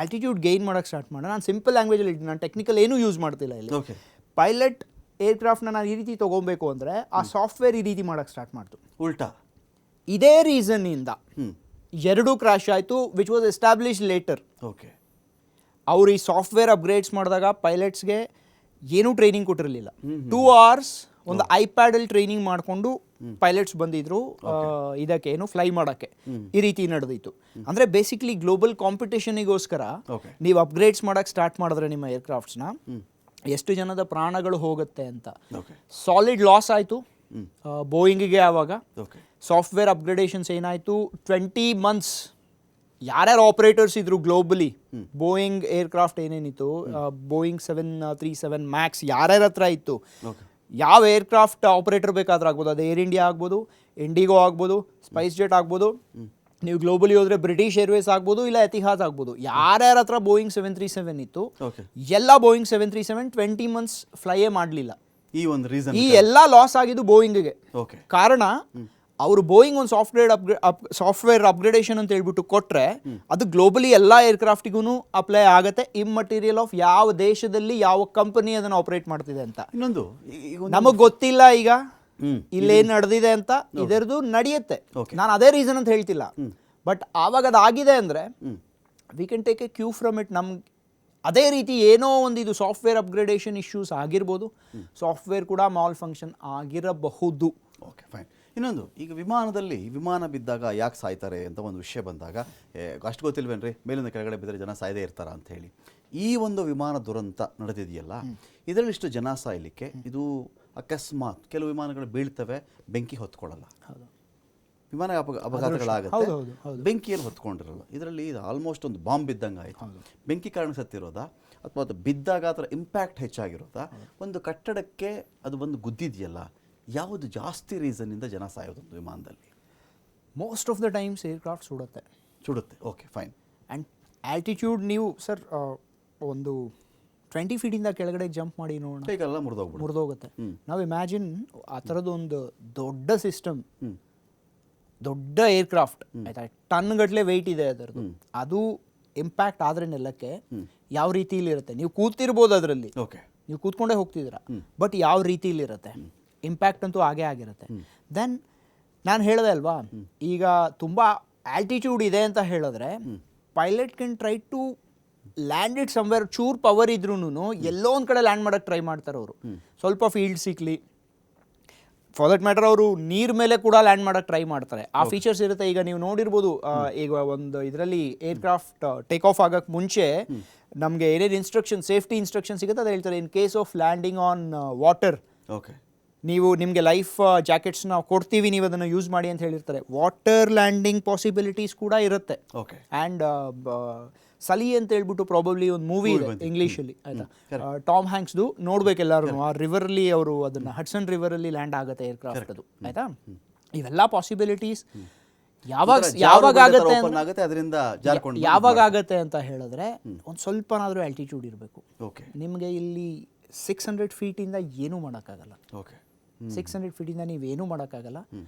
ಆಲ್ಟಿಟ್ಯೂಡ್ ಗೈನ್ ಮಾಡೋಕ್ಕೆ ಸ್ಟಾರ್ಟ್ ಮಾಡೋಣ. ನಾನು ಸಿಂಪಲ್ ಲ್ಯಾಂಗ್ವೇಜಲ್ಲಿ ನಾನು ಟೆಕ್ನಿಕಲ್ ಏನೂ ಯೂಸ್ ಮಾಡ್ತಿಲ್ಲ ಇಲ್ಲಿ. ಪೈಲಟ್ ಏರ್ಕ್ರಾಫ್ಟ್ನ ನಾನು ಈ ರೀತಿ ತೊಗೊಬೇಕು ಅಂದರೆ ಆ ಸಾಫ್ಟ್ವೇರ್ ಈ ರೀತಿ ಮಾಡೋಕ್ಕೆ ಸ್ಟಾರ್ಟ್ ಮಾಡ್ತು ಉಲ್ಟಾ. ಇದೇ ರೀಸನ್ನಿಂದ ಎರಡೂ ಕ್ರ್ಯಾಶ್ ಆಯಿತು, ವಿಚ್ ವಾಸ್ ಎಸ್ಟಾಬ್ಲಿಷ್ ಲೇಟರ್. ಅವ್ರು ಈ ಸಾಫ್ಟ್ವೇರ್ ಅಪ್ಗ್ರೇಡ್ಸ್ ಮಾಡಿದಾಗ ಪೈಲಟ್ಸ್ಗೆ ಏನೂ ಟ್ರೈನಿಂಗ್ ಕೊಟ್ಟಿರಲಿಲ್ಲ. 2 hours ಒಂದು ಐಪ್ಯಾಡಲ್ಲಿ ಟ್ರೈನಿಂಗ್ ಮಾಡಿಕೊಂಡು ಪೈಲಟ್ಸ್ ಬಂದಿದ್ರು ಇದಕ್ಕೆ ಏನು ಫ್ಲೈ ಮಾಡೋಕ್ಕೆ. ಈ ರೀತಿ ನಡೆದಿತ್ತು. ಅಂದರೆ ಬೇಸಿಕ್ಲಿ ಗ್ಲೋಬಲ್ ಕಾಂಪಿಟೇಷನಿಗೋಸ್ಕರ ನೀವು ಅಪ್ಗ್ರೇಡ್ಸ್ ಮಾಡೋಕ್ಕೆ ಸ್ಟಾರ್ಟ್ ಮಾಡಿದ್ರೆ ನಿಮ್ಮ ಏರ್ಕ್ರಾಫ್ಟ್ಸ್ನ, ಎಷ್ಟು ಜನದ ಪ್ರಾಣಗಳು ಹೋಗುತ್ತೆ ಅಂತ. ಸಾಲಿಡ್ ಲಾಸ್ ಆಯಿತು ಬೋಯಿಂಗಿಗೆ. ಆವಾಗ ಸಾಫ್ಟ್ವೇರ್ ಅಪ್ಗ್ರೇಡೇಷನ್ಸ್ ಏನಾಯಿತು, 20 months ಯಾರ್ಯಾರು ಆಪರೇಟರ್ಸ್ ಇದ್ರು ಗ್ಲೋಬಲಿ, ಬೋಯಿಂಗ್ ಏರ್ಕ್ರಾಫ್ಟ್ ಏನೇನಿತ್ತು, ಬೋಯಿಂಗ್ 737 ಮ್ಯಾಕ್ಸ್ ಯಾರ್ಯಾರ ಹತ್ರ ಇತ್ತು, ಯಾವ ಏರ್ಕ್ರಾಫ್ಟ್ ಆಪರೇಟರ್ ಬೇಕಾದ್ರೂ ಆಗ್ಬೋದು. ಅದು ಏರ್ ಇಂಡಿಯಾ ಆಗ್ಬೋದು, ಇಂಡಿಗೋ ಆಗ್ಬೋದು, ಸ್ಪೈಸ್ ಜೆಟ್ ಆಗ್ಬೋದು, ನೀವು ಗ್ಲೋಬಲಿ ಹೋದರೆ ಬ್ರಿಟಿಷ್ ಏರ್ವೇಸ್ ಆಗ್ಬೋದು, ಇಲ್ಲ ಎತಿಹಾದ್ ಆಗ್ಬೋದು. ಯಾರ್ಯಾರ ಹತ್ರ ಬೋಯಿಂಗ್ 737 ಇತ್ತು ಎಲ್ಲ ಬೋಯಿಂಗ್ 737 20 months ಫ್ಲೈಯೇ ಮಾಡಲಿಲ್ಲ. ಈ ಎಲ್ಲ ಲಾಸ್ ಆಗಿದ್ದು ಬೋಯಿಂಗ್ಗೆ. ಕಾರಣ ಅವರು ಬೋಯಿಂಗ್ ಒಂದು ಸಾಫ್ಟ್ವೇರ್ ಅಪ್ಗ್ರೇಡೇಷನ್ ಅಂತ ಹೇಳ್ಬಿಟ್ಟು ಕೊಟ್ಟರೆ ಅದು ಗ್ಲೋಬಲಿ ಎಲ್ಲ ಏರ್ಕ್ರಾಫ್ಟಿಗೂ ಅಪ್ಲೈ ಆಗುತ್ತೆ, ಇಮ್ಮೆಟೀರಿಯಲ್ ಆಫ್ ಯಾವ ದೇಶದಲ್ಲಿ ಯಾವ ಕಂಪನಿ ಅದನ್ನು ಆಪರೇಟ್ ಮಾಡ್ತಿದೆ ಅಂತ. ಇನ್ನೊಂದು ನಮಗೆ ಗೊತ್ತಿಲ್ಲ ಈಗ ಇಲ್ಲೇನು ನಡೆದಿದೆ ಅಂತ, ಇದರದು ನಡೆಯುತ್ತೆ. ನಾನು ಅದೇ ರೀಸನ್ ಅಂತ ಹೇಳ್ತಿಲ್ಲ, ಬಟ್ ಆವಾಗ ಅದಾಗಿದೆ ಅಂದರೆ we can take a cue from it. ನಮ್ಗೆ ಅದೇ ರೀತಿ ಏನೋ ಒಂದು ಇದು ಸಾಫ್ಟ್ವೇರ್ ಅಪ್ಗ್ರೇಡೇಷನ್ ಇಶ್ಯೂಸ್ ಆಗಿರ್ಬೋದು, ಸಾಫ್ಟ್ವೇರ್ ಕೂಡ ಮಾಲ್ ಫಂಕ್ಷನ್ ಆಗಿರಬಹುದು. Okay, fine. ಇನ್ನೊಂದು, ಈಗ ವಿಮಾನ ಬಿದ್ದಾಗ ಯಾಕೆ ಸಾಯ್ತಾರೆ ಅಂತ ಒಂದು ವಿಷಯ ಬಂದಾಗ ಅಷ್ಟು ಗೊತ್ತಿಲ್ವೇನ್ರಿ, ಮೇಲಿಂದ ಕೆಳಗಡೆ ಬಿದ್ದರೆ ಜನ ಸಾಯದೇ ಇರ್ತಾರ ಅಂತ ಹೇಳಿ. ಈ ಒಂದು ವಿಮಾನ ದುರಂತ ನಡೆದಿದೆಯಲ್ಲ, ಇದರಲ್ಲಿ ಇಷ್ಟು ಜನ ಸಾಯಲಿಕ್ಕೆ ಇದು ಅಕಸ್ಮಾತ್ ಕೆಲವು ವಿಮಾನಗಳು ಬೀಳ್ತವೆ, ಬೆಂಕಿ ಹೊತ್ಕೊಳ್ಳಲ್ಲ. ವಿಮಾನ ಅಪಘಾತಗಳಾಗುತ್ತೆ, ಬೆಂಕಿಯನ್ನು ಹೊತ್ಕೊಂಡಿರಲ್ಲ. ಇದರಲ್ಲಿ ಇದು ಆಲ್ಮೋಸ್ಟ್ ಒಂದು ಬಾಂಬ್ ಬಿದ್ದಂಗೆ ಆಯಿತು. ಬೆಂಕಿ ಕಾರಣ ಸತ್ತಿರೋದಾ ಅಥವಾ ಅದು ಬಿದ್ದಾಗ ಅದರ ಇಂಪ್ಯಾಕ್ಟ್ ಹೆಚ್ಚಾಗಿರೋದಾ, ಒಂದು ಕಟ್ಟಡಕ್ಕೆ ಅದು ಬಂದು ಗುದ್ದಿದೆಯಲ್ಲ, ಯಾವುದು ಜಾಸ್ತಿ ರೀಸನ್ನಿಂದ ಜನ ಸಾಯೋದು ಒಂದು ವಿಮಾನದಲ್ಲಿ? Most of the times aircraft ಸುಡುತ್ತೆ. Okay, fine. ಆ್ಯಂಡ್ ಆಲ್ಟಿಟ್ಯೂಡ್ ನೀವು ಸರ್ ಒಂದು 20 ಫೀಟಿಂದ ಕೆಳಗಡೆ ಜಂಪ್ ಮಾಡಿ ನೋಡೋಣ, ಕೈಗೆಲ್ಲ ಮುರಿದೋಗುತ್ತೆ. ನಾವು ಇಮ್ಯಾಜಿನ್ ಆ ಥರದ್ದು ಒಂದು ದೊಡ್ಡ ಸಿಸ್ಟಮ್, ದೊಡ್ಡ ಏರ್ಕ್ರಾಫ್ಟ್ ಆಯ್ತಾ, ಟನ್ ಗಟ್ಟಲೆ ವೆಯ್ಟ್ ಇದೆ ಅದರದ್ದು, ಅದು ಇಂಪ್ಯಾಕ್ಟ್ ಆದರೆ ನೆಲಕ್ಕೆ ಯಾವ ರೀತಿಲಿರುತ್ತೆ? ನೀವು ಕೂತಿರ್ಬೋದು ಅದರಲ್ಲಿ, ನೀವು ಕೂತ್ಕೊಂಡೇ ಹೋಗ್ತಿದ್ದೀರಾ, ಬಟ್ ಯಾವ ರೀತಿಲಿರುತ್ತೆ ಇಂಪ್ಯಾಕ್ಟ್ ಅಂತೂ ಆಗೇ ಆಗಿರುತ್ತೆ. ದೆನ್ ನಾನು ಹೇಳಿದೆ ಅಲ್ವಾ, ಈಗ ತುಂಬ ಆಲ್ಟಿಟ್ಯೂಡ್ ಇದೆ ಅಂತ ಹೇಳಿದ್ರೆ pilot can try to land it somewhere, ಚೂರ್ ಪವರ್ ಇದ್ರೂ ಎಲ್ಲೋ ಒಂದು ಕಡೆ ಲ್ಯಾಂಡ್ ಮಾಡೋಕ್ಕೆ ಟ್ರೈ ಮಾಡ್ತಾರೆ ಅವರು, ಸ್ವಲ್ಪ ಫೀಲ್ಡ್ ಸಿಕ್ಲಿ. ಫಾರ್ ದಟ್ ಮ್ಯಾಟರ್ ಅವರು ನೀರ್ ಮೇಲೆ ಕೂಡ ಲ್ಯಾಂಡ್ ಮಾಡೋಕ್ಕೆ ಟ್ರೈ ಮಾಡ್ತಾರೆ. ಆ ಫೀಚರ್ಸ್ ಇರುತ್ತೆ. ಈಗ ನೀವು ನೋಡಿರ್ಬೋದು, ಈಗ ಒಂದು ಇದರಲ್ಲಿ ಏರ್ಕ್ರಾಫ್ಟ್ ಟೇಕ್ ಆಫ್ ಆಗೋಕ್ಕೆ ಮುಂಚೆ ನಮಗೆ ಏನೇನು ಸೇಫ್ಟಿ ಇನ್ಸ್ಟ್ರಕ್ಷನ್ ಸಿಗುತ್ತೆ ಅದು ಹೇಳ್ತಾರೆ. In case of landing on water, ನೀವು ನಿಮಗೆ ಲೈಫ್ ಜಾಕೆಟ್ಸ್ನ ಕೊಡ್ತೀವಿ, ನೀವು ಅದನ್ನು ಯೂಸ್ ಮಾಡಿ ಅಂತ ಹೇಳಿರ್ತಾರೆ. ವಾಟರ್ ಲ್ಯಾಂಡಿಂಗ್ ಪಾಸಿಬಿಲಿಟೀಸ್ ಕೂಡ ಇರುತ್ತೆ. ಆ್ಯಂಡ್ ಸಲಿ ಅಂತ ಹೇಳ್ಬಿಟ್ಟು ಪ್ರಾಬಬ್ಲಿ ಒಂದು ಮೂವಿ ಇದೆ ಇಂಗ್ಲೀಷಲ್ಲಿ, ಆಯ್ತಾ, ಟಾಮ್ ಹ್ಯಾಂಕ್ಸ್ದು, ನೋಡ್ಬೇಕೆಲ್ಲರೂ. ಆ ರಿವರಲ್ಲಿ ಅವರು ಅದನ್ನು ಹಡ್ಸನ್ ರಿವರಲ್ಲಿ ಲ್ಯಾಂಡ್ ಆಗುತ್ತೆ ಏರ್ಕ್ರಾಫ್ಟ್ ಅದು, ಆಯ್ತಾ. ಇವೆಲ್ಲ ಪಾಸಿಬಿಲಿಟೀಸ್ ಯಾವಾಗ ಆಗುತ್ತೆ ಅಂತ ಹೇಳಿದ್ರೆ ಒಂದು ಸ್ವಲ್ಪನಾದರೂ ಆಲ್ಟಿಟ್ಯೂಡ್ ಇರಬೇಕು. ನಿಮಗೆ ಇಲ್ಲಿ 600 ಫೀಟಿಂದ ಏನೂ ಮಾಡೋಕ್ಕಾಗಲ್ಲ. 600 ಫೀಟಿಂದ ನೀವೇನೂ ಮಾಡೋಕ್ಕಾಗಲ್ಲ.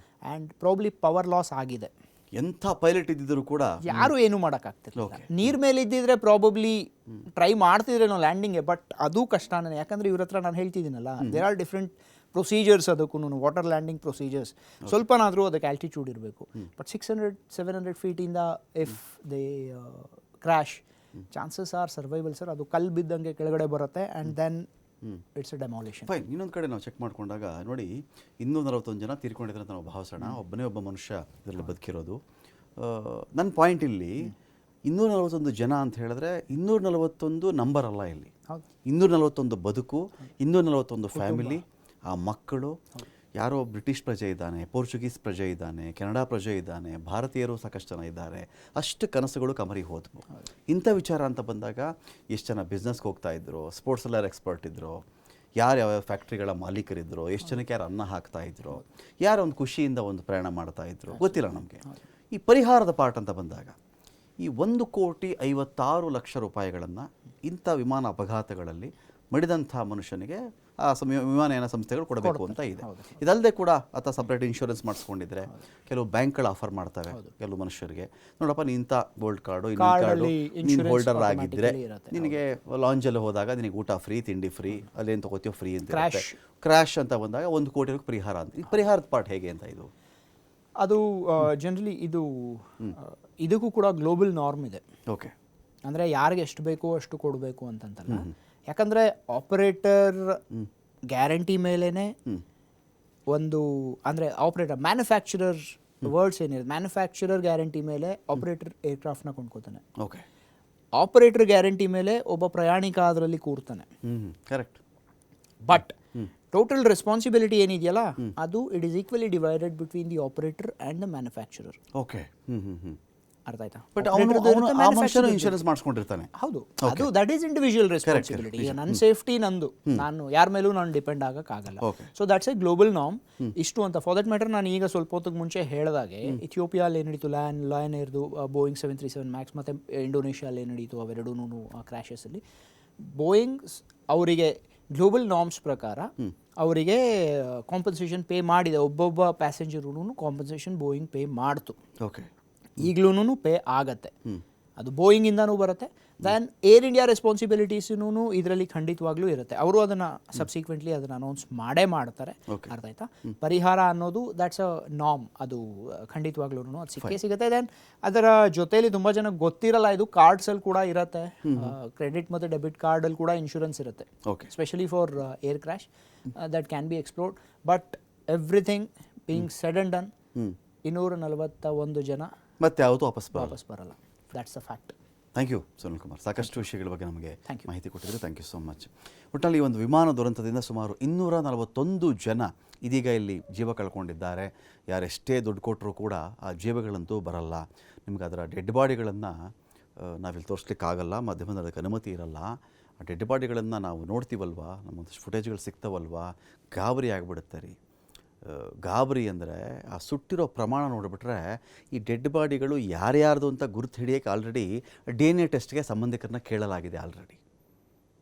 ಆ್ಯಂಡ್ ಪ್ರಾಬ್ಲಿ ಪವರ್ ಲಾಸ್ ಆಗಿದೆ. ಎಂಥ ಪೈಲಟ್ ಇದ್ದಿದ್ರು ಕೂಡ ಯಾರು ಏನು ಮಾಡೋಕ್ಕಾಗ್ತಿರ್ಲಿಲ್ಲ. ನೀರ್ ಮೇಲೆ ಇದ್ದಿದ್ರೆ ಪ್ರಾಬಬ್ಲಿ ಟ್ರೈ ಮಾಡ್ತಿದ್ರೇನೋ ಲ್ಯಾಂಡಿಂಗ್ಗೆ, ಬಟ್ ಅದು ಕಷ್ಟನೇ. ಯಾಕಂದ್ರೆ ಇವ್ರ ಹತ್ರ ನಾನು ಹೇಳ್ತಿದ್ದೀನಲ್ಲ, ದೇರ್ ಆರ್ ಡಿಫ್ರೆಂಟ್ ಪ್ರೊಸೀಜರ್ಸ್ ಅದಕ್ಕೂ, ವಾಟರ್ ಲ್ಯಾಂಡಿಂಗ್ ಪ್ರೊಸೀಜರ್ಸ್. ಸ್ವಲ್ಪನಾದರೂ ಅದಕ್ಕೆ ಆಲ್ಟಿಟ್ಯೂಡ್ ಇರಬೇಕು. ಬಟ್ 600-700 ಫೀಟಿಂದ if they crash, chances are survival sir. ಅದು ಕಲ್ಲು ಬಿದ್ದಂಗೆ ಕೆಳಗಡೆ ಬರುತ್ತೆ and then it's a demolition. Fine. ಇನ್ನೊಂದು ಕಡೆ ನಾವು ಚೆಕ್ ಮಾಡ್ಕೊಂಡಾಗ ನೋಡಿ, 241 ಜನ ತೀರ್ಕೊಂಡಿದ್ರೆ ಅಂತ ನಾವು ಭಾವಿಸೋಣ, ಒಬ್ಬನೇ ಒಬ್ಬ ಮನುಷ್ಯ ಇದರಲ್ಲಿ ಬದುಕಿರೋದು. ನನ್ನ ಪಾಯಿಂಟ್ ಇಲ್ಲಿ 241 ಜನ ಅಂತ ಹೇಳಿದ್ರೆ 241 ನಂಬರ್ ಅಲ್ಲ, ಇಲ್ಲಿ 241 ಬದುಕು, 241 ಫ್ಯಾಮಿಲಿ, ಆ ಮಕ್ಕಳು. ಯಾರೋ ಬ್ರಿಟಿಷ್ ಪ್ರಜೆ ಇದ್ದಾನೆ, ಪೋರ್ಚುಗೀಸ್ ಪ್ರಜೆ ಇದ್ದಾನೆ, ಕೆನಡಾ ಪ್ರಜೆ ಇದ್ದಾನೆ, ಭಾರತೀಯರು ಸಾಕಷ್ಟು ಜನ ಇದ್ದಾರೆ. ಅಷ್ಟು ಕನಸುಗಳು ಕಮರಿ ಹೋದ್ವು. ಇಂಥ ವಿಚಾರ ಅಂತ ಬಂದಾಗ ಎಷ್ಟು ಜನ ಬಿಸ್ನೆಸ್ಗೆ ಹೋಗ್ತಾ ಇದ್ರು, ಸ್ಪೋರ್ಟ್ಸಲ್ಲಿ ಯಾರು ಎಕ್ಸ್ಪರ್ಟ್ ಇದ್ರು, ಯಾರು ಯಾವ ಫ್ಯಾಕ್ಟ್ರಿಗಳ ಮಾಲೀಕರಿದ್ರು, ಎಷ್ಟು ಜನಕ್ಕೆ ಯಾರು ಅನ್ನ ಹಾಕ್ತಾ ಇದ್ರು, ಯಾರು ಒಂದು ಖುಷಿಯಿಂದ ಒಂದು ಪ್ರಯಾಣ ಮಾಡ್ತಾ ಇದ್ರು, ಗೊತ್ತಿಲ್ಲ ನಮಗೆ. ಈ ಪರಿಹಾರದ ಪಾರ್ಟ್ ಅಂತ ಬಂದಾಗ ಈ 1,56,00,000 ರೂಪಾಯಿಗಳನ್ನು ಇಂಥ ವಿಮಾನ ಅಪಘಾತಗಳಲ್ಲಿ ಮಡಿದಂಥ ಮನುಷ್ಯನಿಗೆ ಆ ವಿಮಾನಯಾನ ಸಂಸ್ಥೆಗಳು ಕೊಡಬೇಕು ಅಂತ ಇದೆ. ಇದಲ್ಲದೆ ಕೂಡ ಆತ ಸಪ್ರೇಟ್ ಇನ್ಶೂರೆನ್ಸ್ ಮಾಡಿಸ್ಕೊಂಡಿದ್ರೆ, ಕೆಲವು ಬ್ಯಾಂಕ್ಗಳು ಆಫರ್ ಮಾಡ್ತವೆ ಕೆಲವು ಮನುಷ್ಯರಿಗೆ, ನೋಡಪ್ಪ ನೀನು ಇಂಥ ಗೋಲ್ಡ್ ಕಾರ್ಡು, ಇನ್ನೊಂದು ಕಾರ್ಡು, ನೀನು ಹೋಲ್ಡರ್ ಆಗಿದ್ದರೆ ನಿನಗೆ ಲಾಂಜಲ್ಲಿ ಹೋದಾಗ ನಿನಗೆ ಊಟ ಫ್ರೀ, ತಿಂಡಿ ಫ್ರೀ, ಅಲ್ಲೇನು ತಗೋತೀವೋ ಫ್ರೀ ಅಂತ. ಕ್ರ್ಯಾಶ್ ಅಂತ ಬಂದಾಗ 1 ಕೋಟಿ ಪರಿಹಾರ ಅಂತ. ಈ ಪರಿಹಾರದ ಪಾರ್ಟ್ ಹೇಗೆ ಅಂತ ಇದು? ಅದು ಜನರಲಿ ಇದಕ್ಕೂ ಕೂಡ ಗ್ಲೋಬಲ್ ನಾರ್ಮ್ ಇದೆ. ಓಕೆ, ಅಂದರೆ ಯಾರಿಗೆ ಎಷ್ಟು ಬೇಕೋ ಅಷ್ಟು ಕೊಡಬೇಕು ಅಂತಂತಲ್ಲ. ಯಾಕಂದರೆ ಆಪರೇಟರ್ ಗ್ಯಾರಂಟಿ ಮೇಲೇ ಒಂದು, ಅಂದರೆ ಆಪರೇಟರ್ ಮ್ಯಾನುಫ್ಯಾಕ್ಚರರ್ ವರ್ಡ್ಸ್ ಏನಿದೆ, ಮ್ಯಾನುಫ್ಯಾಕ್ಚರರ್ ಗ್ಯಾರಂಟಿ ಮೇಲೆ ಆಪರೇಟರ್ ಏರ್ಕ್ರಾಫ್ಟ್ನ ಕೊಂಡ್ಕೋತಾನೆ. ಓಕೆ, ಆಪರೇಟರ್ ಗ್ಯಾರಂಟಿ ಮೇಲೆ ಒಬ್ಬ ಪ್ರಯಾಣಿಕ ಅದರಲ್ಲಿ ಕೂರ್ತಾನೆ. ಕರೆಕ್ಟ್. ಬಟ್ ಟೋಟಲ್ ರೆಸ್ಪಾನ್ಸಿಬಿಲಿಟಿ ಏನಿದೆಯಲ್ಲ, ಅದು it is equally divided between the operator and the manufacturer. Okay, ಅರ್ಥ ಆಯ್ತಾ? ಬಟ್ ಇನ್ಶೂರೆನ್ಸ್ ಮಾಡಿಸ್ಕೊಂಡಿರ್ತಾನೆ. ಹೌದು, ಅದು ದಟ್ ಈಸ್ ಇಂಡಿವಿಜುವಲ್ ರೆಸ್ಪಾನ್ಸಿಬಿಲಿಟಿ. ಈಗ ನನ್ನ ಸೇಫ್ಟಿ ನಂದು, ನಾನು ಯಾರ ಮೇಲೂ ನಾನು ಡಿಪೆಂಡ್ ಆಗೋಕ್ಕಾಗಲ್ಲ. So that's a global norm. ಇಷ್ಟು ಅಂತ. ಫಾರ್ ದಟ್ ಮ್ಯಾಟರ್ ನಾನು ಈಗ ಸ್ವಲ್ಪ ಹೊತ್ತಿಗೆ ಮುಂಚೆ ಹೇಳಿದಾಗೆ ಇಥಿಯೋಪಿಯಲ್ಲಿ ಏನು ನಡೀತು, ಲಯನ್ ಏರ್ದು ಬೋಯಿಂಗ್ 737 ಮ್ಯಾಕ್ಸ್, ಮತ್ತು ಇಂಡೋನೇಷ್ಯಲ್ಲಿ ಏನು ನಡೀತು, ಅವೆರಡೂ ಕ್ರ್ಯಾಶಸಲ್ಲಿ ಬೋಯಿಂಗ್ ಅವರಿಗೆ ಗ್ಲೋಬಲ್ ನಾರ್ಮ್ಸ್ ಪ್ರಕಾರ ಅವರಿಗೆ ಕಾಂಪನ್ಸೇಷನ್ ಪೇ ಮಾಡಿದೆ. ಒಬ್ಬೊಬ್ಬ ಪ್ಯಾಸೆಂಜರ್ಗೂ ಕಾಂಪನ್ಸೇಷನ್ ಬೋಯಿಂಗ್ ಪೇ ಮಾಡ್ತು. ಓಕೆ, ಈಗಲೂ ಪೇ ಆಗತ್ತೆ. ಅದು ಬೋಯಿಂಗಿಂದನೂ ಬರುತ್ತೆ. ದೆನ್ ಏರ್ ಇಂಡಿಯಾ ರೆಸ್ಪಾನ್ಸಿಬಿಲಿಟೀಸೂ ಇದರಲ್ಲಿ ಖಂಡಿತವಾಗ್ಲೂ ಇರುತ್ತೆ. ಅವರು ಅದನ್ನು ಸಬ್ಸಿಕ್ವೆಂಟ್ಲಿ ಅದನ್ನು ಅನೌನ್ಸ್ ಮಾಡೇ ಮಾಡ್ತಾರೆ. ಅರ್ಥ ಆಯ್ತಾ? ಪರಿಹಾರ ಅನ್ನೋದು ದ್ಯಾಟ್ಸ್ ಅ ನಾರ್ಮ್. ಅದು ಖಂಡಿತವಾಗ್ಲೂ ಅದು ಸಿಕ್ಕೇ ಸಿಗುತ್ತೆ. ದೆನ್ ಅದರ ಜೊತೆಯಲ್ಲಿ ತುಂಬ ಜನಕ್ಕೆ ಗೊತ್ತಿರಲ್ಲ, ಇದು ಕಾರ್ಡ್ಸಲ್ಲಿ ಕೂಡ ಇರುತ್ತೆ. ಕ್ರೆಡಿಟ್ ಮತ್ತು ಡೆಬಿಟ್ ಕಾರ್ಡಲ್ಲಿ ಕೂಡ ಇನ್ಶೂರೆನ್ಸ್ ಇರುತ್ತೆ, especially for air crash that can be explored. But everything being said and done, 241 ಜನ ಮತ್ತೆ ಯಾವತ್ತೂ ವಾಪಸ್ ಬರಲ್ಲ. That's a fact. Thank you Sunil Kumar, ಸಾಕಷ್ಟು ವಿಷಯಗಳ ಬಗ್ಗೆ ನಮಗೆ Thank you. ಮಾಹಿತಿ ಕೊಟ್ಟಿದ್ದೀರಿ. Thank you so much. ಒಟ್ಟಿನಲ್ಲಿ ಈ ಒಂದು ವಿಮಾನ ದುರಂತದಿಂದ ಸುಮಾರು 241 ಜನ ಇದೀಗ ಇಲ್ಲಿ ಜೀವ ಕಳ್ಕೊಂಡಿದ್ದಾರೆ. ಯಾರೆಷ್ಟೇ ದುಡ್ಡು ಕೊಟ್ಟರೂ ಕೂಡ ಆ ಜೀವಗಳಂತೂ ಬರಲ್ಲ. ನಿಮ್ಗೆ ಅದರ ಡೆಡ್ ಬಾಡಿಗಳನ್ನು ನಾವಿಲ್ಲಿ ತೋರಿಸ್ಲಿಕ್ಕಾಗಲ್ಲ, ಮಾಧ್ಯಮದಲ್ಲಿ ಅದಕ್ಕೆ ಅನುಮತಿ ಇರಲ್ಲ. ಆ ಡೆಡ್ ಬಾಡಿಗಳನ್ನು ನಾವು ನೋಡ್ತೀವಲ್ವಾ, ನಮ್ಮೊಂದಷ್ಟು ಫುಟೇಜ್ಗಳು ಸಿಗ್ತಾವಲ್ವಾ, ಗಾಬರಿ ಆಗಿಬಿಡುತ್ತೆ ರೀ. ಗಾಬರಿ ಅಂದರೆ ಆ ಸುಟ್ಟಿರೋ ಪ್ರಮಾಣ ನೋಡಿಬಿಟ್ರೆ ಈ ಡೆಡ್ ಬಾಡಿಗಳು ಯಾರ್ಯಾರ್ದು ಅಂತ ಗುರುತು ಹಿಡಿಯೋಕ್ಕೆ ಆಲ್ರೆಡಿ DNA ಟೆಸ್ಟ್ಗೆ ಸಂಬಂಧಿಕರನ್ನ ಕೇಳಲಾಗಿದೆ ಆಲ್ರೆಡಿ.